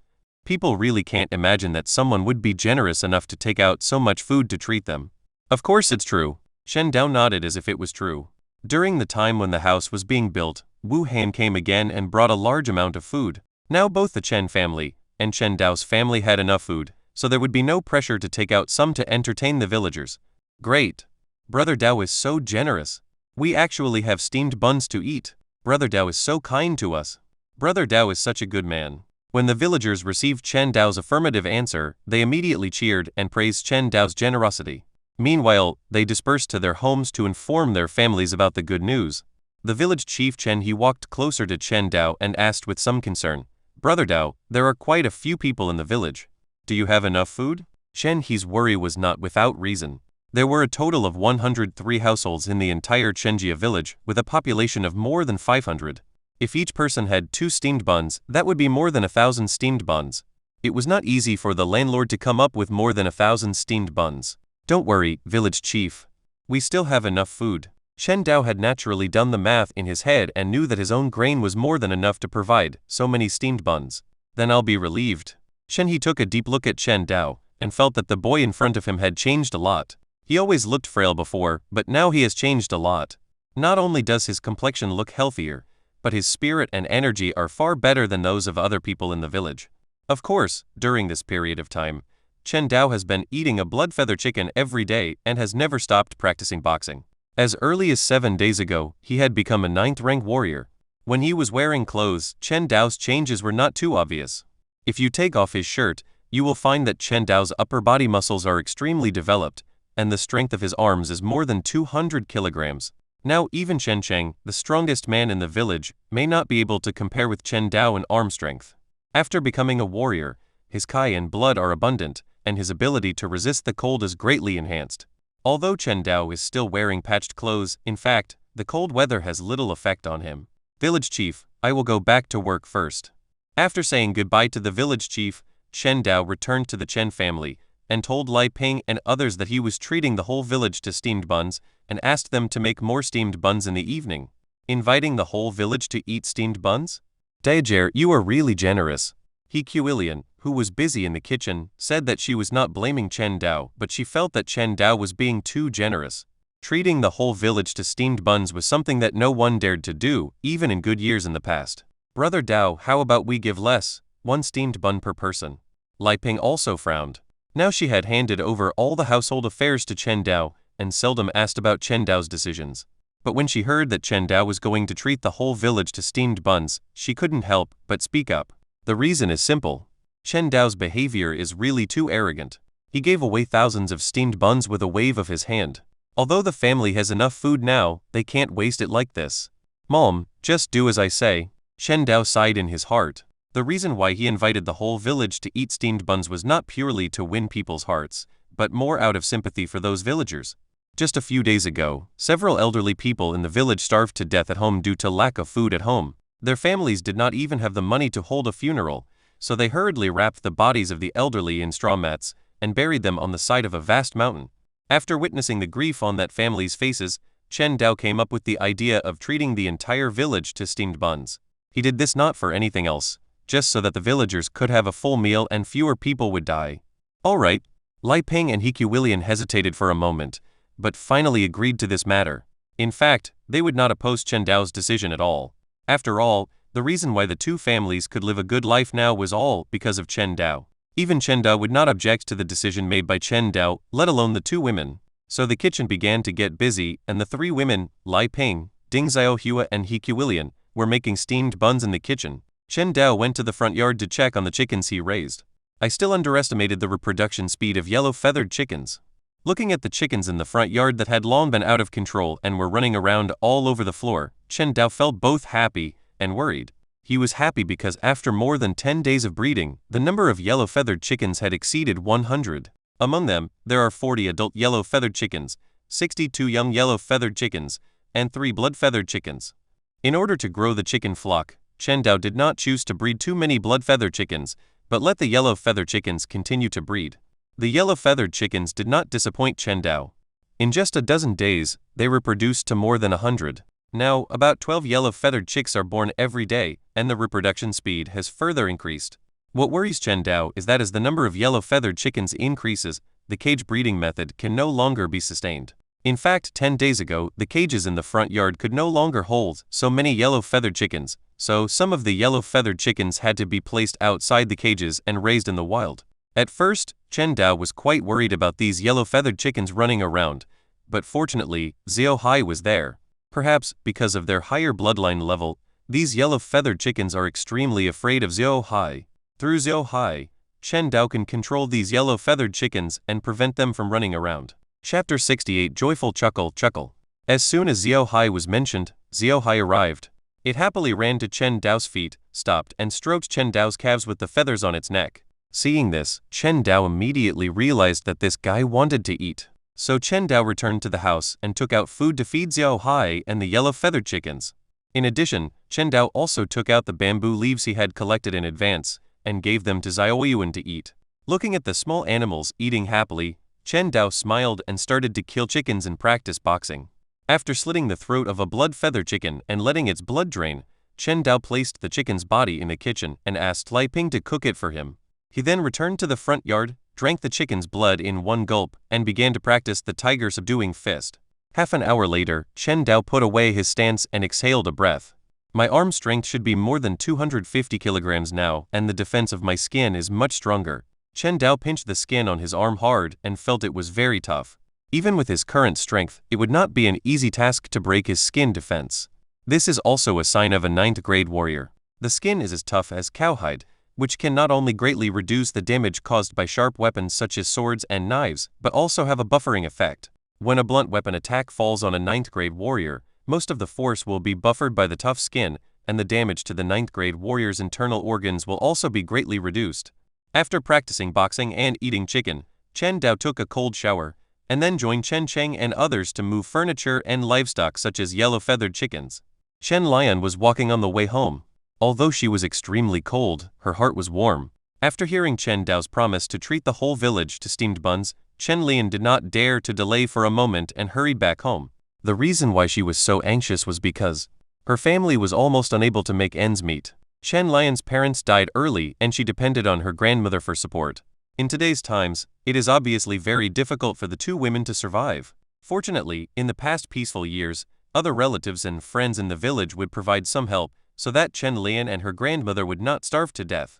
[SPEAKER 2] People really can't imagine that someone would be generous enough to take out so much food to treat them. Of course it's true. Chen Dao nodded as if it was true. During the time when the house was being built, Wu Han came again and brought a large amount of food. Now both the Chen family and Chen Dao's family had enough food, so there would be no pressure to take out some to entertain the villagers. Great. Brother Dao is so generous. We actually have steamed buns to eat. Brother Dao is so kind to us. Brother Dao is such a good man. When the villagers received Chen Dao's affirmative answer, they immediately cheered and praised Chen Dao's generosity. Meanwhile, they dispersed to their homes to inform their families about the good news. The village chief Chen He walked closer to Chen Dao and asked with some concern, Brother Dao, there are quite a few people in the village. Do you have enough food? Chen He's worry was not without reason. There were a total of 103 households in the entire Chenjia village, with a population of more than 500. If each person had 2 steamed buns, that would be more than 1,000 steamed buns. It was not easy for the landlord to come up with more than 1,000 steamed buns. Don't worry, village chief. We still have enough food. Chen Dao had naturally done the math in his head and knew that his own grain was more than enough to provide so many steamed buns. Then I'll be relieved. Chen He took a deep look at Chen Dao and felt that the boy in front of him had changed a lot. He always looked frail before, but now he has changed a lot. Not only does his complexion look healthier, but his spirit and energy are far better than those of other people in the village. Of course, during this period of time, Chen Dao has been eating a blood feather chicken every day and has never stopped practicing boxing. As early as 7 days ago, he had become a 9th rank warrior. When he was wearing clothes, Chen Dao's changes were not too obvious. If you take off his shirt, you will find that Chen Dao's upper body muscles are extremely developed, and the strength of his arms is more than 200 kilograms. Now even Chen Cheng, the strongest man in the village, may not be able to compare with Chen Dao in arm strength. After becoming a warrior, his Kai and blood are abundant, and his ability to resist the cold is greatly enhanced. Although Chen Dao is still wearing patched clothes, in fact, the cold weather has little effect on him. Village chief, I will go back to work first. After saying goodbye to the village chief, Chen Dao returned to the Chen family and told Lai Ping and others that he was treating the whole village to steamed buns and asked them to make more steamed buns in the evening. Inviting the whole village to eat steamed buns? Daojer, you are really generous. He Qiuilian, who was busy in the kitchen, said that she was not blaming Chen Dao, but she felt that Chen Dao was being too generous. Treating the whole village to steamed buns was something that no one dared to do, even in good years in the past. Brother Dao, how about we give less, 1 steamed bun per person? Lai Ping also frowned. Now she had handed over all the household affairs to Chen Dao, and seldom asked about Chen Dao's decisions. But when she heard that Chen Dao was going to treat the whole village to steamed buns, she couldn't help but speak up. The reason is simple. Chen Dao's behavior is really too arrogant. He gave away thousands of steamed buns with a wave of his hand. Although the family has enough food now, they can't waste it like this. Mom, just do as I say. Chen Dao sighed in his heart. The reason why he invited the whole village to eat steamed buns was not purely to win people's hearts, but more out of sympathy for those villagers. Just a few days ago, several elderly people in the village starved to death at home due to lack of food at home. Their families did not even have the money to hold a funeral, so they hurriedly wrapped the bodies of the elderly in straw mats and buried them on the side of a vast mountain. After witnessing the grief on that family's faces, Chen Dao came up with the idea of treating the entire village to steamed buns. He did this not for anything else, just so that the villagers could have a full meal and fewer people would die. All right. Lai Ping and He Qiuilian hesitated for a moment, but finally agreed to this matter. In fact, they would not oppose Chen Dao's decision at all. After all, the reason why the 2 families could live a good life now was all because of Chen Dao. Even Chen Dao would not object to the decision made by Chen Dao, let alone the 2 women. So the kitchen began to get busy, and the 3 women, Lai Ping, Ding Xiaohua and He Qiuilian, were making steamed buns in the kitchen. Chen Dao went to the front yard to check on the chickens he raised. I still underestimated the reproduction speed of yellow-feathered chickens. Looking at the chickens in the front yard that had long been out of control and were running around all over the floor, Chen Dao felt both happy and worried. He was happy because after more than 10 days of breeding, the number of yellow-feathered chickens had exceeded 100. Among them, there are 40 adult yellow-feathered chickens, 62 young yellow-feathered chickens, and 3 blood-feathered chickens. In order to grow the chicken flock, Chen Dao did not choose to breed too many blood-feathered chickens, but let the yellow-feathered chickens continue to breed. The yellow-feathered chickens did not disappoint Chen Dao. In just a dozen days, they reproduced to more than 100. Now, about 12 yellow-feathered chicks are born every day, and the reproduction speed has further increased. What worries Chen Dao is that as the number of yellow-feathered chickens increases, the cage breeding method can no longer be sustained. In fact, 10 days ago, the cages in the front yard could no longer hold so many yellow-feathered chickens, so some of the yellow-feathered chickens had to be placed outside the cages and raised in the wild. At first, Chen Dao was quite worried about these yellow-feathered chickens running around, but fortunately, Xiao Hai was there. Perhaps because of their higher bloodline level, these yellow-feathered chickens are extremely afraid of Xiao Hai. Through Xiao Hai, Chen Dao can control these yellow-feathered chickens and prevent them from running around. Chapter 68 Joyful Chuckle. As soon as Xiao Hai was mentioned, Xiao Hai arrived. It happily ran to Chen Dao's feet, stopped, and stroked Chen Dao's calves with the feathers on its neck. Seeing this, Chen Dao immediately realized that this guy wanted to eat. So Chen Dao returned to the house and took out food to feed Xiao Hai and the yellow-feathered chickens. In addition, Chen Dao also took out the bamboo leaves he had collected in advance and gave them to Xiao Yuan to eat. Looking at the small animals eating happily, Chen Dao smiled and started to kill chickens and practice boxing. After slitting the throat of a blood-feather chicken and letting its blood drain, Chen Dao placed the chicken's body in the kitchen and asked Lai Ping to cook it for him. He then returned to the front yard, drank the chicken's blood in one gulp, and began to practice the tiger subduing fist. Half an hour later, Chen Dao put away his stance and exhaled a breath. My arm strength should be more than 250 kilograms now, and the defense of my skin is much stronger. Chen Dao pinched the skin on his arm hard and felt it was very tough. Even with his current strength, it would not be an easy task to break his skin defense. This is also a sign of a 9th grade warrior. The skin is as tough as cowhide, which can not only greatly reduce the damage caused by sharp weapons such as swords and knives, but also have a buffering effect. When a blunt weapon attack falls on a 9th grade warrior, most of the force will be buffered by the tough skin, and the damage to the 9th grade warrior's internal organs will also be greatly reduced. After practicing boxing and eating chicken, Chen Dao took a cold shower, and then joined Chen Cheng and others to move furniture and livestock such as yellow-feathered chickens. Chen Lian was walking on the way home. Although she was extremely cold, her heart was warm. After hearing Chen Dao's promise to treat the whole village to steamed buns, Chen Lian did not dare to delay for a moment and hurried back home. The reason why she was so anxious was because her family was almost unable to make ends meet. Chen Lian's parents died early and she depended on her grandmother for support. In today's times, it is obviously very difficult for the two women to survive. Fortunately, in the past peaceful years, other relatives and friends in the village would provide some help so that Chen Lian and her grandmother would not starve to death.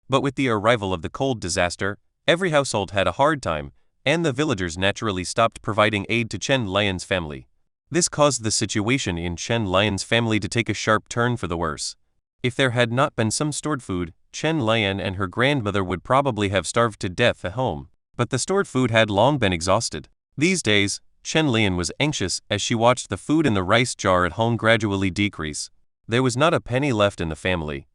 [SPEAKER 2] But with the arrival of the cold disaster, every household had a hard time, and the villagers naturally stopped providing aid to Chen Lian's family. This caused the situation in Chen Lian's family to take a sharp turn for the worse. If there had not been some stored food, Chen Lian and her grandmother would probably have starved to death at home. But the stored food had long been exhausted. These days, Chen Lian was anxious as she watched the food in the rice jar at home gradually decrease. There was not a penny left in the family.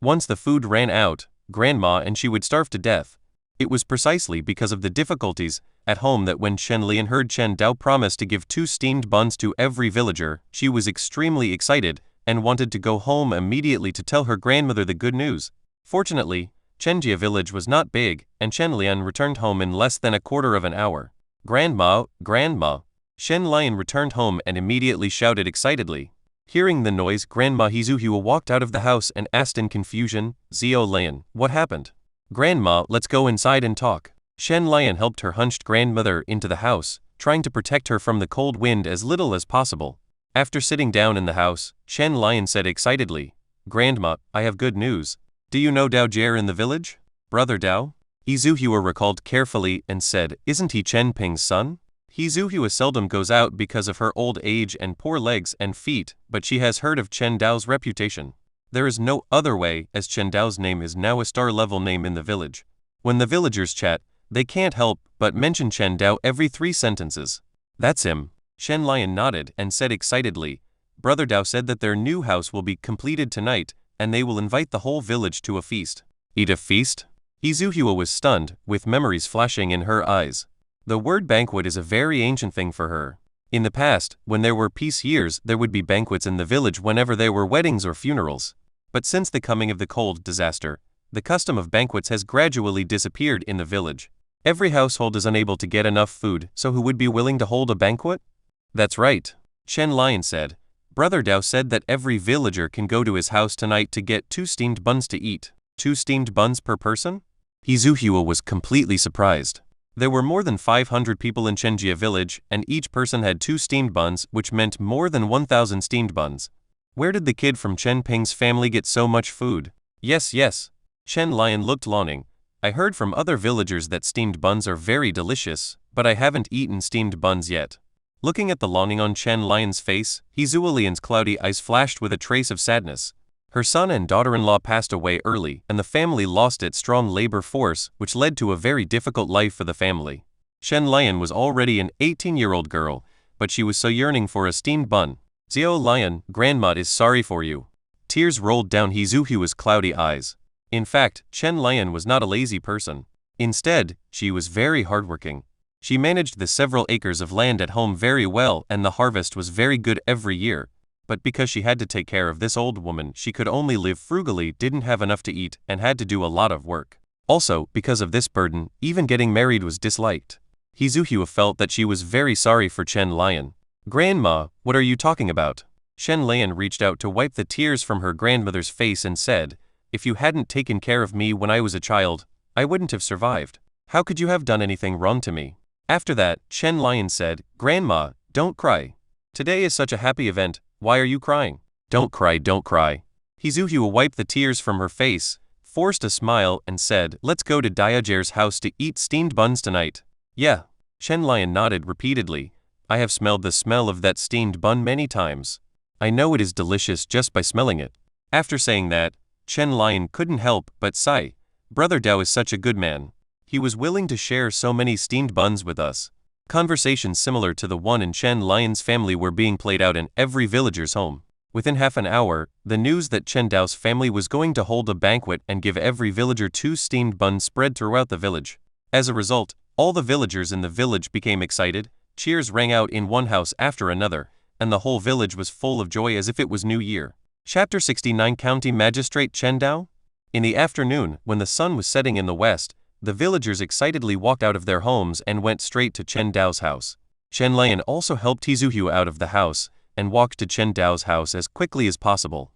[SPEAKER 2] Once the food ran out, Grandma and she would starve to death. It was precisely because of the difficulties at home that when Chen Lian heard Chen Dao promise to give 2 steamed buns to every villager, she was extremely excited and wanted to go home immediately to tell her grandmother the good news. Fortunately, Chenjia village was not big, and Chen Lian returned home in less than a quarter of an hour. Grandma, Grandma! Chen Lian returned home and immediately shouted excitedly. Hearing the noise, Grandma Hizuhua walked out of the house and asked in confusion, Zio Lian, what happened? Grandma, let's go inside and talk. Chen Lian helped her hunched grandmother into the house, trying to protect her from the cold wind as little as possible. After sitting down in the house, Chen Lian said excitedly, Grandma, I have good news. Do you know Dao Jie in the village? Brother Dao? Hizuhua recalled carefully and said, isn't he Chen Ping's son? Hizuhua seldom goes out because of her old age and poor legs and feet, but she has heard of Chen Dao's reputation. There is no other way, as Chen Dao's name is now a star-level name in the village. When the villagers chat, they can't help but mention Chen Dao every 3 sentences. That's him. Shen Lion nodded and said excitedly, Brother Dao said that their new house will be completed tonight, and they will invite the whole village to a feast. Eat a feast? Izuhua was stunned, with memories flashing in her eyes. The word banquet is a very ancient thing for her. In the past, when there were peace years, there would be banquets in the village whenever there were weddings or funerals. But since the coming of the cold disaster, the custom of banquets has gradually disappeared in the village. Every household is unable to get enough food, so who would be willing to hold a banquet? That's right. Shen Lion said. Brother Dao said that every villager can go to his house tonight to get 2 steamed buns to eat. 2 steamed buns per person? Izuhua was completely surprised. There were more than 500 people in Chenjia village, and each person had 2 steamed buns, which meant more than 1,000 steamed buns. Where did the kid from Chen Ping's family get so much food? Yes. Shen Lion looked longing. I heard from other villagers that steamed buns are very delicious, but I haven't eaten steamed buns yet. Looking at the longing on Chen Lion's face, Hezualian's cloudy eyes flashed with a trace of sadness. Her son and daughter-in-law passed away early, and the family lost its strong labor force, which led to a very difficult life for the family. Shen Lion was already an 18-year-old girl, but she was so yearning for a steamed bun. Xiao Lion, Grandma is sorry for you. Tears rolled down Hezuhua's cloudy eyes. In fact, Chen Lion was not a lazy person. Instead, she was very hardworking. She managed the several acres of land at home very well, and the harvest was very good every year. But because she had to take care of this old woman, she could only live frugally, didn't have enough to eat, and had to do a lot of work. Also, because of this burden, even getting married was disliked. Hezuhua felt that she was very sorry for Chen Lion. Grandma, what are you talking about? Shen Lion reached out to wipe the tears from her grandmother's face and said, If you hadn't taken care of me when I was a child, I wouldn't have survived. How could you have done anything wrong to me? After that, Chen Lion said, Grandma, don't cry. Today is such a happy event. Why are you crying? Don't cry. Hezuhua wiped the tears from her face, forced a smile, and said, Let's go to Diajer's house to eat steamed buns tonight. Yeah. Shen Lion nodded repeatedly. I have smelled the smell of that steamed bun many times. I know it is delicious just by smelling it. After saying that, Chen Lion couldn't help but sigh. Brother Dao is such a good man. He was willing to share so many steamed buns with us. Conversations similar to the one in Chen Lion's family were being played out in every villager's home. Within half an hour, the news that Chen Dao's family was going to hold a banquet and give every villager 2 steamed buns spread throughout the village. As a result, all the villagers in the village became excited, cheers rang out in one house after another, and the whole village was full of joy as if it was New Year. Chapter 69 County Magistrate Chen Dao? In the afternoon, when the sun was setting in the west, the villagers excitedly walked out of their homes and went straight to Chen Dao's house. Shen Lion also helped Hezuhua out of the house, and walked to Chen Dao's house as quickly as possible.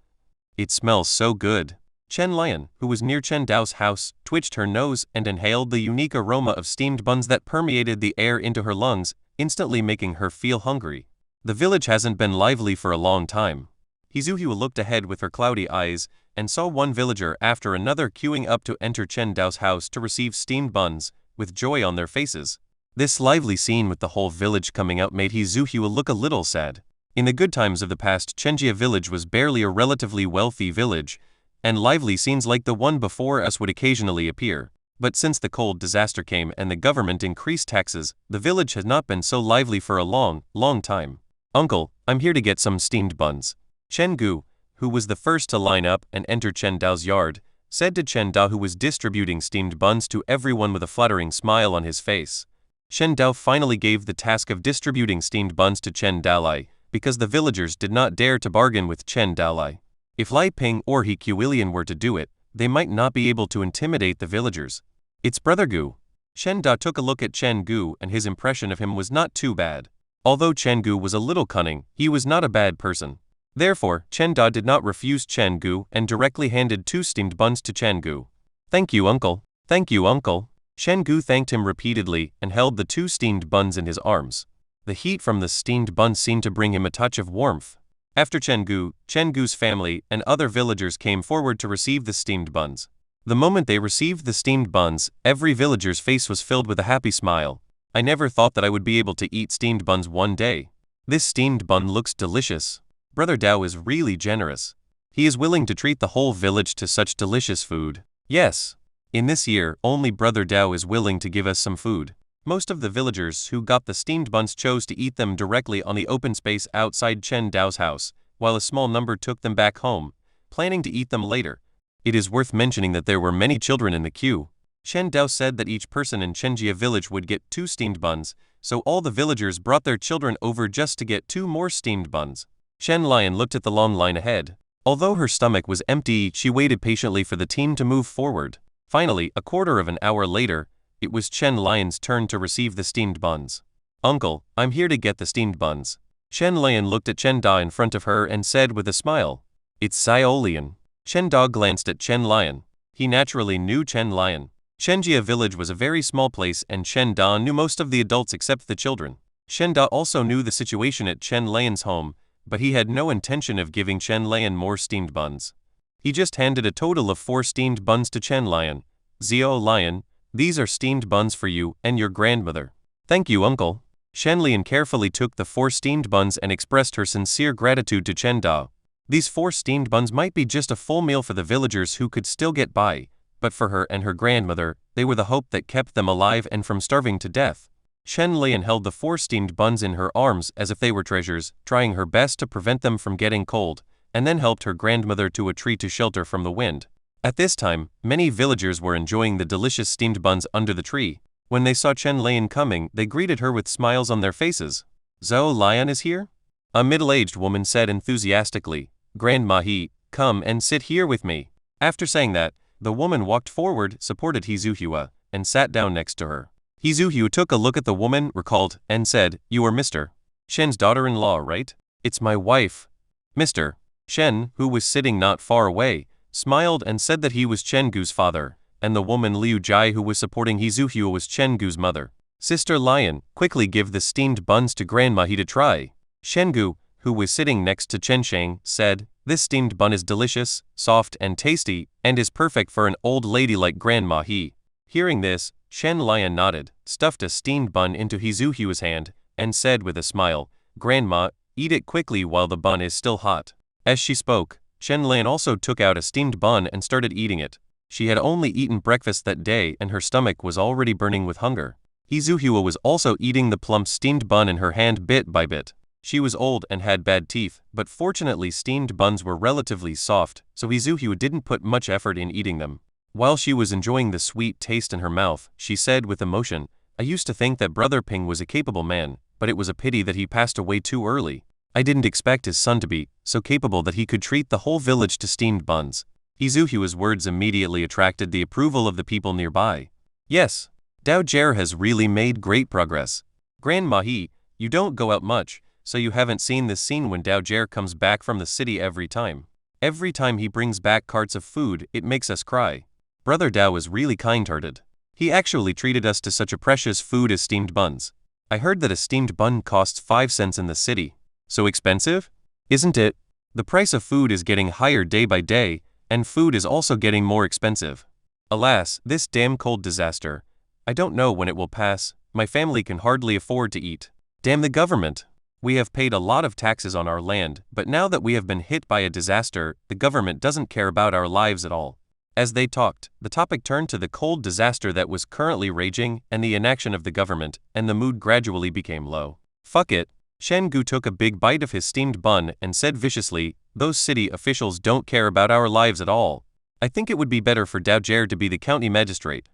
[SPEAKER 2] It smells so good. Chen Lion, who was near Chen Dao's house, twitched her nose and inhaled the unique aroma of steamed buns that permeated the air into her lungs, instantly making her feel hungry. The village hasn't been lively for a long time. Hezuhua looked ahead with her cloudy eyes, and saw one villager after another queuing up to enter Chen Dao's house to receive steamed buns, with joy on their faces. This lively scene with the whole village coming out made Hezuhua look a little sad. In the good times of the past, Chenjia village was barely a relatively wealthy village, and lively scenes like the one before us would occasionally appear. But since the cold disaster came and the government increased taxes, the village has not been so lively for a long time. Uncle, I'm here to get some steamed buns. Chen Gu, who was the first to line up and enter Chen Dao's yard, said to Chen Dao, who was distributing steamed buns to everyone with a flattering smile on his face. Chen Dao finally gave the task of distributing steamed buns to Chen Daolai, because the villagers did not dare to bargain with Chen Daolai. If Lai Ping or He Qiuilian were to do it, they might not be able to intimidate the villagers. It's Brother Gu. Shen Dao took a look at Chen Gu, and his impression of him was not too bad. Although Chen Gu was a little cunning, he was not a bad person. Therefore, Chen Da did not refuse Chen Gu and directly handed 2 steamed buns to Chen Gu. Thank you, uncle. Thank you, uncle. Chen Gu thanked him repeatedly and held the 2 steamed buns in his arms. The heat from the steamed buns seemed to bring him a touch of warmth. After Chen Gu's family and other villagers came forward to receive the steamed buns. The moment they received the steamed buns, every villager's face was filled with a happy smile. I never thought that I would be able to eat steamed buns one day. This steamed bun looks delicious. Brother Dao is really generous. He is willing to treat the whole village to such delicious food. Yes. In this year, only Brother Dao is willing to give us some food. Most of the villagers who got the steamed buns chose to eat them directly on the open space outside Chen Dao's house, while a small number took them back home, planning to eat them later. It is worth mentioning that there were many children in the queue. Chen Dao said that each person in Chenjia village would get 2 steamed buns, so all the villagers brought their children over just to get 2 more steamed buns. Shen Lion looked at the long line ahead. Although her stomach was empty, she waited patiently for the team to move forward. Finally, a quarter of an hour later, it was Chen Lion's turn to receive the steamed buns. "Uncle, I'm here to get the steamed buns." Shen Lion looked at Chen Da in front of her and said with a smile, "It's Xiao Lian." Chen Da glanced at Chen Lion. He naturally knew Chen Lion. Chenjia village was a very small place and Chen Da knew most of the adults except the children. Chen Da also knew the situation at Chen Lian's home, but he had no intention of giving Chen Lian more steamed buns. He just handed a total of 4 steamed buns to Chen Lion. "Xiao Lion, these are steamed buns for you and your grandmother." "Thank you, uncle." Shen Lian carefully took the 4 steamed buns and expressed her sincere gratitude to Chen Da. These 4 steamed buns might be just a full meal for the villagers who could still get by, but for her and her grandmother, they were the hope that kept them alive and from starving to death. Shen Lian held the 4 steamed buns in her arms as if they were treasures, trying her best to prevent them from getting cold, and then helped her grandmother to a tree to shelter from the wind. At this time, many villagers were enjoying the delicious steamed buns under the tree. When they saw Chen Lian coming, they greeted her with smiles on their faces. "Zhou Lian is here?" A middle-aged woman said enthusiastically. "Grandma He, come and sit here with me." After saying that, the woman walked forward, supported He Zuhua, and sat down next to her. He Zuhua took a look at the woman, recalled, and said, "You are Mr. Shen's daughter-in-law, right?" "It's my wife." Mr. Shen, who was sitting not far away, smiled and said that he was Chen Gu's father, and the woman Liu Jai who was supporting He Zuhua was Chen Gu's mother. "Sister Lion, quickly give the steamed buns to Grandma He to try." Shen Gu, who was sitting next to Chen Shang, said, "This steamed bun is delicious, soft and tasty, and is perfect for an old lady like Grandma He." Hearing this, Shen Lion nodded, stuffed a steamed bun into He Zuhua's hand, and said with a smile, "Grandma, eat it quickly while the bun is still hot." As she spoke, Shen Lian also took out a steamed bun and started eating it. She had only eaten breakfast that day and her stomach was already burning with hunger. He Zuhua was also eating the plump steamed bun in her hand bit by bit. She was old and had bad teeth, but fortunately steamed buns were relatively soft, so He Zuhua didn't put much effort in eating them. While she was enjoying the sweet taste in her mouth, she said with emotion, "I used to think that Brother Ping was a capable man, but it was a pity that he passed away too early. I didn't expect his son to be so capable that he could treat the whole village to steamed buns." He Zuhua's words immediately attracted the approval of the people nearby. "Yes, Dao Jie has really made great progress. Grandma He, you don't go out much, so you haven't seen this scene when Dao Jie comes back from the city every time. Every time he brings back carts of food, it makes us cry. Brother Dao is really kind-hearted. He actually treated us to such a precious food as steamed buns. I heard that a steamed bun costs 5 cents in the city. So expensive? Isn't it? The price of food is getting higher day by day, and food is also getting more expensive. Alas, this damn cold disaster. I don't know when it will pass. My family can hardly afford to eat. Damn the government. We have paid a lot of taxes on our land, but now that we have been hit by a disaster, the government doesn't care about our lives at all." As they talked, the topic turned to the cold disaster that was currently raging and the inaction of the government, and the mood gradually became low. "Fuck it." Shen Gu took a big bite of his steamed bun and said viciously, "Those city officials don't care about our lives at all. I think it would be better for Dao Jie to be the county magistrate.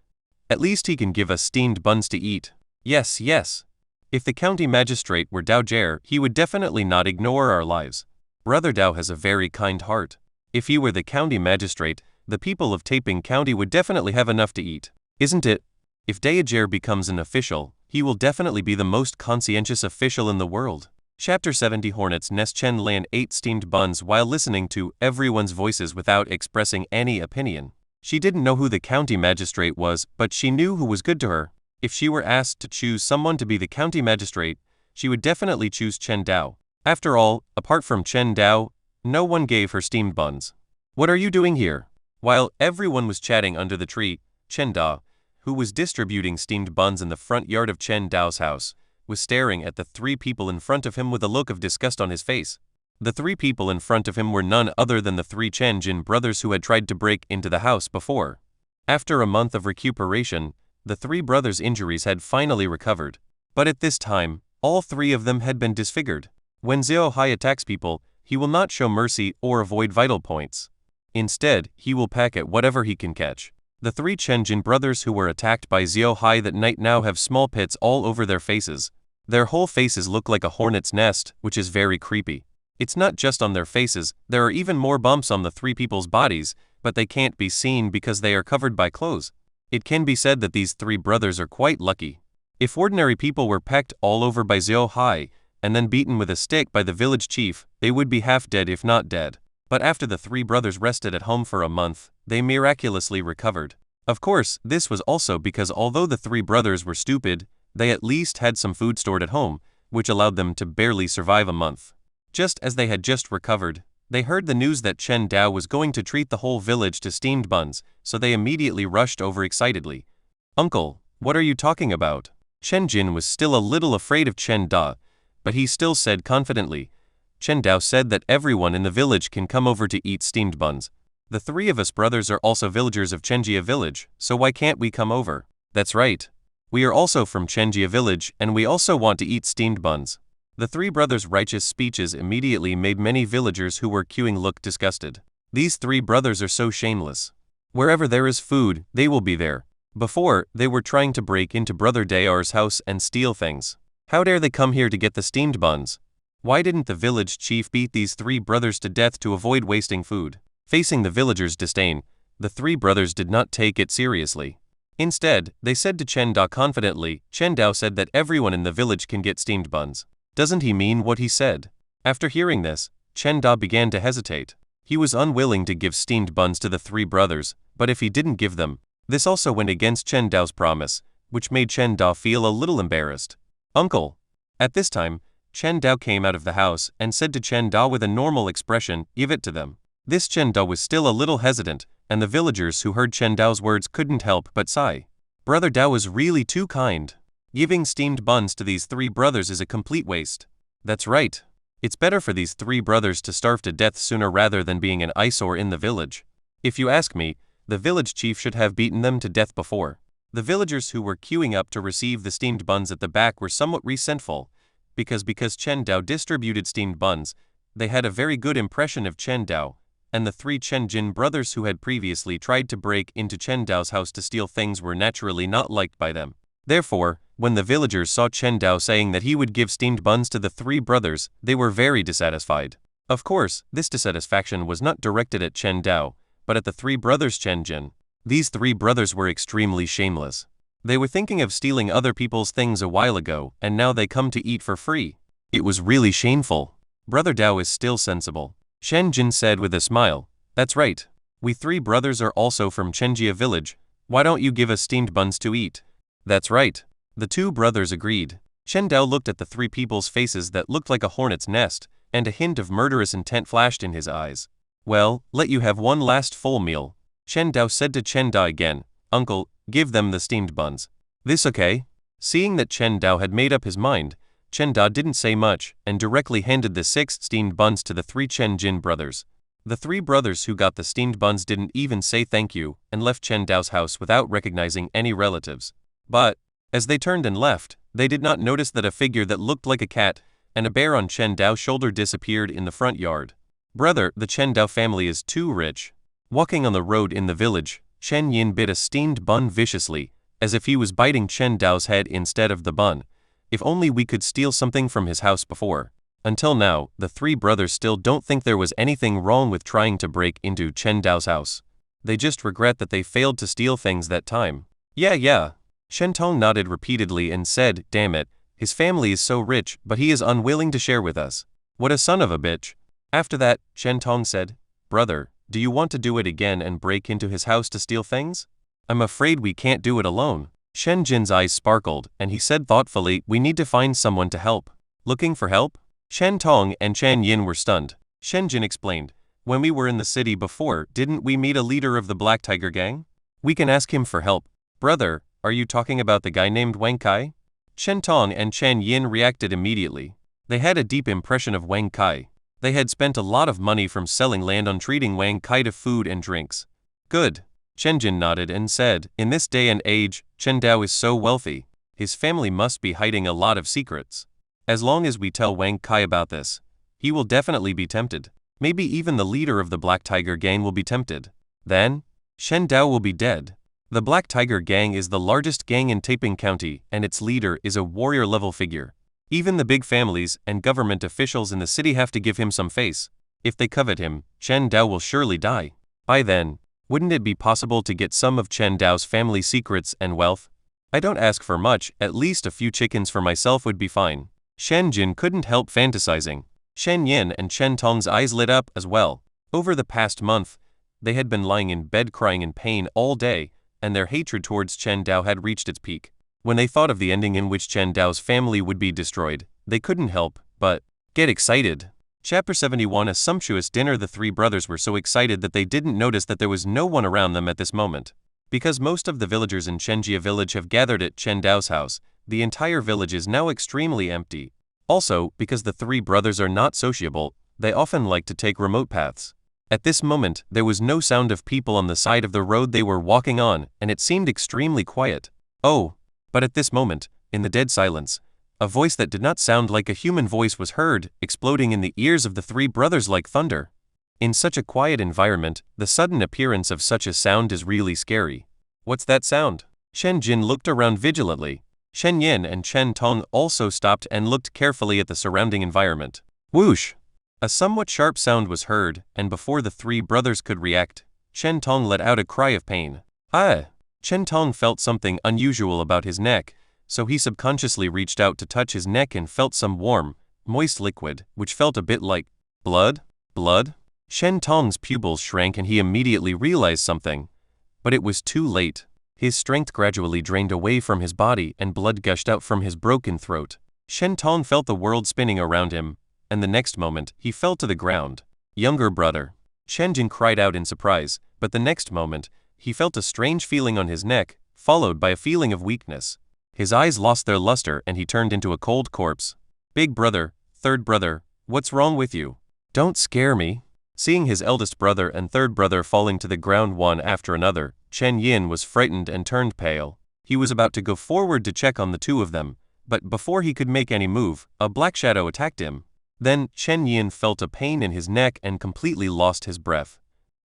[SPEAKER 2] At least he can give us steamed buns to eat." Yes, yes. If the county magistrate were Dao Jie, he would definitely not ignore our lives. Brother Dao has a very kind heart. If he were the county magistrate, the people of Taiping County would definitely have enough to eat. Isn't it? If Dao Jie becomes an official, he will definitely be the most conscientious official in the world. Chapter 70 Hornet's Nest. Chen Lian ate steamed buns while listening to everyone's voices without expressing any opinion. She didn't know who the county magistrate was, but she knew who was good to her. If she were asked to choose someone to be the county magistrate, she would definitely choose Chen Dao. After all, apart from Chen Dao, no one gave her steamed buns. "What are you doing here?" While everyone was chatting under the tree, Chen Da, who was distributing steamed buns in the front yard of Chen Dao's house, was staring at the 3 people in front of him with a look of disgust on his face. The three people in front of him were none other than the three Chen Jin brothers who had tried to break into the house before. After a month of recuperation, the three brothers' injuries had finally recovered. But at this time, all three of them had been disfigured. When Xiao Hai attacks people, he will not show mercy or avoid vital points. Instead, he will peck at whatever he can catch. The three Chen Jin brothers who were attacked by Xiao Hai that night now have small pits all over their faces. Their whole faces look like a hornet's nest, which is very creepy. It's not just on their faces, there are even more bumps on the three people's bodies, but they can't be seen because they are covered by clothes. It can be said that these three brothers are quite lucky. If ordinary people were pecked all over by Xiao Hai, and then beaten with a stick by the village chief, they would be half dead if not dead. But after the three brothers rested at home for a month, they miraculously recovered. Of course, this was also because although the three brothers were stupid, they at least had some food stored at home, which allowed them to barely survive a month. Just as they had just recovered, they heard the news that Chen Dao was going to treat the whole village to steamed buns, so they immediately rushed over excitedly. "Uncle, what are you talking about?" Chen Jin was still a little afraid of Chen Da, but he still said confidently, "Chen Dao said that everyone in the village can come over to eat steamed buns. The three of us brothers are also villagers of Chenjia village, so why can't we come over?" "That's right. We are also from Chenjia village and we also want to eat steamed buns." The three brothers' righteous speeches immediately made many villagers who were queuing look disgusted. These three brothers are so shameless. Wherever there is food, they will be there. Before, they were trying to break into Brother Dayar's house and steal things. How dare they come here to get the steamed buns? Why didn't the village chief beat these three brothers to death to avoid wasting food? Facing the villagers' disdain, the three brothers did not take it seriously. Instead, they said to Chen Da confidently, "Chen Dao said that everyone in the village can get steamed buns. Doesn't he mean what he said?" After hearing this, Chen Da began to hesitate. He was unwilling to give steamed buns to the three brothers, but if he didn't give them, this also went against Chen Dao's promise, which made Chen Da feel a little embarrassed. "Uncle." At this time, Chen Dao came out of the house and said to Chen Da with a normal expression, "Give it to them." This Chen Da was still a little hesitant, and the villagers who heard Chen Dao's words couldn't help but sigh. Brother Dao is really too kind. Giving steamed buns to these three brothers is a complete waste. That's right. It's better for these three brothers to starve to death sooner rather than being an eyesore in the village. If you ask me, the village chief should have beaten them to death before. The villagers who were queuing up to receive the steamed buns at the back were somewhat resentful, because Chen Dao distributed steamed buns, they had a very good impression of Chen Dao, and the three Chen Jin brothers who had previously tried to break into Chen Dao's house to steal things were naturally not liked by them. Therefore, when the villagers saw Chen Dao saying that he would give steamed buns to the three brothers, they were very dissatisfied. Of course, this dissatisfaction was not directed at Chen Dao, but at the three brothers Chen Jin. These three brothers were extremely shameless. They were thinking of stealing other people's things a while ago, and now they come to eat for free. It was really shameful. Brother Dao is still sensible. Chen Jin said with a smile, "That's right. We three brothers are also from Chenjia village. Why don't you give us steamed buns to eat?" "That's right." The two brothers agreed. Chen Dao looked at the three people's faces that looked like a hornet's nest, and a hint of murderous intent flashed in his eyes. "Well, let you have one last full meal." Chen Dao said to Chen Da again, "Uncle, give them the steamed buns." "This okay?" Seeing that Chen Dao had made up his mind, Chen Da didn't say much and directly handed the 6 steamed buns to the 3 Chen Jin brothers. The 3 brothers who got the steamed buns didn't even say thank you and left Chen Dao's house without recognizing any relatives. But, as they turned and left, they did not notice that a figure that looked like a cat and a bear on Chen Dao's shoulder disappeared in the front yard. "Brother, the Chen Dao family is too rich." Walking on the road in the village, Chen Yin bit a steamed bun viciously, as if he was biting Chen Dao's head instead of the bun. If only we could steal something from his house before. Until now, the 3 brothers still don't think there was anything wrong with trying to break into Chen Dao's house. They just regret that they failed to steal things that time. Yeah. Shen Tong nodded repeatedly and said, "Damn it, his family is so rich, but he is unwilling to share with us. What a son of a bitch." After that, Shen Tong said, "Brother, do you want to do it again and break into his house to steal things?" "I'm afraid we can't do it alone." Shen Jin's eyes sparkled, and he said thoughtfully, "We need to find someone to help." "Looking for help?" Shen Tong and Chen Yin were stunned. Shen Jin explained, "When we were in the city before, didn't we meet a leader of the Black Tiger Gang? We can ask him for help." "Brother, are you talking about the guy named Wang Kai?" Shen Tong and Chen Yin reacted immediately. They had a deep impression of Wang Kai. They had spent a lot of money from selling land on treating Wang Kai to food and drinks. Good. Chen Jin nodded and said, in this day and age, Chen Dao is so wealthy. His family must be hiding a lot of secrets. As long as we tell Wang Kai about this, he will definitely be tempted. Maybe even the leader of the Black Tiger Gang will be tempted. Then, Shen Dao will be dead. The Black Tiger Gang is the largest gang in Taiping County, and its leader is a warrior-level figure. Even the big families and government officials in the city have to give him some face. If they covet him, Chen Dao will surely die. By then, wouldn't it be possible to get some of Chen Dao's family secrets and wealth? I don't ask for much, at least a few chickens for myself would be fine. Shen Jin couldn't help fantasizing. Shen Yin and Chen Tong's eyes lit up as well. Over the past month, they had been lying in bed crying in pain all day, and their hatred towards Chen Dao had reached its peak. When they thought of the ending in which Chen Dao's family would be destroyed, they couldn't help but get excited. Chapter 71. A sumptuous dinner. The three brothers were so excited that they didn't notice that there was no one around them at this moment. Because most of the villagers in Chenjia village have gathered at Chen Dao's house, the entire village is now extremely empty. Also, because the three brothers are not sociable, they often like to take remote paths. At this moment, there was no sound of people on the side of the road they were walking on, and it seemed extremely quiet. Oh, but at this moment, in the dead silence, a voice that did not sound like a human voice was heard, exploding in the ears of the three brothers like thunder. In such a quiet environment, the sudden appearance of such a sound is really scary. What's that sound? Shen Jin looked around vigilantly. Shen Yin and Chen Tong also stopped and looked carefully at the surrounding environment. Whoosh! A somewhat sharp sound was heard, and before the three brothers could react, Chen Tong let out a cry of pain. Ah! Chen Tong felt something unusual about his neck, so he subconsciously reached out to touch his neck and felt some warm, moist liquid, which felt a bit like blood? Blood? Shen Tong's pupils shrank and he immediately realized something. But it was too late. His strength gradually drained away from his body and blood gushed out from his broken throat. Shen Tong felt the world spinning around him, and the next moment, he fell to the ground. Younger brother. Shen Jin cried out in surprise, but the next moment, he felt a strange feeling on his neck, followed by a feeling of weakness. His eyes lost their luster and he turned into a cold corpse. Big brother, third brother, what's wrong with you? Don't scare me. Seeing his eldest brother and third brother falling to the ground one after another, Chen Yin was frightened and turned pale. He was about to go forward to check on the two of them, but before he could make any move, a black shadow attacked him. Then, Chen Yin felt a pain in his neck and completely lost his breath.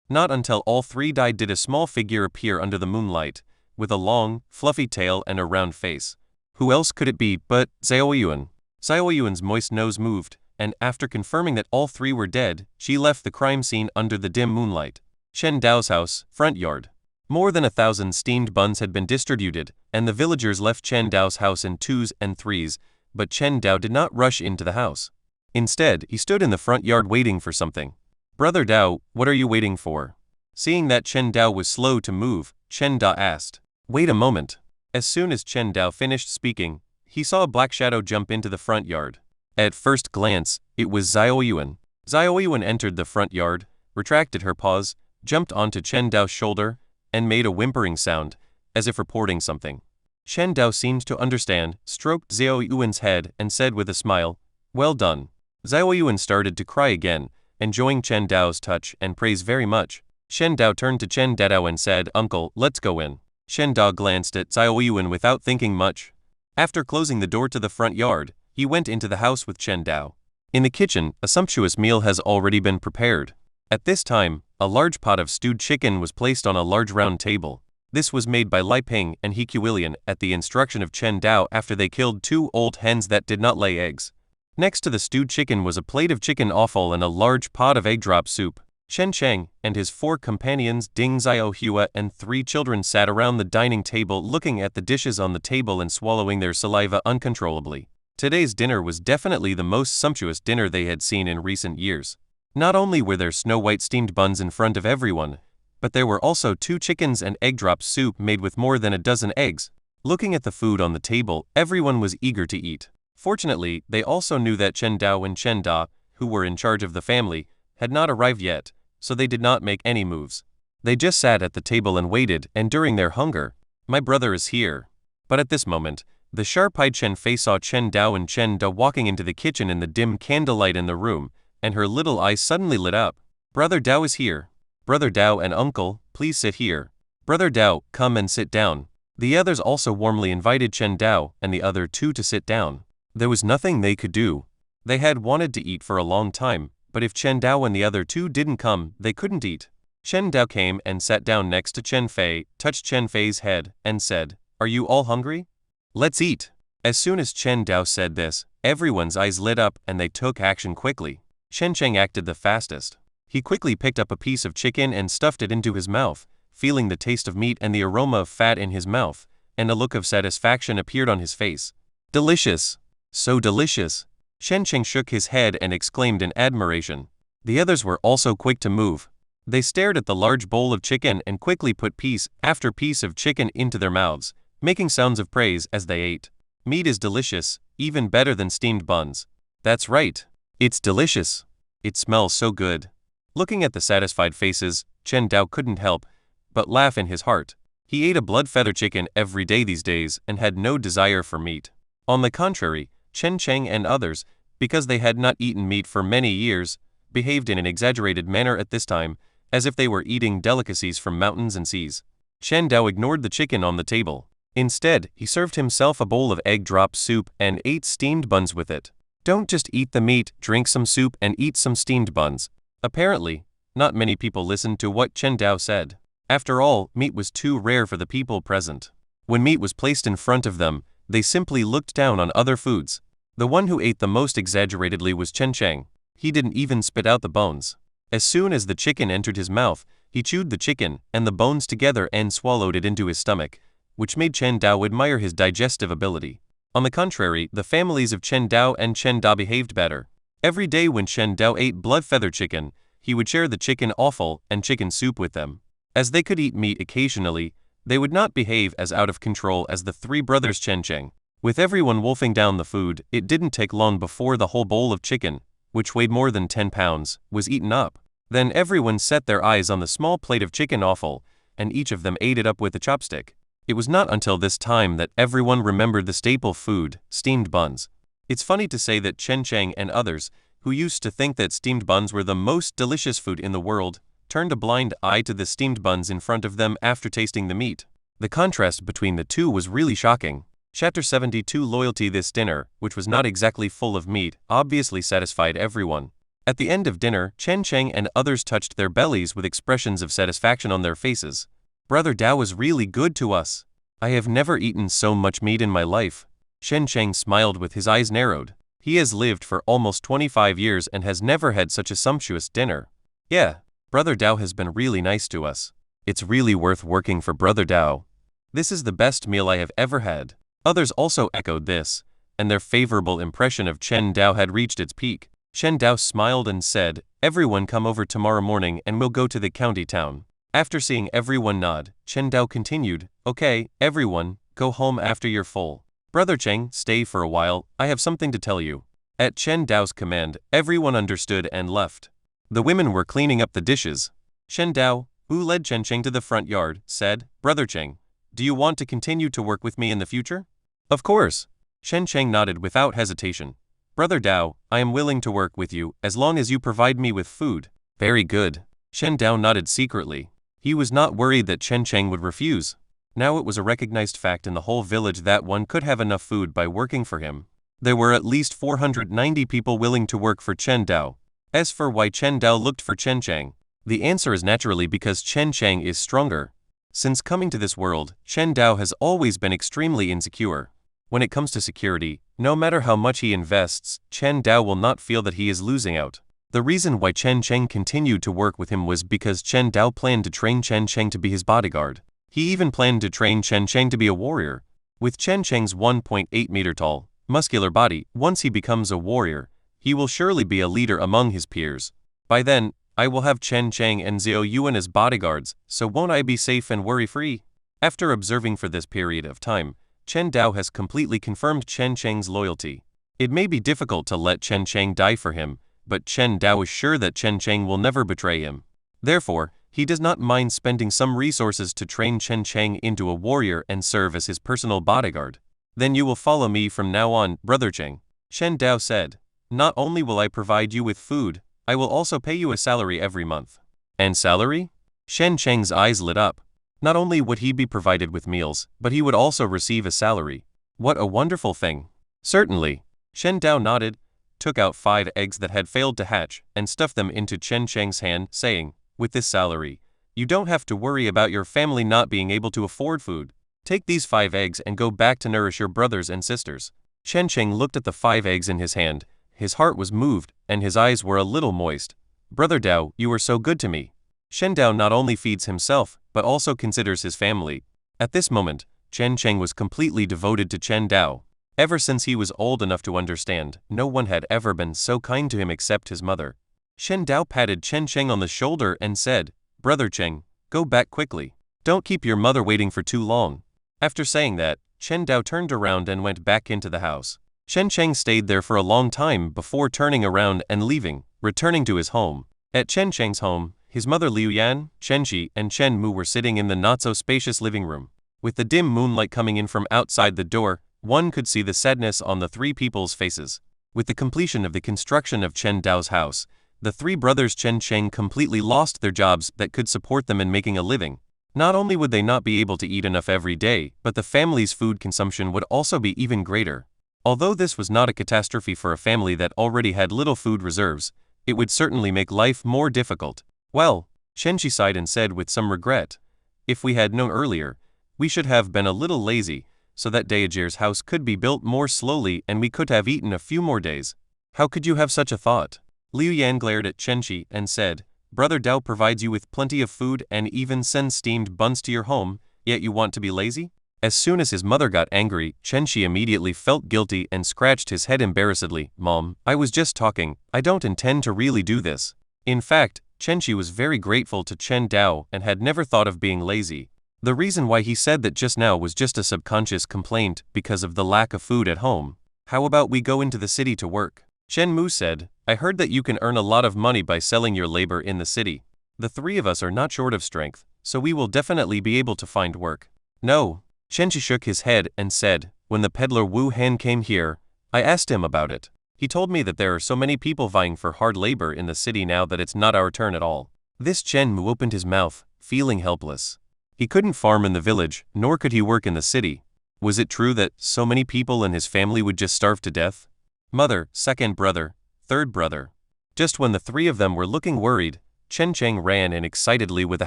[SPEAKER 2] Not until all three died did a small figure appear under the moonlight, with a long, fluffy tail and a round face. Who else could it be but Xiaoyuan? Xiaoyuan's moist nose moved, and after confirming that all three were dead, she left the crime scene under the dim moonlight. Chen Dao's house, front yard. More than 1,000 steamed buns had been distributed, and the villagers left Chen Dao's house in twos and threes, but Chen Dao did not rush into the house. Instead, he stood in the front yard waiting for something. Brother Dao, what are you waiting for? Seeing that Chen Dao was slow to move, Chen Da asked. Wait a moment. As soon as Chen Dao finished speaking, he saw a black shadow jump into the front yard. At first glance, it was Xiaoyuan. Xiaoyuan entered the front yard, retracted her paws, jumped onto Chen Dao's shoulder, and made a whimpering sound, as if reporting something. Chen Dao seemed to understand, stroked Xiaoyuan's head, and said with a smile, well done. Xiaoyuan started to cry again, enjoying Chen Dao's touch and praise very much. Shen Dao turned to Chen Dao and said, Uncle, let's go in. Shen Dao glanced at Xiaoyuan without thinking much. After closing the door to the front yard, he went into the house with Chen Dao. In the kitchen, a sumptuous meal has already been prepared. At this time, a large pot of stewed chicken was placed on a large round table. This was made by Lai Ping and He Qiulian at the instruction of Chen Dao after they killed 2 old hens that did not lay eggs. Next to the stewed chicken was a plate of chicken offal and a large pot of egg drop soup. Shen Cheng and his 4 companions Ding Xiaohua and 3 children sat around the dining table looking at the dishes on the table and swallowing their saliva uncontrollably. Today's dinner was definitely the most sumptuous dinner they had seen in recent years. Not only were there snow-white steamed buns in front of everyone, but there were also 2 chickens and egg drop soup made with more than a dozen eggs. Looking at the food on the table, everyone was eager to eat. Fortunately, they also knew that Chen Dao and Chen Da, who were in charge of the family, had not arrived yet, so they did not make any moves. They just sat at the table and waited, and during their hunger, my brother is here. But at this moment, the sharp-eyed Chen Fei saw Chen Dao and Chen Da walking into the kitchen in the dim candlelight in the room, and her little eyes suddenly lit up. Brother Dao is here. Brother Dao and uncle, please sit here. Brother Dao, come and sit down. The others also warmly invited Chen Dao and the other two to sit down. There was nothing they could do. They had wanted to eat for a long time, but if Chen Dao and the other two didn't come, they couldn't eat. Chen Dao came and sat down next to Chen Fei, touched Chen Fei's head, and said, "Are you all hungry? Let's eat." As soon as Chen Dao said this, everyone's eyes lit up and they took action quickly. Shen Cheng acted the fastest. He quickly picked up a piece of chicken and stuffed it into his mouth, feeling the taste of meat and the aroma of fat in his mouth, and a look of satisfaction appeared on his face. "Delicious! So delicious!" Shen Cheng shook his head and exclaimed in admiration. The others were also quick to move. They stared at the large bowl of chicken and quickly put piece after piece of chicken into their mouths, making sounds of praise as they ate. "Meat is delicious, even better than steamed buns." "That's right. It's delicious. It smells so good." Looking at the satisfied faces, Chen Dao couldn't help but laugh in his heart. He ate a blood feather chicken every day these days and had no desire for meat. On the contrary, Chen Cheng and others, because they had not eaten meat for many years, behaved in an exaggerated manner at this time, as if they were eating delicacies from mountains and seas. Chen Dao ignored the chicken on the table. Instead, he served himself a bowl of egg drop soup and ate steamed buns with it. Don't just eat the meat, drink some soup and eat some steamed buns. Apparently, not many people listened to what Chen Dao said. After all, meat was too rare for the people present. When meat was placed in front of them, they simply looked down on other foods. The one who ate the most exaggeratedly was Chen Cheng. He didn't even spit out the bones. As soon as the chicken entered his mouth, he chewed the chicken and the bones together and swallowed it into his stomach, which made Chen Dao admire his digestive ability. On the contrary, the families of Chen Dao and Chen Da behaved better. Every day when Chen Dao ate blood feather chicken, he would share the chicken offal and chicken soup with them. As they could eat meat occasionally, they would not behave as out of control as the three brothers Chen Cheng. With everyone wolfing down the food, it didn't take long before the whole bowl of chicken, which weighed more than 10 pounds, was eaten up. Then everyone set their eyes on the small plate of chicken offal, and each of them ate it up with a chopstick. It was not until this time that everyone remembered the staple food, steamed buns. It's funny to say that Chen Cheng and others, who used to think that steamed buns were the most delicious food in the world, turned a blind eye to the steamed buns in front of them after tasting the meat. The contrast between the two was really shocking. Chapter 72 Loyalty. This dinner, which was not exactly full of meat, obviously satisfied everyone. At the end of dinner, Chen Cheng and others touched their bellies with expressions of satisfaction on their faces. "Brother Dao is really good to us. I have never eaten so much meat in my life." Shen Cheng smiled with his eyes narrowed. He has lived for almost 25 years and has never had such a sumptuous dinner. "Yeah, Brother Dao has been really nice to us. It's really worth working for Brother Dao. This is the best meal I have ever had." Others also echoed this, and their favorable impression of Chen Dao had reached its peak. Chen Dao smiled and said, "Everyone come over tomorrow morning and we'll go to the county town." After seeing everyone nod, Chen Dao continued, "Okay, everyone, go home after you're full. Brother Cheng, stay for a while, I have something to tell you." At Chen Dao's command, everyone understood and left. The women were cleaning up the dishes. Shen Dao, who led Chen Cheng to the front yard, said, "Brother Cheng, do you want to continue to work with me in the future?" "Of course." Shen Cheng nodded without hesitation. "Brother Dao, I am willing to work with you as long as you provide me with food." "Very good." Shen Dao nodded secretly. He was not worried that Chen Cheng would refuse. Now it was a recognized fact in the whole village that one could have enough food by working for him. There were at least 490 people willing to work for Chen Dao. As for why Chen Dao looked for Chen Cheng, the answer is naturally because Chen Cheng is stronger. Since coming to this world, Chen Dao has always been extremely insecure. When it comes to security, no matter how much he invests, Chen Dao will not feel that he is losing out. The reason why Chen Cheng continued to work with him was because Chen Dao planned to train Chen Cheng to be his bodyguard. He even planned to train Chen Cheng to be a warrior. With Chen Cheng's 1.8 meter tall, muscular body, once he becomes a warrior, he will surely be a leader among his peers. By then, I will have Chen Cheng and Xiao Yuan as bodyguards, so won't I be safe and worry-free? After observing for this period of time, Chen Dao has completely confirmed Chen Cheng's loyalty. It may be difficult to let Chen Cheng die for him, but Chen Dao is sure that Chen Cheng will never betray him. Therefore, he does not mind spending some resources to train Chen Cheng into a warrior and serve as his personal bodyguard. "Then you will follow me from now on, Brother Cheng," Shen Dao said. "Not only will I provide you with food, I will also pay you a salary every month. And salary? Shen Cheng's eyes lit up. Not only would he be provided with meals, but he would also receive a salary. What a wonderful thing. Certainly. Shen Dao nodded, took out 5 eggs that had failed to hatch, and stuffed them into Chen Cheng's hand, saying, with this salary, you don't have to worry about your family not being able to afford food. Take these 5 eggs and go back to nourish your brothers and sisters. Chen Cheng looked at the 5 eggs in his hand. His heart was moved, and his eyes were a little moist. Brother Dao, you were so good to me. Shen Dao not only feeds himself, but also considers his family. At this moment, Chen Cheng was completely devoted to Chen Dao. Ever since he was old enough to understand, no one had ever been so kind to him except his mother. Shen Dao patted Chen Cheng on the shoulder and said, Brother Cheng, go back quickly. Don't keep your mother waiting for too long. After saying that, Chen Dao turned around and went back into the house. Chen Cheng stayed there for a long time before turning around and leaving, returning to his home. At Chen Cheng's home, his mother Liu Yan, Chen Shi, and Chen Mu were sitting in the not-so-spacious living room. With the dim moonlight coming in from outside the door, one could see the sadness on the 3 people's faces. With the completion of the construction of Chen Dao's house, the 3 brothers Chen Cheng completely lost their jobs that could support them in making a living. Not only would they not be able to eat enough every day, but the family's food consumption would also be even greater. Although this was not a catastrophe for a family that already had little food reserves, it would certainly make life more difficult. Well, Chen Shi sighed and said with some regret, if we had known earlier, we should have been a little lazy, so that Daojer's house could be built more slowly and we could have eaten a few more days. How could you have such a thought? Liu Yan glared at Chen Shi and said, Brother Dao provides you with plenty of food and even sends steamed buns to your home, yet you want to be lazy? As soon as his mother got angry, Chen Shi immediately felt guilty and scratched his head embarrassedly. Mom, I was just talking, I don't intend to really do this. In fact, Chen Shi was very grateful to Chen Dao and had never thought of being lazy. The reason why he said that just now was just a subconscious complaint because of the lack of food at home. How about we go into the city to work? Chen Mu said, I heard that you can earn a lot of money by selling your labor in the city. The 3 of us are not short of strength, so we will definitely be able to find work. No. Chen Shi shook his head and said, when the peddler Wu Han came here, I asked him about it. He told me that there are so many people vying for hard labor in the city now that it's not our turn at all. This Chen Mu opened his mouth, feeling helpless. He couldn't farm in the village, nor could he work in the city. Was it true that so many people in his family would just starve to death? Mother, second brother, third brother. Just when the 3 of them were looking worried, Chen Cheng ran in excitedly with a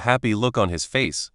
[SPEAKER 2] happy look on his face.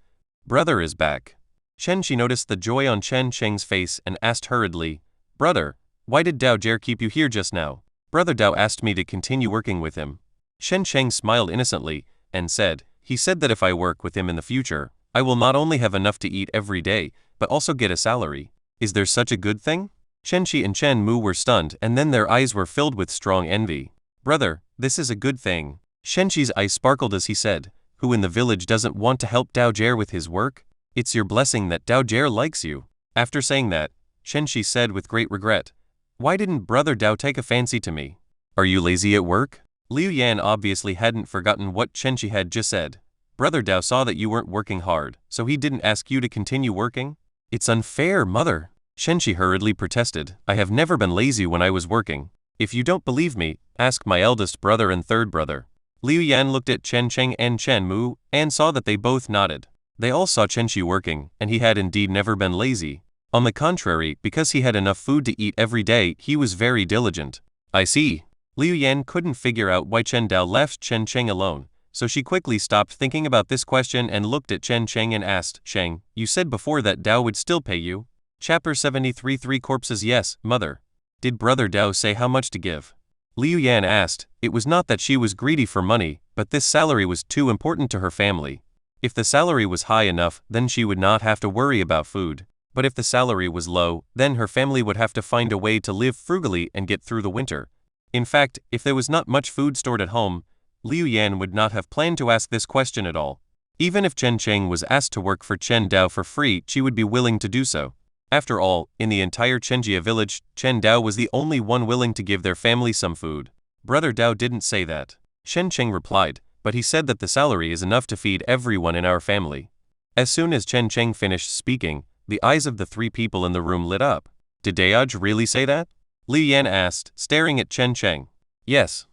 [SPEAKER 2] Brother is back. Chen Shi noticed the joy on Chen Cheng's face and asked hurriedly, Brother, why did Daojer keep you here just now? Brother Dao asked me to continue working with him. Chen Cheng smiled innocently and said, he said that if I work with him in the future, I will not only have enough to eat every day, but also get a salary. Is there such a good thing? Chen Shi and Chen Mu were stunned and then their eyes were filled with strong envy. Brother, this is a good thing. Chen Shi's eyes sparkled as he said, who in the village doesn't want to help Daojer with his work? It's your blessing that Daojer likes you. After saying that, Chen Shi said with great regret, why didn't Brother Dao take a fancy to me? Are you lazy at work? Liu Yan obviously hadn't forgotten what Chen Shi had just said. Brother Dao saw that you weren't working hard, so he didn't ask you to continue working? It's unfair, mother. Chen Shi hurriedly protested, I have never been lazy when I was working. If you don't believe me, ask my eldest brother and third brother. Liu Yan looked at Chen Cheng and Chen Mu, and saw that they both nodded. They all saw Chen Shi working, and he had indeed never been lazy. On the contrary, because he had enough food to eat every day, he was very diligent. I see. Liu Yan couldn't figure out why Chen Dao left Chen Cheng alone, so she quickly stopped thinking about this question and looked at Chen Cheng and asked, Cheng, you said before that Dao would still pay you? Chapter 73 3 Corpses. Yes, mother. Did Brother Dao say how much to give? Liu Yan asked. It was not that she was greedy for money, but this salary was too important to her family. If the salary was high enough, then she would not have to worry about food. But if the salary was low, then her family would have to find a way to live frugally and get through the winter. In fact, if there was not much food stored at home, Liu Yan would not have planned to ask this question at all. Even if Chen Cheng was asked to work for Chen Dao for free, she would be willing to do so. After all, in the entire Chenjia village, Chen Dao was the only one willing to give their family some food. Brother Dao didn't say that. Shen Cheng replied, but he said that the salary is enough to feed everyone in our family. As soon as Chen Cheng finished speaking, the eyes of the 3 people in the room lit up. Did Daoj really say that? Li Yan asked, staring at Chen Cheng. Yes.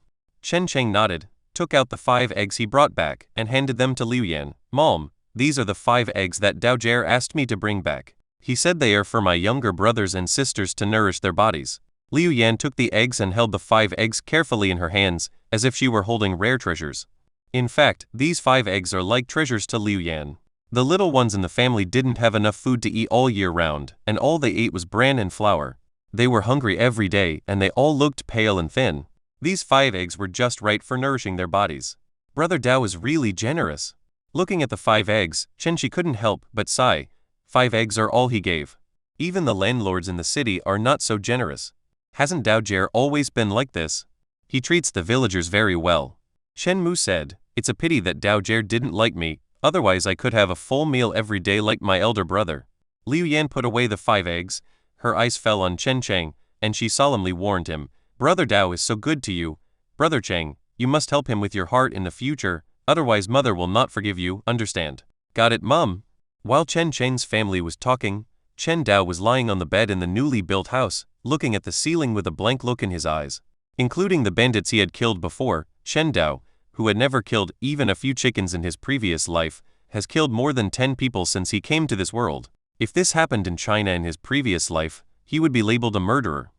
[SPEAKER 2] Chen Cheng nodded, took out the 5 eggs he brought back, and handed them to Liu Yan. Mom, these are the 5 eggs that Dao Jie asked me to bring back. He said they are for my younger brothers and sisters to nourish their bodies. Liu Yan took the eggs and held the 5 eggs carefully in her hands, as if she were holding rare treasures. In fact, these 5 eggs are like treasures to Liu Yan. The little ones in the family didn't have enough food to eat all year round, and all they ate was bran and flour. They were hungry every day, and they all looked pale and thin. These 5 eggs were just right for nourishing their bodies. Brother Dao is really generous. Looking at the 5 eggs, Chen Shi couldn't help but sigh. 5 eggs are all he gave. Even the landlords in the city are not so generous. Hasn't Dao Jie always been like this? He treats the villagers very well. Shen Mu said, it's a pity that Dao Jie didn't like me, otherwise I could have a full meal every day like my elder brother. Liu Yan put away the 5 eggs. Her eyes fell on Chen Cheng, and she solemnly warned him, Brother Dao is so good to you. Brother Cheng, you must help him with your heart in the future, otherwise mother will not forgive you, understand? Got it, Mum? While Chen Cheng's family was talking, Chen Dao was lying on the bed in the newly built house, looking at the ceiling with a blank look in his eyes. Including the bandits he had killed before, Chen Dao, who had never killed even a few chickens in his previous life, has killed more than 10 people since he came to this world. If this happened in China in his previous life, he would be labeled a murderer.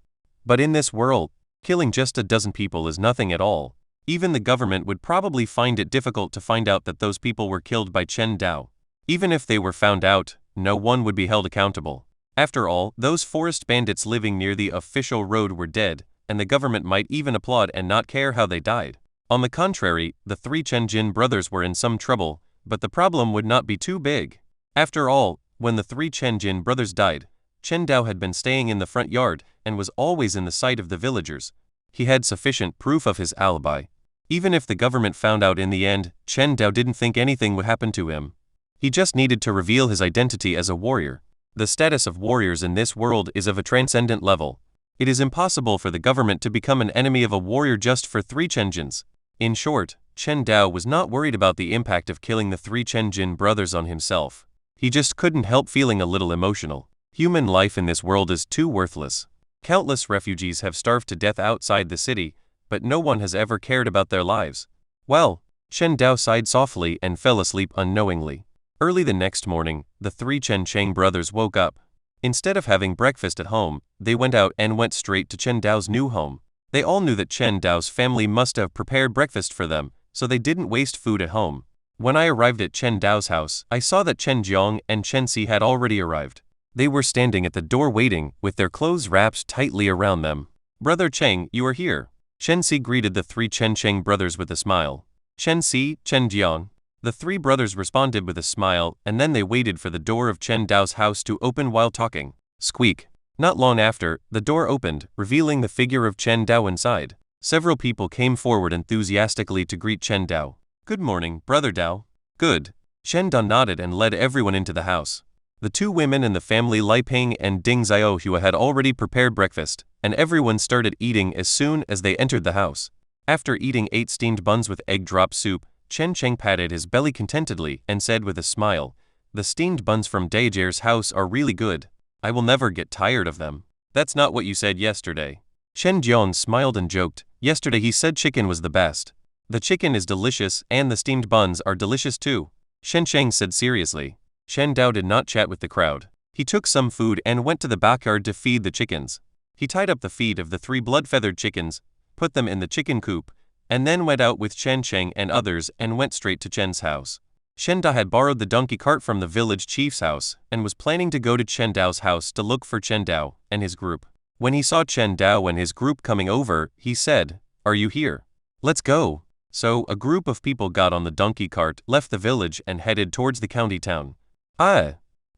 [SPEAKER 2] But in this world, killing just a dozen people is nothing at all. Even the government would probably find it difficult to find out that those people were killed by Chen Dao. Even if they were found out, no one would be held accountable. After all, those forest bandits living near the official road were dead, and the government might even applaud and not care how they died. On the contrary, the 3 Chen Jin brothers were in some trouble, but the problem would not be too big. After all, when the 3 Chen Jin brothers died, Chen Dao had been staying in the front yard and was always in the sight of the villagers. He had sufficient proof of his alibi. Even if the government found out in the end, Chen Dao didn't think anything would happen to him. He just needed to reveal his identity as a warrior. The status of warriors in this world is of a transcendent level. It is impossible for the government to become an enemy of a warrior just for 3 Chen Jins. In short, Chen Dao was not worried about the impact of killing the 3 Chen Jin brothers on himself. He just couldn't help feeling a little emotional. Human life in this world is too worthless. Countless refugees have starved to death outside the city, but no one has ever cared about their lives. Well, Chen Dao sighed softly and fell asleep unknowingly. Early the next morning, the 3 Chen Cheng brothers woke up. Instead of having breakfast at home, they went out and went straight to Chen Dao's new home. They all knew that Chen Dao's family must have prepared breakfast for them, so they didn't waste food at home. When I arrived at Chen Dao's house, I saw that Chen Jiang and Chen Si had already arrived. They were standing at the door waiting, with their clothes wrapped tightly around them. Brother Cheng, you are here. Chen Si greeted the 3 Chen Cheng brothers with a smile. Chen Si, Chen Jiang. The 3 brothers responded with a smile, and then they waited for the door of Chen Dao's house to open while talking. Squeak. Not long after, the door opened, revealing the figure of Chen Dao inside. Several people came forward enthusiastically to greet Chen Dao. Good morning, Brother Dao. Good. Shen Dao nodded and led everyone into the house. The 2 women in the family Lai Ping and Ding Xiaohua had already prepared breakfast, and everyone started eating as soon as they entered the house. After eating 8 steamed buns with egg drop soup, Chen Cheng patted his belly contentedly and said with a smile, the steamed buns from Daejier's house are really good. I will never get tired of them. That's not what you said yesterday. Shen Jiang smiled and joked, yesterday he said chicken was the best. The chicken is delicious and the steamed buns are delicious too. Shen Cheng said seriously. Shen Dao did not chat with the crowd. He took some food and went to the backyard to feed the chickens. He tied up the feet of the 3 blood-feathered chickens, put them in the chicken coop, and then went out with Chen Cheng and others and went straight to Chen's house. Shen Dao had borrowed the donkey cart from the village chief's house and was planning to go to Chen Dao's house to look for Chen Dao and his group. When he saw Chen Dao and his group coming over, he said, "Are you here? Let's go." So, a group of people got on the donkey cart, left the village and headed towards the county town.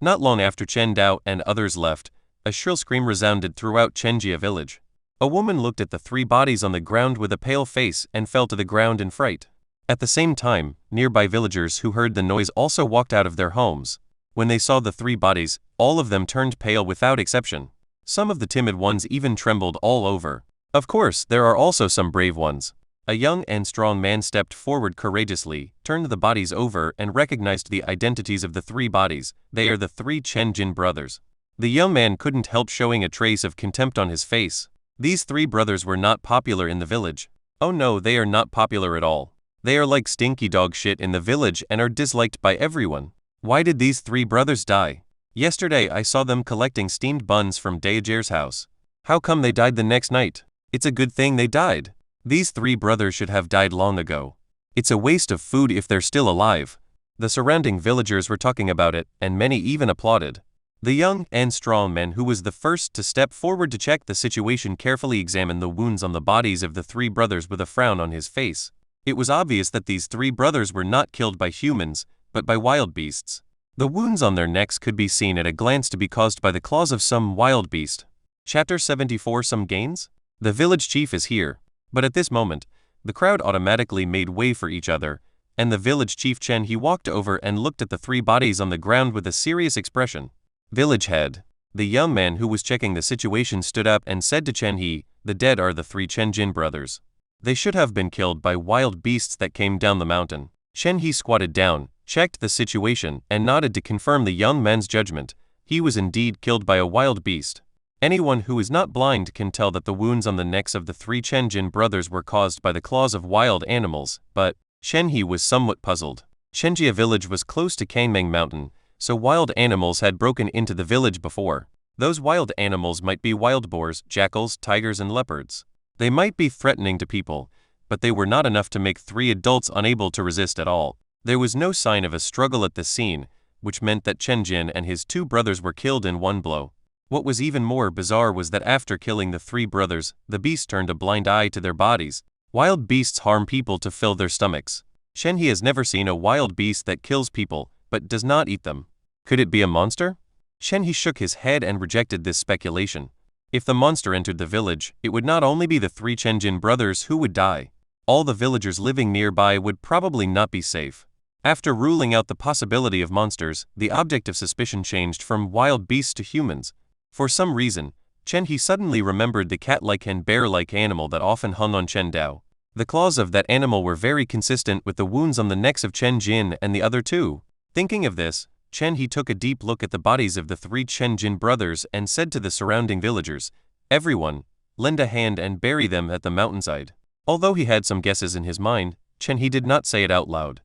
[SPEAKER 2] Not long after Chen Dao and others left, a shrill scream resounded throughout Chenjia village. A woman looked at the 3 bodies on the ground with a pale face and fell to the ground in fright. At the same time, nearby villagers who heard the noise also walked out of their homes. When they saw the 3 bodies, all of them turned pale without exception. Some of the timid ones even trembled all over. Of course, there are also some brave ones. A young and strong man stepped forward courageously, turned the bodies over and recognized the identities of the 3 bodies. They are the 3 Chen Jin brothers. The young man couldn't help showing a trace of contempt on his face. These 3 brothers were not popular in the village. Oh no, they are not popular at all. They are like stinky dog shit in the village and are disliked by everyone. Why did these 3 brothers die? Yesterday I saw them collecting steamed buns from Daejer's house. How come they died the next night? It's a good thing they died. These 3 brothers should have died long ago. It's a waste of food if they're still alive. The surrounding villagers were talking about it, and many even applauded. The young and strong man who was the first to step forward to check the situation carefully examined the wounds on the bodies of the 3 brothers with a frown on his face. It was obvious that these 3 brothers were not killed by humans, but by wild beasts. The wounds on their necks could be seen at a glance to be caused by the claws of some wild beast. Chapter 74 Some Gains? The village chief is here. But at this moment, the crowd automatically made way for each other, and the village chief Chen he walked over and looked at the 3 bodies on the ground with a serious expression. Village head. The young man who was checking the situation stood up and said to Chen He, the dead are the 3 Chen brothers. They should have been killed by wild beasts that came down the mountain. Chen He squatted down, checked the situation, and nodded to confirm the young man's judgment. He was indeed killed by a wild beast. Anyone who is not blind can tell that the wounds on the necks of the 3 Chen brothers were caused by the claws of wild animals, but Chen He was somewhat puzzled. Chenjia village was close to Kangmeng Mountain, so wild animals had broken into the village before. Those wild animals might be wild boars, jackals, tigers, and leopards. They might be threatening to people, but they were not enough to make 3 adults unable to resist at all. There was no sign of a struggle at the scene, which meant that Chen Jin and his 2 brothers were killed in one blow. What was even more bizarre was that after killing the 3 brothers, the beast turned a blind eye to their bodies. Wild beasts harm people to fill their stomachs. Chen He has never seen a wild beast that kills people, but does not eat them. Could it be a monster? Chen He shook his head and rejected this speculation. If the monster entered the village, it would not only be the 3 Chen brothers who would die. All the villagers living nearby would probably not be safe. After ruling out the possibility of monsters, the object of suspicion changed from wild beasts to humans. For some reason, Chen He suddenly remembered the cat-like and bear-like animal that often hung on Chen Dao. The claws of that animal were very consistent with the wounds on the necks of Chen Jin and the other 2. Thinking of this, Chen He took a deep look at the bodies of the 3 Chen brothers and said to the surrounding villagers, "Everyone, lend a hand and bury them at the mountainside." Although he had some guesses in his mind, Chen He did not say it out loud.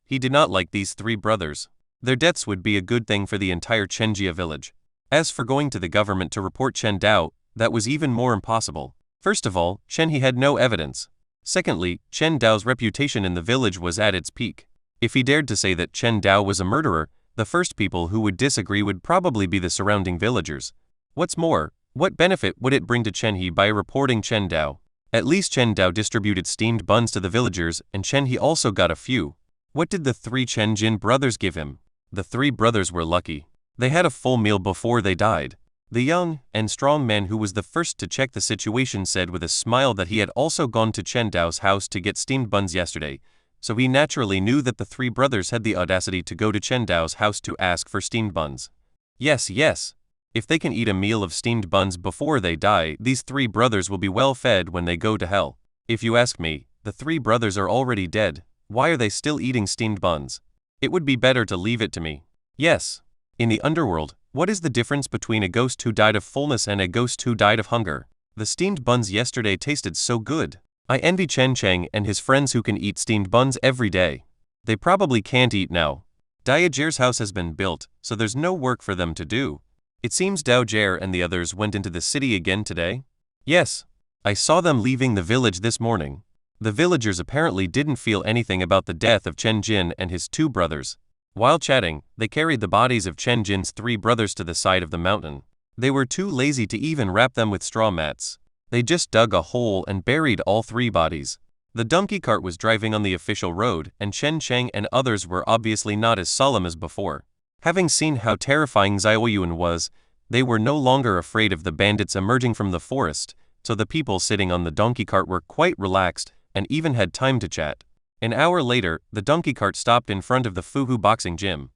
[SPEAKER 2] He did not like these 3 brothers. Their deaths would be a good thing for the entire Chenjia village. As for going to the government to report Chen Dao, that was even more impossible. First of all, Chen He had no evidence. Secondly, Chen Dao's reputation in the village was at its peak. If he dared to say that Chen Dao was a murderer, the first people who would disagree would probably be the surrounding villagers. What's more, what benefit would it bring to Chen He by reporting Chen Dao? At least Chen Dao distributed steamed buns to the villagers, and Chen He also got a few. What did the 3 Chen brothers give him? The 3 brothers were lucky. They had a full meal before they died. The young and strong man who was the first to check the situation said with a smile that he had also gone to Chen Dao's house to get steamed buns yesterday, so he naturally knew that the 3 brothers had the audacity to go to Chen Dao's house to ask for steamed buns. Yes. If they can eat a meal of steamed buns before they die, these 3 brothers will be well fed when they go to hell. If you ask me, the 3 brothers are already dead. Why are they still eating steamed buns? It would be better to leave it to me. Yes. In the underworld, what is the difference between a ghost who died of fullness and a ghost who died of hunger? The steamed buns yesterday tasted so good. I envy Chen Cheng and his friends who can eat steamed buns every day. They probably can't eat now. Daojer's house has been built, so there's no work for them to do. It seems Daojer and the others went into the city again today? Yes. I saw them leaving the village this morning. The villagers apparently didn't feel anything about the death of Chen Jin and his 2 brothers. While chatting, they carried the bodies of Chen Jin's 3 brothers to the side of the mountain. They were too lazy to even wrap them with straw mats. They just dug a hole and buried all 3 bodies. The donkey cart was driving on the official road, and Chen Cheng and others were obviously not as solemn as before. Having seen how terrifying Xiaoyuan was, they were no longer afraid of the bandits emerging from the forest, so the people sitting on the donkey cart were quite relaxed and even had time to chat. An hour later, the donkey cart stopped in front of the Fuhu boxing gym.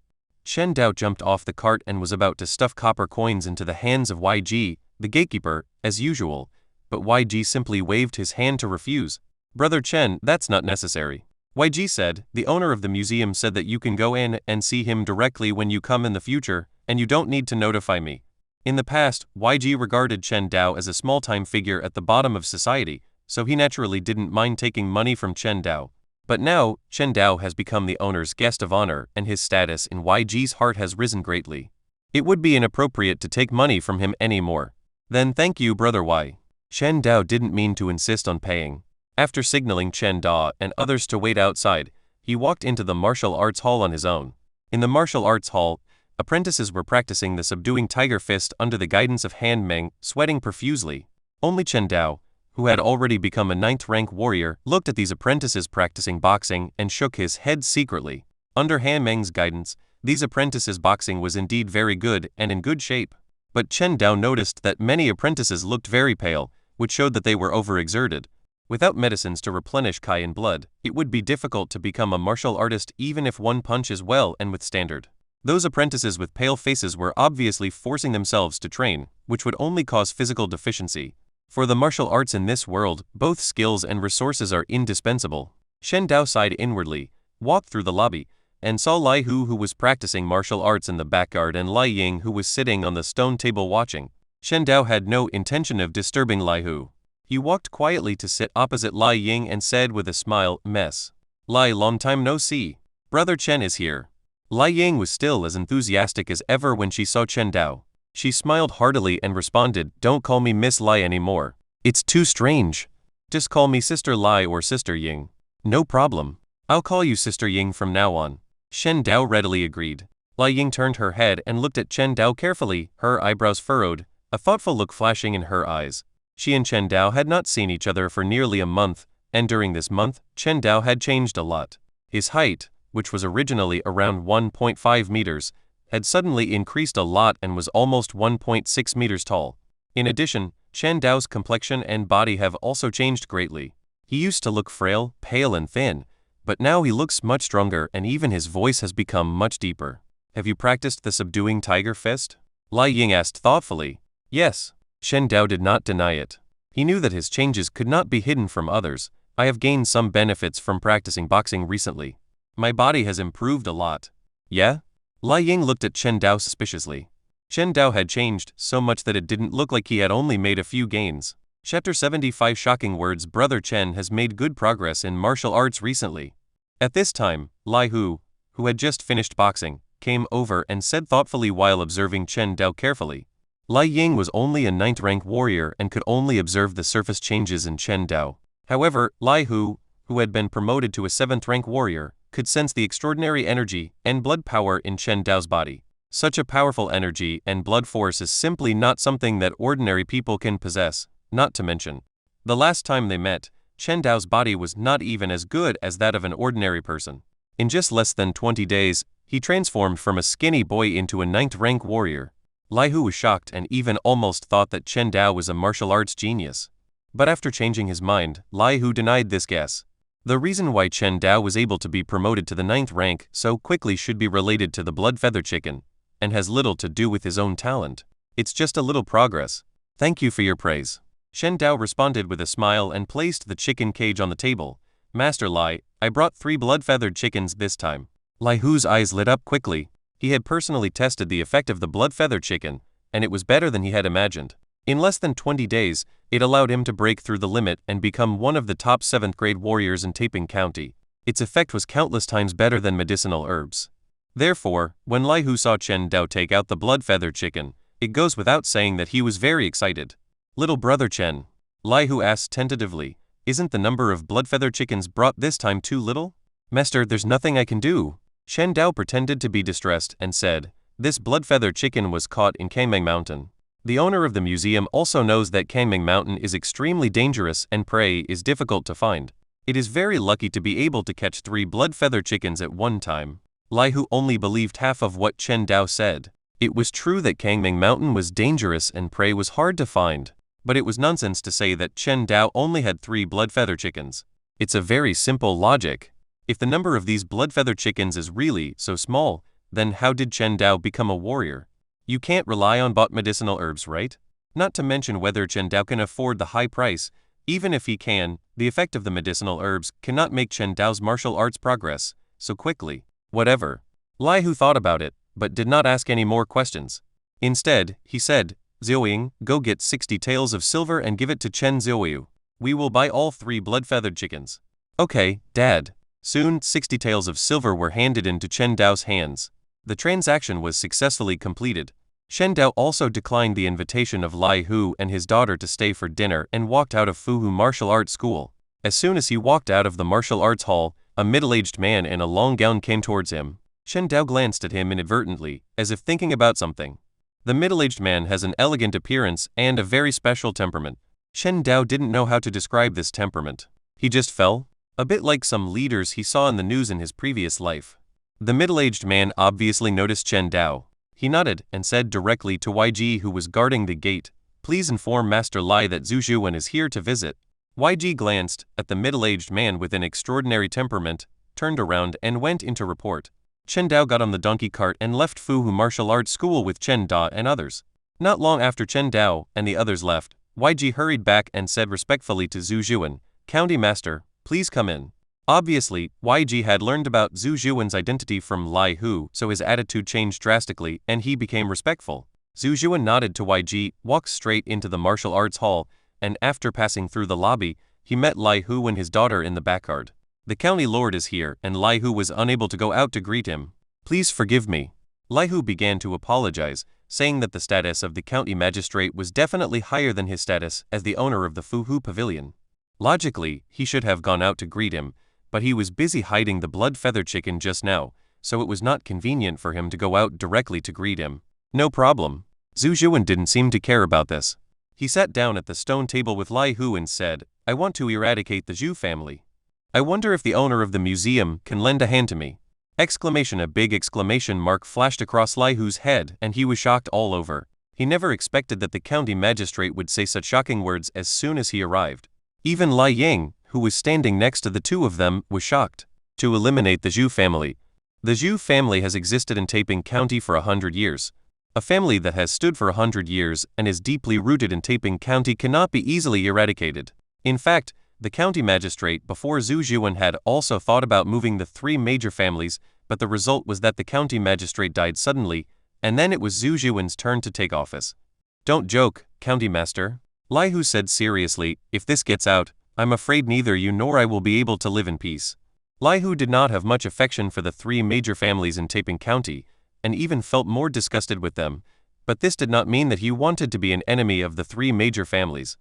[SPEAKER 2] Shen Dao jumped off the cart and was about to stuff copper coins into the hands of YG, the gatekeeper, as usual, but YG simply waved his hand to refuse. "Brother Chen, that's not necessary." YG said, "The owner of the museum said that you can go in and see him directly when you come in the future, and you don't need to notify me." In the past, YG regarded Chen Dao as a small-time figure at the bottom of society, so he naturally didn't mind taking money from Chen Dao. But now, Chen Dao has become the owner's guest of honor and his status in YG's heart has risen greatly. It would be inappropriate to take money from him anymore. Then thank you, Brother Y. Chen Dao didn't mean to insist on paying. After signaling Chen Dao and others to wait outside, he walked into the martial arts hall on his own. In the martial arts hall, apprentices were practicing the subduing tiger fist under the guidance of Han Meng, sweating profusely. Only Chen Dao, who had already become a 9th-rank warrior, looked at these apprentices practicing boxing and shook his head secretly. Under Han Meng's guidance, these apprentices' boxing was indeed very good and in good shape. But Chen Dao noticed that many apprentices looked very pale, which showed that they were overexerted. Without medicines to replenish Kai in blood, it would be difficult to become a martial artist even if one punches well and with standard. Those apprentices with pale faces were obviously forcing themselves to train, which would only cause physical deficiency. For the martial arts in this world, both skills and resources are indispensable. Shen Dao sighed inwardly, walked through the lobby, and saw Lai Hu who was practicing martial arts in the backyard and Lai Ying who was sitting on the stone table watching. Shen Dao had no intention of disturbing Lai Hu. He walked quietly to sit opposite Lai Ying and said with a smile, "Mess. Lai, long time no see. Brother Chen is here." Lai Ying was still as enthusiastic as ever when she saw Chen Dao. She smiled heartily and responded, "Don't call me Miss Lai anymore. It's too strange. Just call me Sister Lai or Sister Ying." "No problem. I'll call you Sister Ying from now on." Shen Dao readily agreed. Lai Ying turned her head and looked at Chen Dao carefully, her eyebrows furrowed, a thoughtful look flashing in her eyes. She and Chen Dao had not seen each other for nearly a month, and during this month, Chen Dao had changed a lot. His height, which was originally around 1.5 meters, had suddenly increased a lot and was almost 1.6 meters tall. In addition, Chen Dao's complexion and body have also changed greatly. He used to look frail, pale and thin, but now he looks much stronger and even his voice has become much deeper. "Have you practiced the subduing tiger fist?" Lai Ying asked thoughtfully. "Yes." Shen Dao did not deny it. He knew that his changes could not be hidden from others. "I have gained some benefits from practicing boxing recently. My body has improved a lot." "Yeah?" Lai Ying looked at Chen Dao suspiciously. Chen Dao had changed so much that it didn't look like he had only made a few gains. Chapter 75 Shocking Words. Brother Chen has made good progress in martial arts recently. At this time, Lai Hu, who had just finished boxing, came over and said thoughtfully while observing Chen Dao carefully. Lai Ying was only a 9th-rank warrior and could only observe the surface changes in Chen Dao. However, Lai Hu, who had been promoted to a 7th-rank warrior, could sense the extraordinary energy and blood power in Chen Dao's body. Such a powerful energy and blood force is simply not something that ordinary people can possess, not to mention. The last time they met, Chen Dao's body was not even as good as that of an ordinary person. In just less than 20 days, he transformed from a skinny boy into a 9th-rank warrior. Lai Hu was shocked and even almost thought that Chen Dao was a martial arts genius. But after changing his mind, Lai Hu denied this guess. The reason why Chen Dao was able to be promoted to the 9th rank so quickly should be related to the blood feather chicken, and has little to do with his own talent. It's just a little progress. Thank you for your praise. Shen Dao responded with a smile and placed the chicken cage on the table. "Master Lai, I brought 3 blood-feathered chickens this time." Lai Hu's eyes lit up quickly. He had personally tested the effect of the blood-feathered chicken, and it was better than he had imagined. In less than 20 days, it allowed him to break through the limit and become one of the top 7th-grade warriors in Taiping County. Its effect was countless times better than medicinal herbs. Therefore, when Lai Hu saw Chen Dao take out the blood-feathered chicken, it goes without saying that he was very excited. "Little brother Chen," Lai Hu asked tentatively, "isn't the number of blood-feather chickens brought this time too little?" "Master, there's nothing I can do." Chen Dao pretended to be distressed and said, "This blood-feather chicken was caught in Kangming Mountain. The owner of the museum also knows that Kangming Mountain is extremely dangerous and prey is difficult to find. It is very lucky to be able to catch 3 blood-feather chickens at one time." Lai Hu only believed half of what Chen Dao said. It was true that Kangming Mountain was dangerous and prey was hard to find, but it was nonsense to say that Chen Dao only had 3 blood-feather chickens. It's a very simple logic. If the number of these blood-feather chickens is really so small, then how did Chen Dao become a warrior? You can't rely on bought medicinal herbs, right? Not to mention whether Chen Dao can afford the high price. Even if he can, the effect of the medicinal herbs cannot make Chen Dao's martial arts progress so quickly. Whatever. Lai Hu thought about it, but did not ask any more questions. Instead, he said, "Zhou Ying, go get 60 taels of silver and give it to Chen Zhouyu." We will buy all 3 blood-feathered chickens. Okay, Dad. Soon, 60 taels of silver were handed into Chen Dao's hands. The transaction was successfully completed. Chen Dao also declined the invitation of Lai Hu and his daughter to stay for dinner and walked out of Fuhu Martial Arts School. As soon as he walked out of the martial arts hall, a middle-aged man in a long gown came towards him. Chen Dao glanced at him inadvertently, as if thinking about something. The middle-aged man has an elegant appearance and a very special temperament. Chen Dao didn't know how to describe this temperament. He just fell, a bit like some leaders he saw in the news in his previous life. The middle-aged man obviously noticed Chen Dao. He nodded and said directly to YG, who was guarding the gate, "Please inform Master Lai that Zhu Zhuwen is here to visit." YG glanced at the middle-aged man with an extraordinary temperament, turned around and went in to report. Chen Dao got on the donkey cart and left Fuhu Martial Arts School with Chen Da and others. Not long after Chen Dao and the others left, YG hurried back and said respectfully to Zhu Zhuwen, "County Master, please come in." Obviously, YG had learned about Zhu Zhuwen's identity from Lai Hu, so his attitude changed drastically and he became respectful. Zhu Zhuwen nodded to YG, walked straight into the martial arts hall, and after passing through the lobby, he met Lai Hu and his daughter in the backyard. "The county lord is here," and Lai Hu was unable to go out to greet him. "Please forgive me." Lai Hu began to apologize, saying that the status of the county magistrate was definitely higher than his status as the owner of the Fuhu Pavilion. Logically, he should have gone out to greet him, but he was busy hiding the blood-feather chicken just now, so it was not convenient for him to go out directly to greet him. No problem. Zhu Zhuwen didn't seem to care about this. He sat down at the stone table with Lai Hu and said, "I want to eradicate the Zhu family. I wonder if the owner of the museum can lend a hand to me." A big exclamation mark flashed across Lai Hu's head and he was shocked all over. He never expected that the county magistrate would say such shocking words as soon as he arrived. Even Lai Ying, who was standing next to the two of them, was shocked. To eliminate the Zhu family. The Zhu family has existed in Taiping County for 100 years. A family that has stood for 100 years and is deeply rooted in Taiping County cannot be easily eradicated. In fact, the county magistrate before Zhu Zhuwen had also thought about moving the 3 major families, but the result was that the county magistrate died suddenly, and then it was Zhu Zhuwen's turn to take office. "Don't joke, County Master," Lai Hu said seriously. "If this gets out, I'm afraid neither you nor I will be able to live in peace." Lai Hu did not have much affection for the 3 major families in Taiping County, and even felt more disgusted with them, but this did not mean that he wanted to be an enemy of the 3 major families.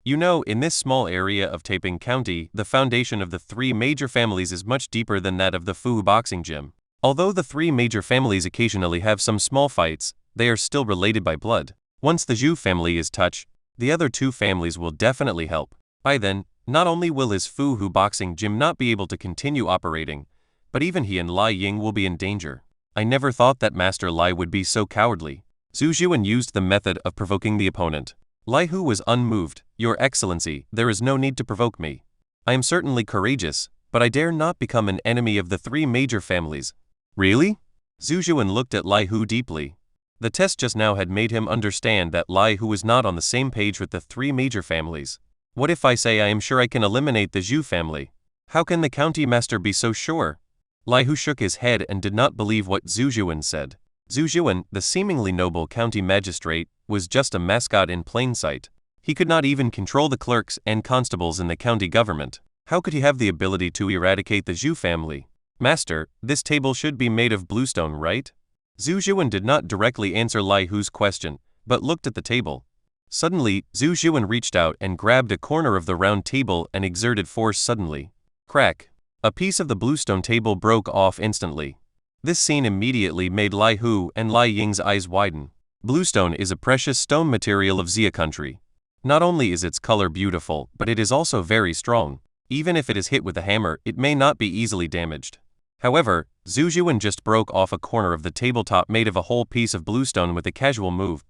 [SPEAKER 2] You know, in this small area of Taiping County, the foundation of the 3 major families is much deeper than that of the Fuhu boxing gym. Although the 3 major families occasionally have some small fights, they are still related by blood. Once the Zhu family is touched, the other 2 families will definitely help. By then, not only will his Fuhu boxing gym not be able to continue operating, but even he and Lai Ying will be in danger. I never thought that Master Lai would be so cowardly. Zhu Zhuwen used the method of provoking the opponent. Lai Hu was unmoved. "Your Excellency, there is no need to provoke me. I am certainly courageous, but I dare not become an enemy of the 3 major families." "Really?" Zhu Zhuwen looked at Lai Hu deeply. The test just now had made him understand that Lai Hu was not on the same page with the 3 major families. "What if I say I am sure I can eliminate the Zhu family? How can the county master be so sure?" Lai Hu shook his head and did not believe what Zhu Zhuwen said. Zhu Zhuwen, the seemingly noble county magistrate, was just a mascot in plain sight. He could not even control the clerks and constables in the county government. How could he have the ability to eradicate the Zhu family? "Master, this table should be made of bluestone, right?" Zhu Zhuwen did not directly answer Lai Hu's question, but looked at the table. Suddenly, Zhu Zhuwen reached out and grabbed a corner of the round table and exerted force suddenly. Crack! A piece of the bluestone table broke off instantly. This scene immediately made Lai Hu and Lai Ying's eyes widen. Bluestone is a precious stone material of Xia country. Not only is its color beautiful, but it is also very strong. Even if it is hit with a hammer, it may not be easily damaged. However, Zhu Zhuwen just broke off a corner of the tabletop made of a whole piece of bluestone with a casual move.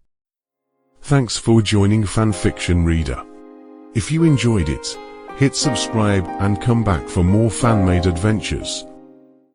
[SPEAKER 3] Thanks for joining Fanfiction Reader. If you enjoyed it, hit subscribe and come back for more fan-made adventures.